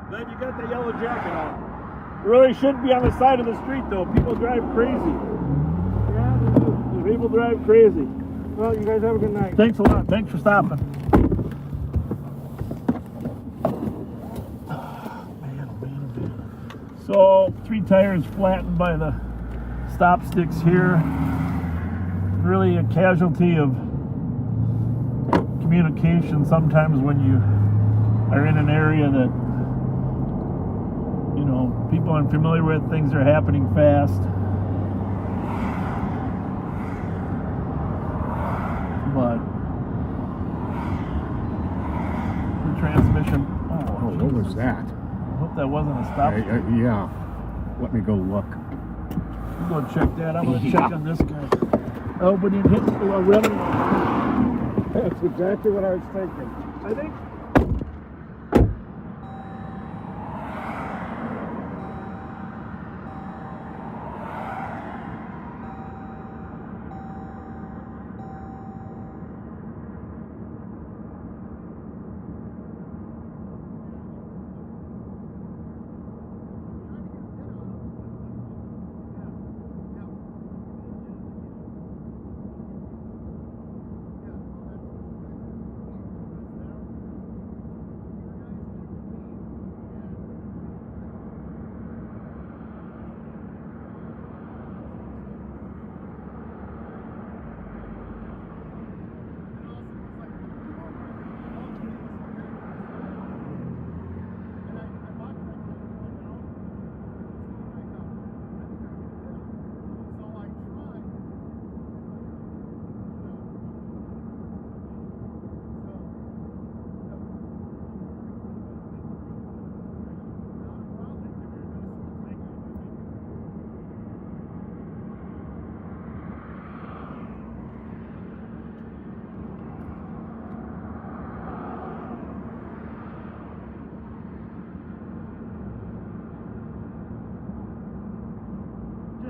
Glad you got the yellow jacket on. You really shouldn't be on the side of the street, though. People drive crazy. Yeah, they do. People drive crazy. Well, you guys have a good night. Thanks a lot. Thanks for stopping. So, 3 tires flattened by the stop sticks here. Really a casualty of communication sometimes when you are in an area that, you know, people aren't familiar with, things are happening fast. But the transmission, Oh, what was that? I hope that wasn't a stop. Yeah. Let me go look. You go check that. I'm going to check on this guy. Oh, but he hit a running. That's exactly what I was thinking. I think.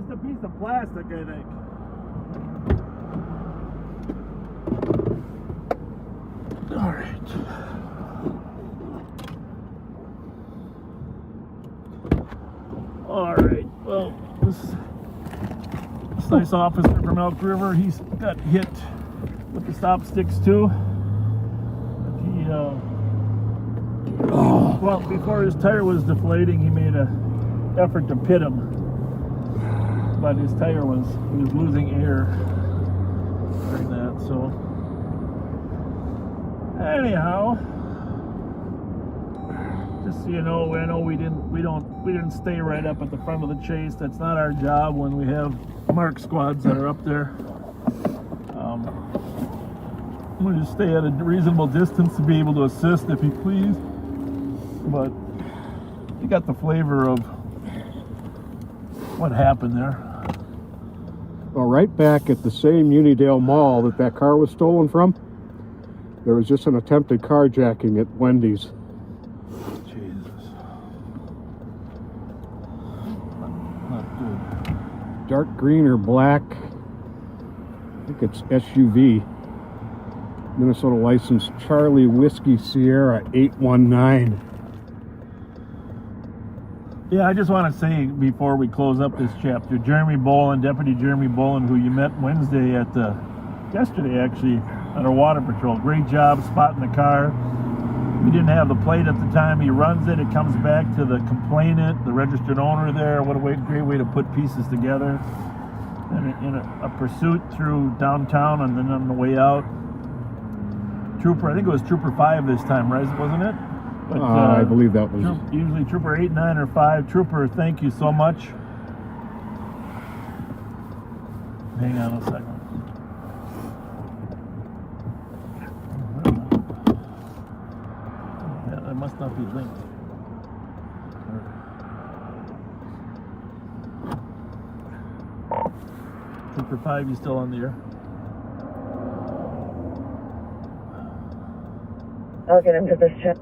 just a piece of plastic, I think. All right. All right. Well, this nice officer from Elk River, he's got hit with the stop sticks too. He, well, before his tire was deflating, he made an effort to pit him, but his tire he was losing air during that. So, anyhow, just so you know, I know we didn't stay right up at the front of the chase. That's not our job when we have mark squads that are up there. We just stay at a reasonable distance to be able to assist if you please. But you got the flavor of what happened there. Well, right back at the same Unidale Mall that car was stolen from, there was just an attempted carjacking at Wendy's. Jesus. Not good. Dark green or black. I think it's SUV. Minnesota license Charlie Whiskey Sierra 819. Yeah, I just want to say before we close up this chapter, Jeremy Bolin, Deputy Jeremy Bolin, who you met yesterday actually, at our water patrol. Great job spotting the car. He didn't have the plate at the time. He runs it. It comes back to the complainant, the registered owner there. What a great way to put pieces together. And in a pursuit through downtown, and then on the way out, Trooper, I think it was Trooper 5 this time, right? Wasn't it? But, I believe that was... usually Trooper 8, 9, or 5. Trooper, thank you so much. Hang on a second. Yeah, that must not be linked. Trooper 5, you still on the air? I'll get into this chat.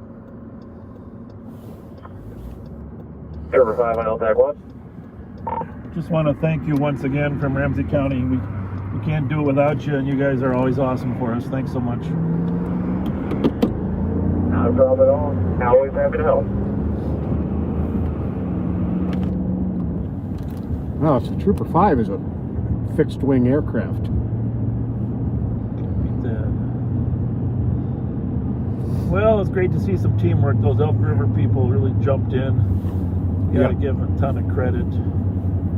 Server 5 on LTAC 1. Just want to thank you once again from Ramsey County. We can't do it without you, and you guys are always awesome for us. Thanks so much. Not a problem at all. Always happy to help. No, so Trooper 5 is a fixed wing aircraft. Beat that. Well, it's great to see some teamwork. Those Elk River people really jumped in. You gotta give them a ton of credit.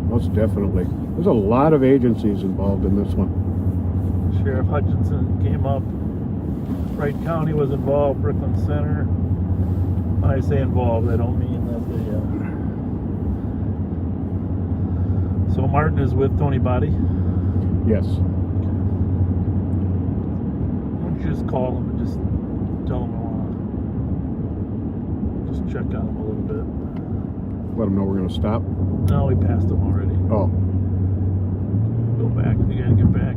Most definitely. There's a lot of agencies involved in this one. Sheriff Hutchinson came up. Wright County was involved. Brooklyn Center. When I say involved, I don't mean that they... So Martin is with Tony Body? Yes. Why don't you just call him and just tell him I want to just check on him a little bit. Let them know we're going to stop. No, we passed him already. Oh. Go back. We gotta get back.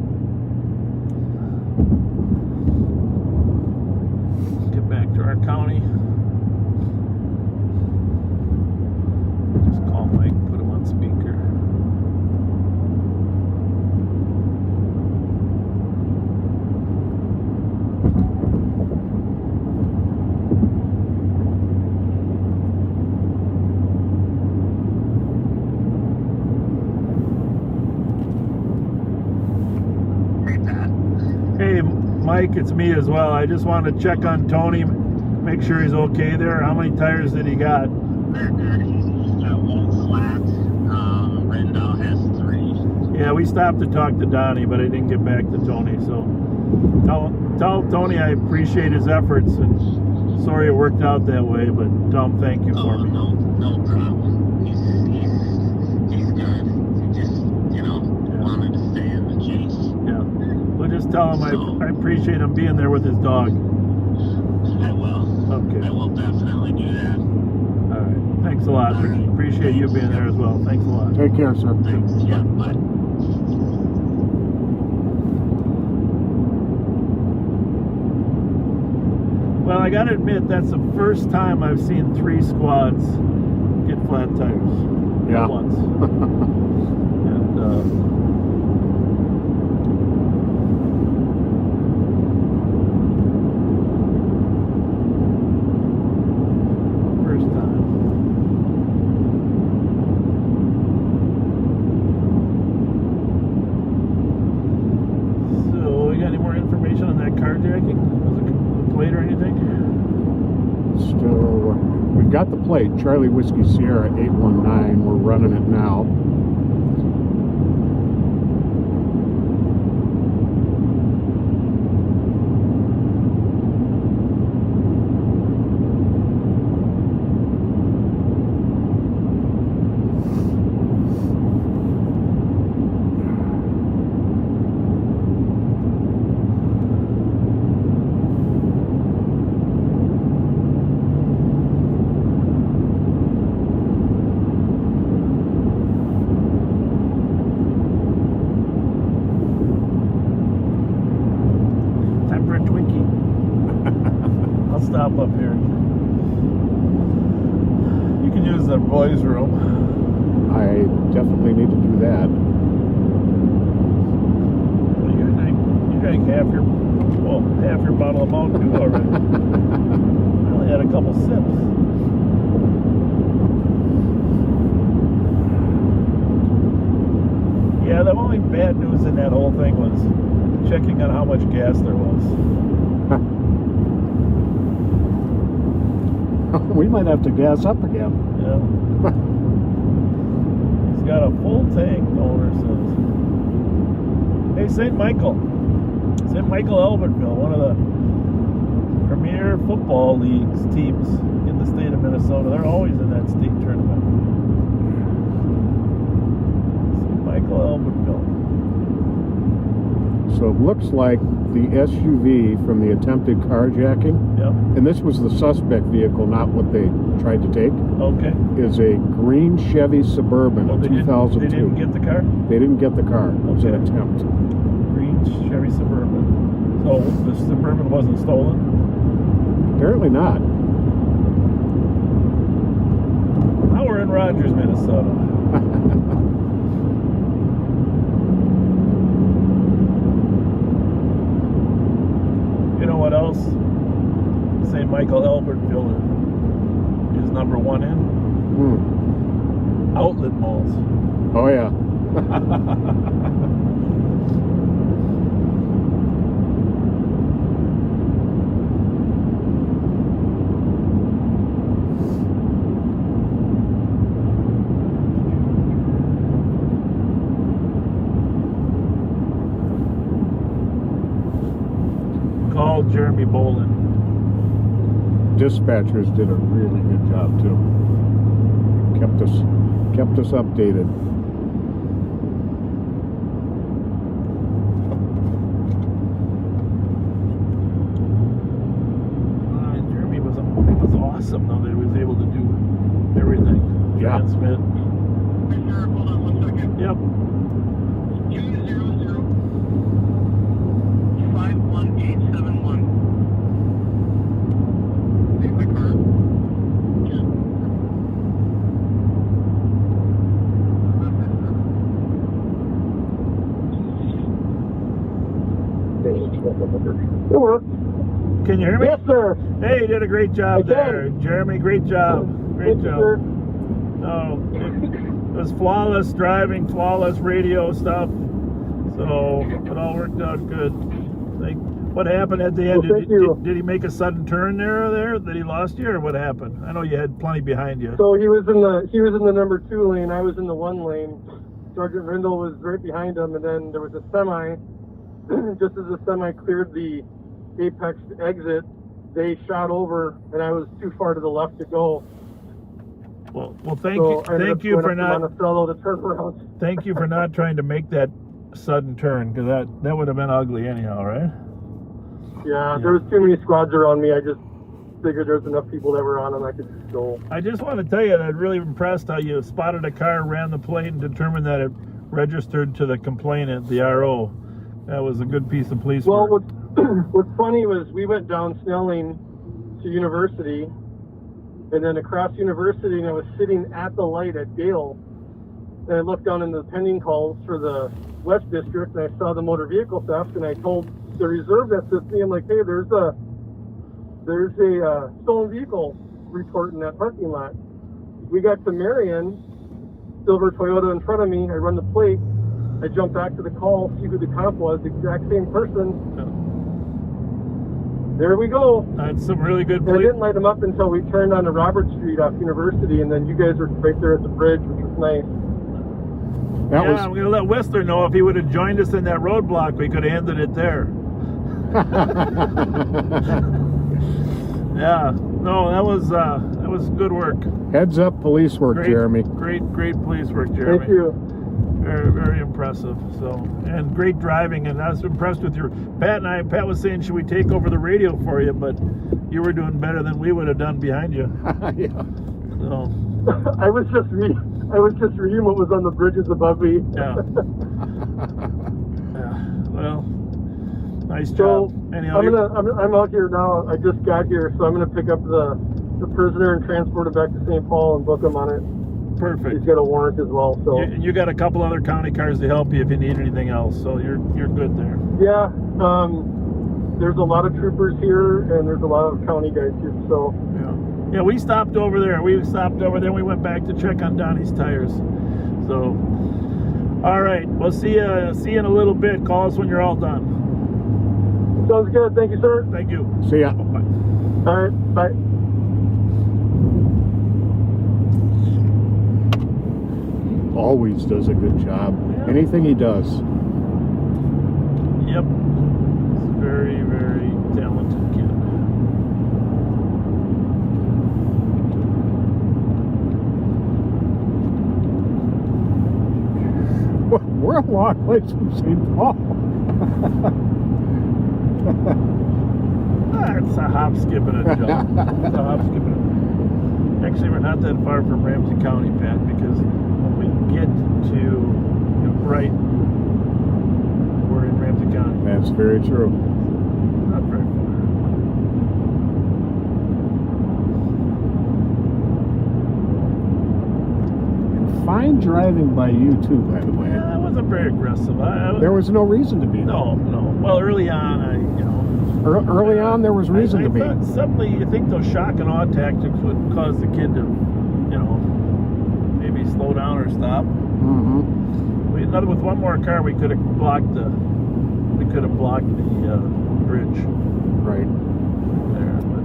Get back to our county. Just call Mike, put him on speaker. Mike, it's me as well. I just want to check on Tony, make sure he's okay there. How many tires did he got? He's got one flat. Rendell has 3. Yeah, we stopped to talk to Donnie, but I didn't get back to Tony. So tell Tony I appreciate his efforts, and sorry it worked out that way, but tell him thank you for me. No problem. He's good. He just, wanted to stay in the chase. Yeah. Well, just tell him I appreciate him being there with his dog. I will. Okay. I will definitely do that. All right. Thanks a lot. Right. Appreciate you being there as well. Thanks a lot. Take care, sir. Thanks. Yeah, bye. Well, I gotta admit, that's the first time I've seen 3 squads get flat tires. Yeah. At once. And first time. So, we got any more information on that carjacking? Was it the plate or anything? Still, we've got the plate, Charlie Whiskey Sierra 819. We're running it now. Time for a Twinkie. I'll stop up here. You can use the boys' room. I definitely need to do that. Well, you drank half your bottle of Mountain Dew already. I only had a couple sips. Yeah, the only bad news in that whole thing was checking on how much gas there was. We might have to gas up again. Yeah. He's got a full tank, the owner says. Hey, St. Michael, Albertville, one of the premier football leagues teams in the state of Minnesota. They're always in that state tournament. St. Michael, Albertville. So it looks like the SUV from the attempted carjacking, and this was the suspect vehicle, not what they tried to take, is a green Chevy Suburban of 2002. They didn't get the car? They didn't get the car. It was an attempt. Green Chevy Suburban. So the Suburban wasn't stolen? Apparently not. Now we're in Rogers, Minnesota. You know what else St. Michael Albertville is number one in? Outlet malls. Oh yeah. Call Jeremy Bolin. Dispatchers did a really good job too. Kept us updated. Jeremy was awesome though that he was able to do everything. Yeah. Transmit. Hold on 1 second. Yep. 200-51871. Leave the car. Can you hear me? Yes, sir. Hey, you did a great job there. Jeremy, great job. Great Thank you, job. sir. No, it was flawless driving, flawless radio stuff. So it all worked out good. What happened at the end? Well, did he make a sudden turn there that he lost you, or what happened? I know you had plenty behind you. So he was in the number 2 lane. I was in the 1 lane. Sergeant Rindle was right behind him, and then there was a semi. Just as the semi cleared the apex exit, they shot over, and I was too far to the left to go. Well, thank you for not. Monticello to turn around. Thank you for not trying to make that sudden turn, because that would have been ugly anyhow, right? Yeah, there was too many squads around me. I just figured there was enough people that were on them I could just go. I just want to tell you that I'm really impressed how you spotted a car, ran the plate, and determined that it registered to the complainant, the RO. That was a good piece of police work. Well, what's funny was we went down Snelling to University, and then across University, and I was sitting at the light at Gale, And I looked down in the pending calls for the West District, and I saw the motor vehicle theft, and I told the reserve that sits me, I'm like, hey, there's a stolen vehicle report in that parking lot. We got to Marion, silver Toyota in front of me. I run the plate. I jump back to the call, see who the cop was, exact same person. There we go. That's some really good I plate. didn't light them up until we turned onto Robert Street off University, and then you guys were right there at the bridge, which was nice. I'm going to let Whistler know if he would have joined us in that roadblock, we could have ended it there. Yeah, no, that was good work. Heads up police work, Jeremy. Great police work, Jeremy. Thank you. Very, very impressive. So, and great driving. And I was impressed with your Pat was saying, should we take over the radio for you? But you were doing better than we would have done behind you. Yeah. So, I was just reading what was on the bridges above me. Yeah. Yeah. Well, nice job. So Anyhow, I'm out here now. I just got here, so I'm gonna pick up the prisoner and transport him back to St. Paul and book him on it. Perfect. He's got a warrant as well. So you got a couple other county cars to help you if you need anything else. So you're good there. yeah. There's a lot of troopers here, and there's a lot of county guys here. So yeah, we stopped over there. We went back to check on Donnie's tires. So, all right. We'll see you in a little bit. Call us when you're all done. Sounds good. Thank you, sir. Thank you. See ya. Bye. All right. Bye. Always does a good job. Anything he does. Yep. He's very, very talented kid. We're a long ways from St. Paul. It's a hop, skip, and a jump. It's a hop, skip, and a... Actually, we're not that far from Ramsey County, Pat, because when we get to Bright, we're in Ramsey County. That's very true. Not very far. And fine driving by you too, by the way. Yeah, I wasn't very aggressive. There was no reason to be. No. Well, early on, Early on, there was reason to be. Suddenly, you think those shock and awe tactics would cause the kid to, maybe slow down or stop. Mm-hmm. With one more car, we could have blocked the bridge. Right. There, but.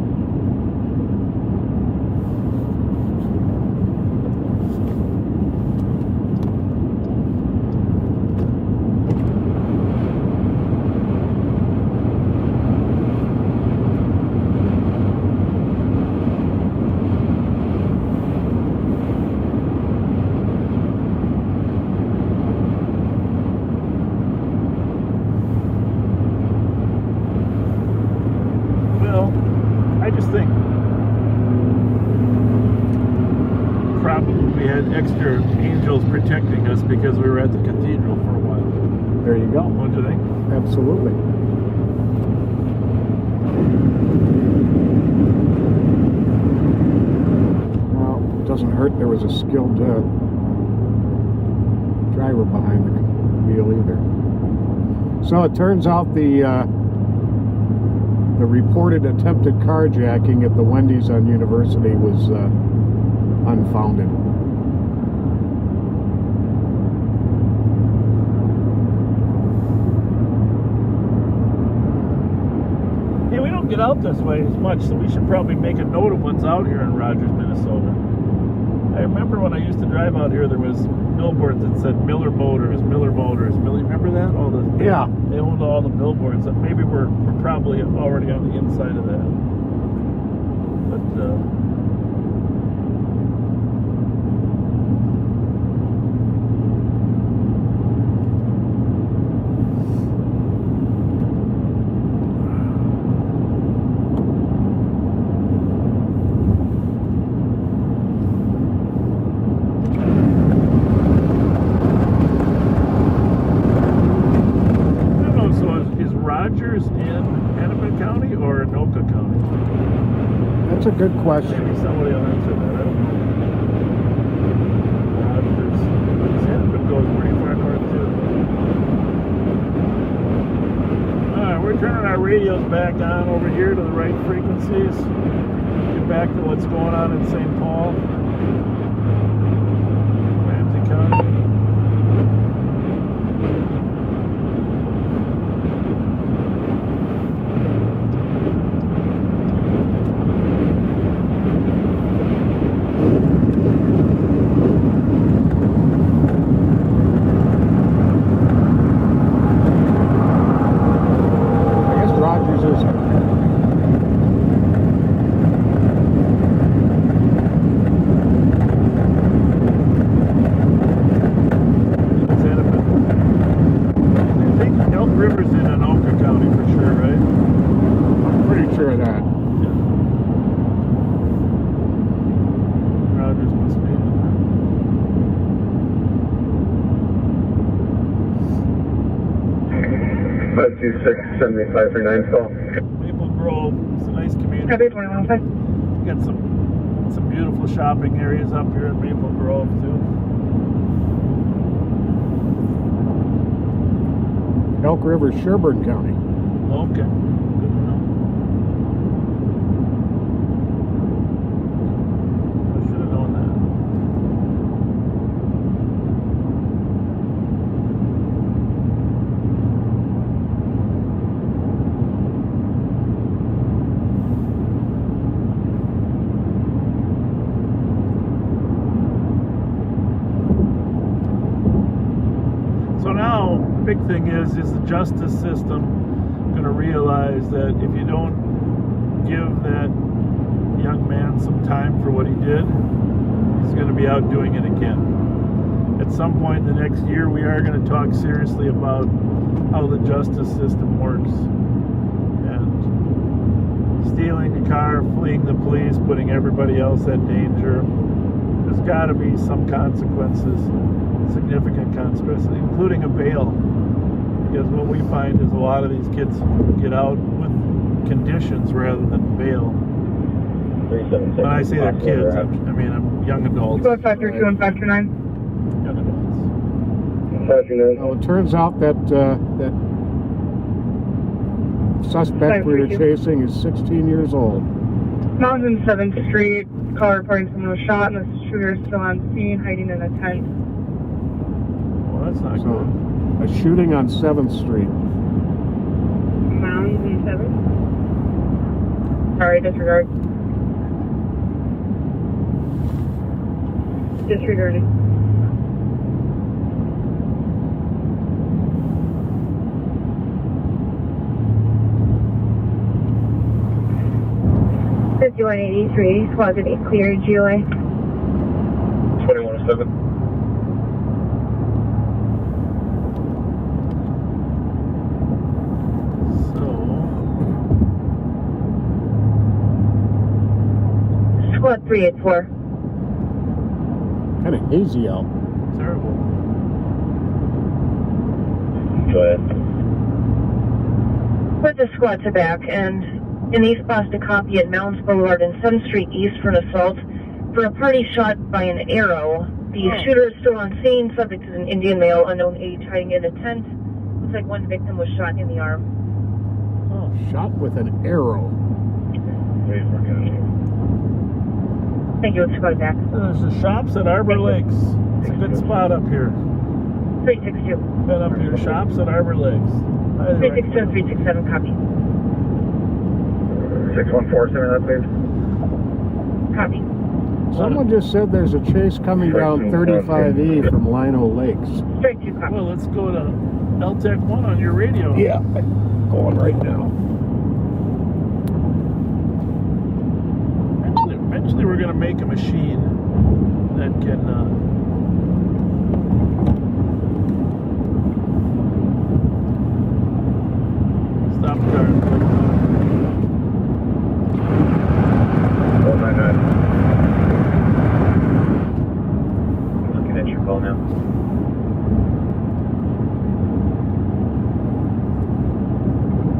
I just think probably we had extra angels protecting us because we were at the cathedral for a while. There you go. What do you think? Absolutely. Well, it doesn't hurt there was a skilled driver behind the wheel either. So it turns out the reported attempted carjacking at the Wendy's on University was unfounded. Hey, we don't get out this way as much, so we should probably make a note of what's out here in Rogers, Minnesota. I remember when I used to drive out here, there was billboards that said Miller Motors. Remember that? Yeah. They owned all the billboards. Maybe we're probably already on the inside of that. But Rogers in Hennepin County or Anoka County? That's a good question. Maybe somebody will answer that. I don't know. Rogers. What is that? radios back on over here to the right frequencies. Get back to what's going on in St. Paul, Ramsey County. Maple Grove, it's a nice community. Got some beautiful shopping areas up here in Maple Grove too. Elk River, Sherburne County. Okay, good to know. I should have known that. So now, the big thing is the justice system going to realize that if you don't give that young man some time for what he did, he's going to be out doing it again. At some point in the next year, we are going to talk seriously about how the justice system works. And stealing a car, fleeing the police, putting everybody else at danger, there's got to be some consequences. Significant consequences, including a bail, because what we find is a lot of these kids get out with conditions rather than bail. When I say they're kids, I mean I'm young adults. 532 and 529. Young adults. Well, it turns out that that suspect we were chasing is 16 years old. Mountain 7th Street. Caller reporting someone was shot and the shooter is still on scene, hiding in a tent. That's not good. A shooting on 7th Street. Mountain 7th? Sorry, disregard. Disregarding. $5183, squad to be cleared, GOA. 2107. Squad 384. Kind of hazy out. Terrible. Go ahead. Put the squad to back and in East Boston copy at Mounds Boulevard and 7th Street East for an assault for a party shot by an arrow. The shooter is still on scene. Subject is an Indian male, unknown age, hiding in a tent. Looks like one victim was shot in the arm. Oh, shot with an arrow. Thank you, let's go back. There's the shops at Arbor Lakes. It's a good spot up here. 362. Been up here. Shops at Arbor Lakes. 362 and 367, copy. 6147, that please. Copy. Someone just said there's a chase coming down 35E from Lino Lakes. Straight 2, copy. Well, let's go to LTEC 1 on your radio. Yeah, going right now. Eventually we're going to make a machine that can stop cars. 199. Looking at your call now.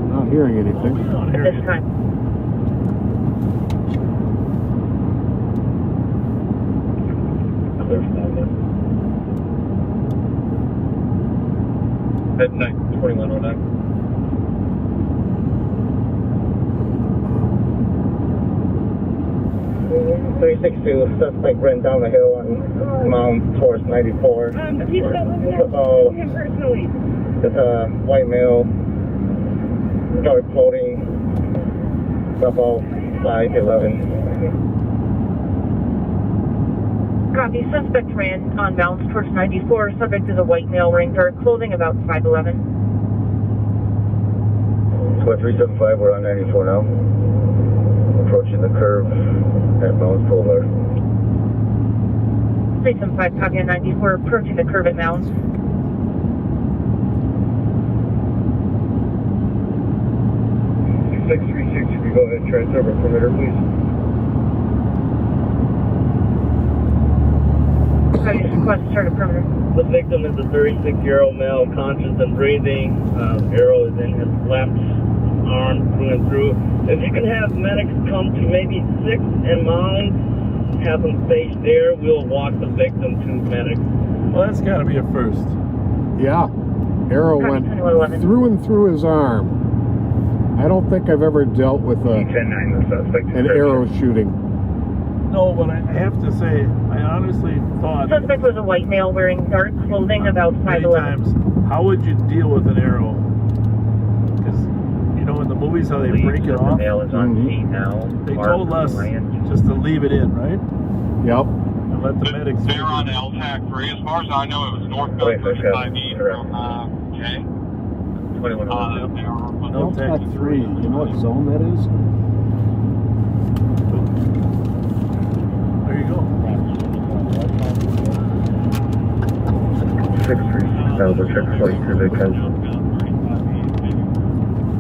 Not hearing anything. We don't hear This you. time. At 2109. 6-2, suspect ran down the hill on Mount towards 94. It's a white male, dark clothing, about 5'11". Copy. Suspect ran on Mounts towards 94. Subject is a white male wearing dark clothing, about 5'11". Squad 375, we're on 94 now. Approaching the curve at Mounts Boulevard. 375, copy on 94, approaching the curve at Mounts. 636, if you go ahead and transfer over perimeter, please. Request to start a perimeter. The victim is a 36-year-old male, conscious and breathing. Arrow is in his left arm through and through. If you can have medics come to maybe 6 and Mounds, have them staged there, we'll walk the victim to medics. Well, that's got to be a first. Yeah. Arrow went through and through his arm. I don't think I've ever dealt with an arrow shooting. No, but I have to say, I honestly thought... Suspect was a white male wearing dark clothing, about 5'11". How would you deal with an arrow? Because, you know, in the movies, how they break it off? Male is on scene now. They told us just to leave it in, right? Yep. And let the medics... They're on LTAC 3. As far as I know, it was northbound 35E from J. 21. LTAC 3. You know what zone that is? There you go. 636, that was a check 42 victims.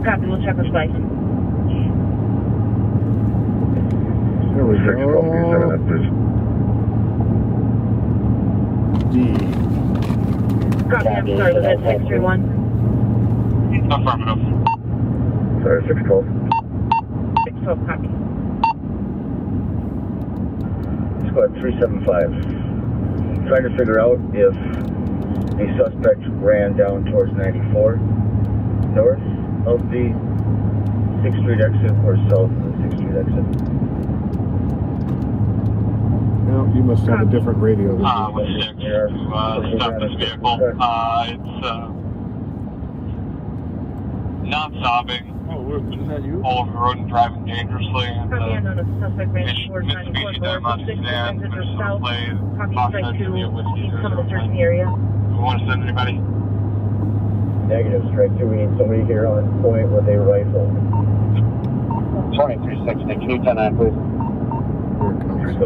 Copy, we'll check with flight. There we go. D. Copy, I'm sorry, was that 631? Affirmative. Sorry, 612. 612, copy. Squad 375. Trying to figure out if the suspect ran down towards 94 north of the 6th Street exit or south of the 6th Street exit. No, you must have a different radio. With 6 to stop this vehicle. It's not sobbing. Is that you? All over the road and driving dangerously. And Copy, unknown suspect ran towards 94 Mitsubishi north of 6th Street exit or south. Copy, strike 2, need someone to search the area. We want to send anybody? Negative, strike 2. We need somebody here on point with a rifle. 2360, can you 10-9, please? What's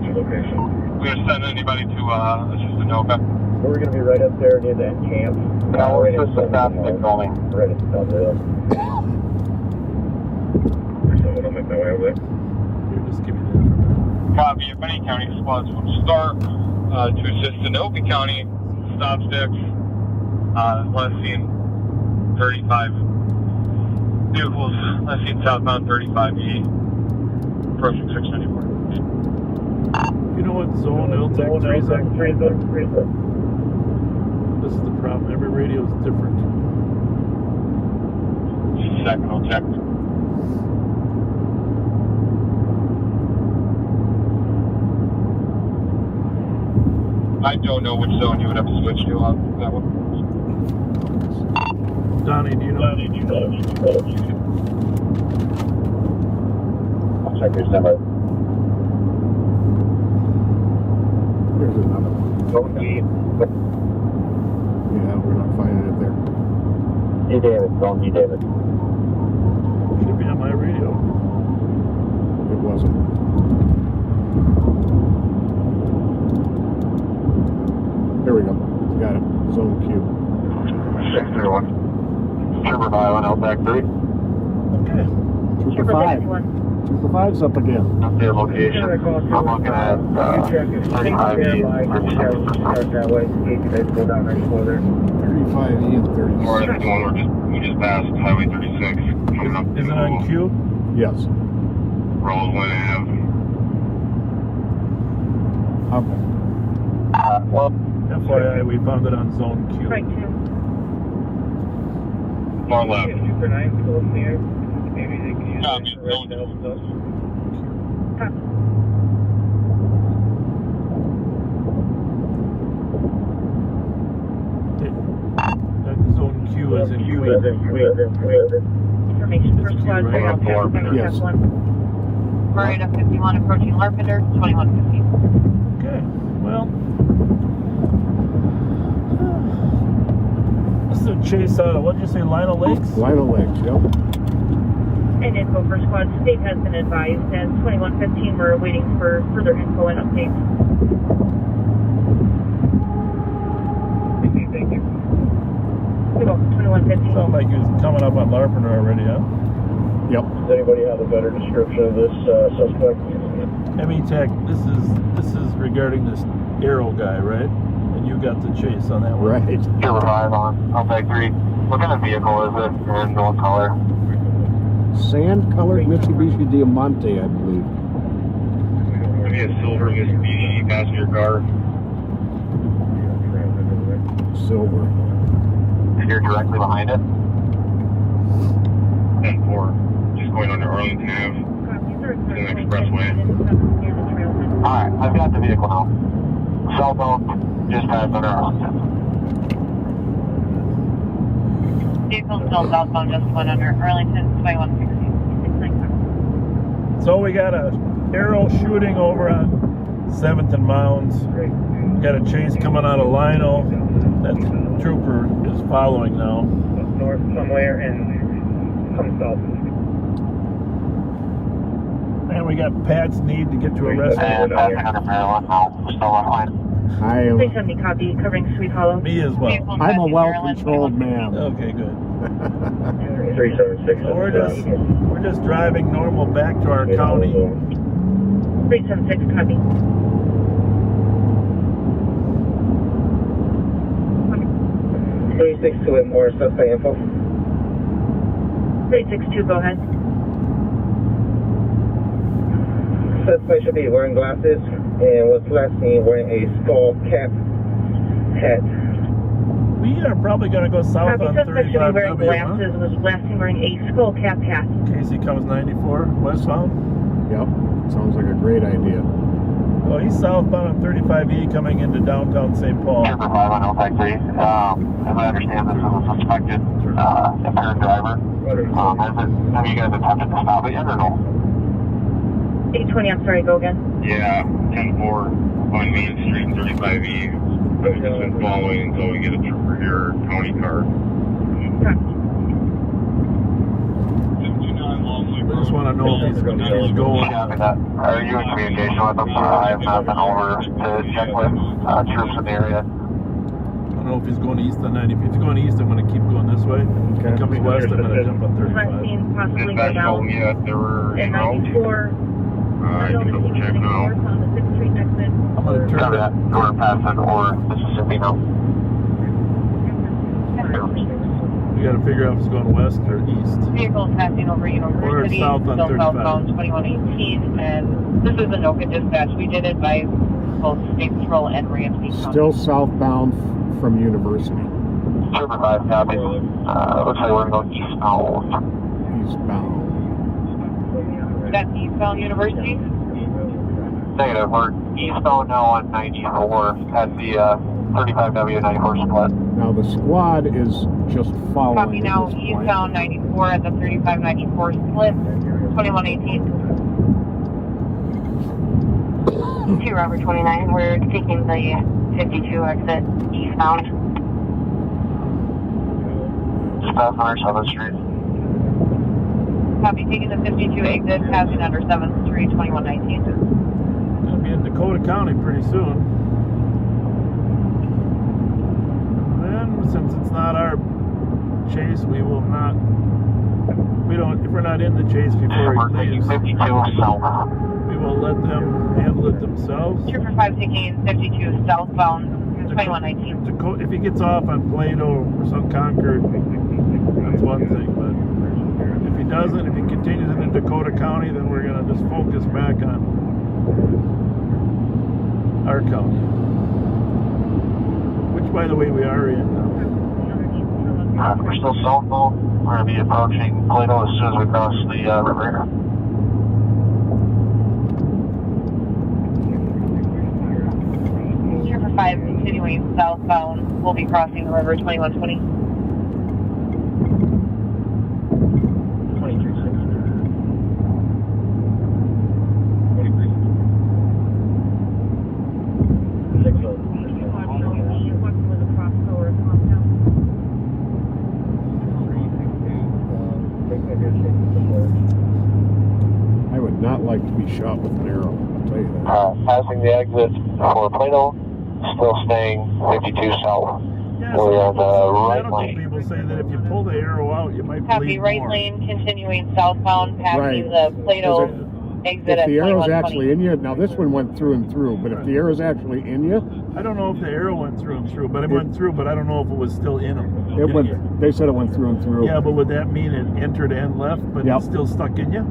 your location? We're going to send anybody to assist Anoka. We're going to be right up there near that camp. No, we're just a fast stick only. Right at the top of the hill. I'll make my way over there. Here, just give me that. Copy. If any county squads would start to assist Anoka County stop sticks, last seen 35 vehicles, last seen southbound 35E, approaching 694. You know what zone LTAC 3 is on? This is the problem. Every radio is different. Second, I'll check. I don't know which zone you would have to switch to on that one. Donnie, do you know? I'll check your number. There's another one. Yeah, we're not finding it there. Hey, David. Zone D, David. Should be on my radio. It wasn't. There we go. Got it. Zone Q. 631. Trooper 5 on LTAC 3. Okay. Trooper 5. Trooper 5's up again. Up their location. I'm looking at 35E. That way. You guys go down right below there. 35E and 36. Or the one we just passed, Highway 36, coming up. Is it on Q? Yes. Roseland Ave. Okay. Well, FYI, we found it on zone Q. Strike 2. Far left. Super 9 still near. Maybe they can use Copy. red belt stuff. Copy. Information for squad 3 on Yes. 1. Marina 51 approaching Larpenter, 2115. Okay, well. This is a chase out of, what'd you say, Lino Lakes? Lino Lakes, yep. And info for squad state has been advised, and 2115 we're waiting for further info and updates. Thank you. You're welcome, 2115. Sounds like he was coming up on Larpenter already, huh? Yep. Does anybody have a better description of this suspect? Tech, this is regarding this Arrow guy, right? And you got the chase on that one. Right. Silver 5 on Tag 3. What kind of vehicle is it and what color? Sand-colored Mitsubishi Diamante, I believe. Maybe a silver Mitsubishi passenger car. Silver. And you're directly behind it? 10-4. Just going under Arlington Ave. To the expressway. Alright, I've got the vehicle now. Southbound, just passed under Arlington. Vehicle still southbound, just went under Arlington, 2116. So we got a Arrow shooting over on 7th and Mounds. Got a chase coming out of Lino. That trooper is following now. North somewhere and come south. And we got Pat's need to get to a rescue. And passing under Maryland now. Still on line. 370 copy, covering Sweet Hollow. Me as well. I'm a well-controlled man. Okay, good. 376. So we're just driving normal back to our county. 376 copy. $362 more suspect info. 362, go ahead. Suspect should be wearing glasses and was last seen wearing a skull cap hat. We are probably going to go south Copy, on suspect should be wearing 35W, glasses, was last seen wearing a skull cap hat. Casey comes 94 westbound. Yep. Sounds like a great idea. Oh, he's southbound on 35E coming into downtown St. Paul. Silver 5 on Tag 3. As I understand, this is a suspected impaired driver. Have you guys attempted to stop it yet or no? 820, I'm sorry, go again. Yeah, 10-4 on Main Street, 35E. I've just been following until we get a trooper here, county car. I just want to know if he's going. Copy that. Are you in communication with them? I have not been over to check with troops in the area. I don't know if he's going east on 90. If he's going east, I'm going to keep going this way. If he comes west, I'm going to jump on 35. Last seen possibly go Dispatch down. told me that there were And 94. I can double check now. On the 6th Street exit. I'm going to turn Copy that. Or Patterson or Mississippi now. We got to figure out if it's going west or east. Vehicle passing over University, Or south on still 35. southbound 2118, and this is Anoka Dispatch. We did advise both State Patrol and Ramsey County. Still southbound from University. Silver 5 copy. Looks like we're going to go east now. Eastbound. That's eastbound University? Negative. We're eastbound now on 94 at the 35W 94 split. Now the squad is just following. Copy at now, this point. eastbound 94 at the 3594 split, 2118. 2 Robert 29, we're taking the 52 exit eastbound. Just past North 7th Street. Copy, taking the 52 exit, passing under 7th Street, 2119. Going to be in Dakota County pretty soon. Since it's not our chase, we will not. If we're not in the chase before he leaves, 52 south. we will let them handle it themselves. Trooper 5 taking 52 southbound, 2119. If he gets off on Plato or some Concord, that's one thing. But if he doesn't, if he continues in Dakota County, then we're gonna just focus back on our county, which, by the way, we are in now. We're still southbound. We're going to be approaching Plato as soon as we cross the river. Trooper 5 continuing southbound. We'll be crossing the river 2120. like to be shot with an arrow, I'll tell you that. Passing the exit for Plano, still staying 52 south. Yeah, We're on the right medical lane. people say that if you pull the arrow out, you might Copy, bleed right more. lane, continuing southbound, passing Right. the Plato exit If at the arrow's 2120. actually in you, now this one went through and through, but if the arrow's actually in you, I don't know if the arrow went through and through, but it went through, but I don't know if it was still in him. it went. They said it went through and through. Yeah, but would that mean it entered and left, but Yep. it's still stuck in you?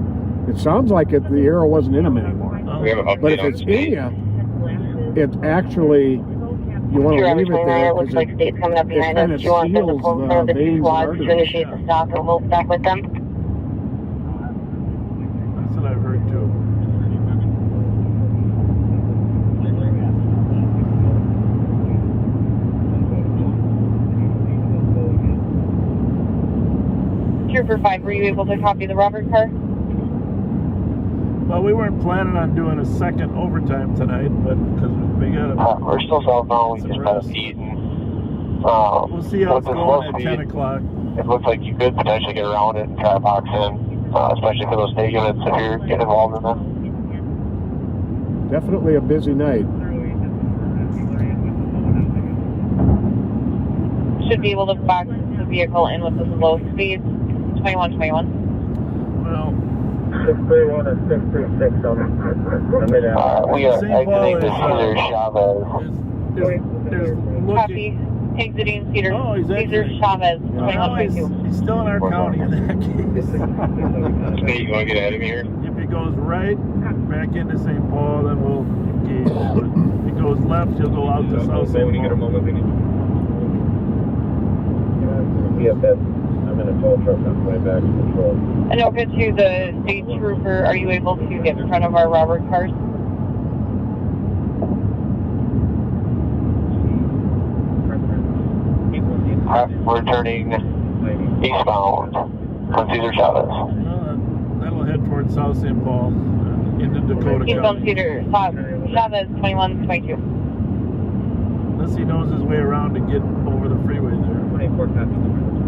It sounds like the arrow wasn't in him anymore. We have an But update if on it's in speed. you, it actually, you want to leave it there It looks because like state's coming up it behind kind us. of Do you want them to seals pull in front of the the two veins and squads to arteries. initiate the stop, and we'll stop with them? That's what I've heard too. Trooper 5, were you able to copy the Robert car? Well, we weren't planning on doing a second overtime tonight, but because we got a... We're still southbound, we just passed Eden. We'll see how it's with this going low at speed, 10 o'clock. It looks like you could potentially get around it and try to box in, especially for those state units if you're getting involved in that. definitely a busy night. Should be able to box the vehicle in with the slow speed. 2121. Well, 631 and 636 on the mid we are St. Paul exiting the is, Cedar Chavez. is looking... Copy. Exiting Cedar, Oh, he's Cedar exiting. Chavez. Well, he's 2122. still in our county in that case. Nate, you want to get ahead of me here? If he goes right, back into St. Paul, then we'll engage. But if he goes left, he'll go out to South St. When you get a Paul. moment, we need PFS. I'm in a tow truck on my way back to patrol. And over to the state trooper, are you able to get in front of our Robert cars? We're turning eastbound on Cedar Chavez. That'll head towards South St. Paul, into Dakota Eastbound County. Cedar, Chavez 2122. Unless he knows his way around to get over the freeway there. 24 copy.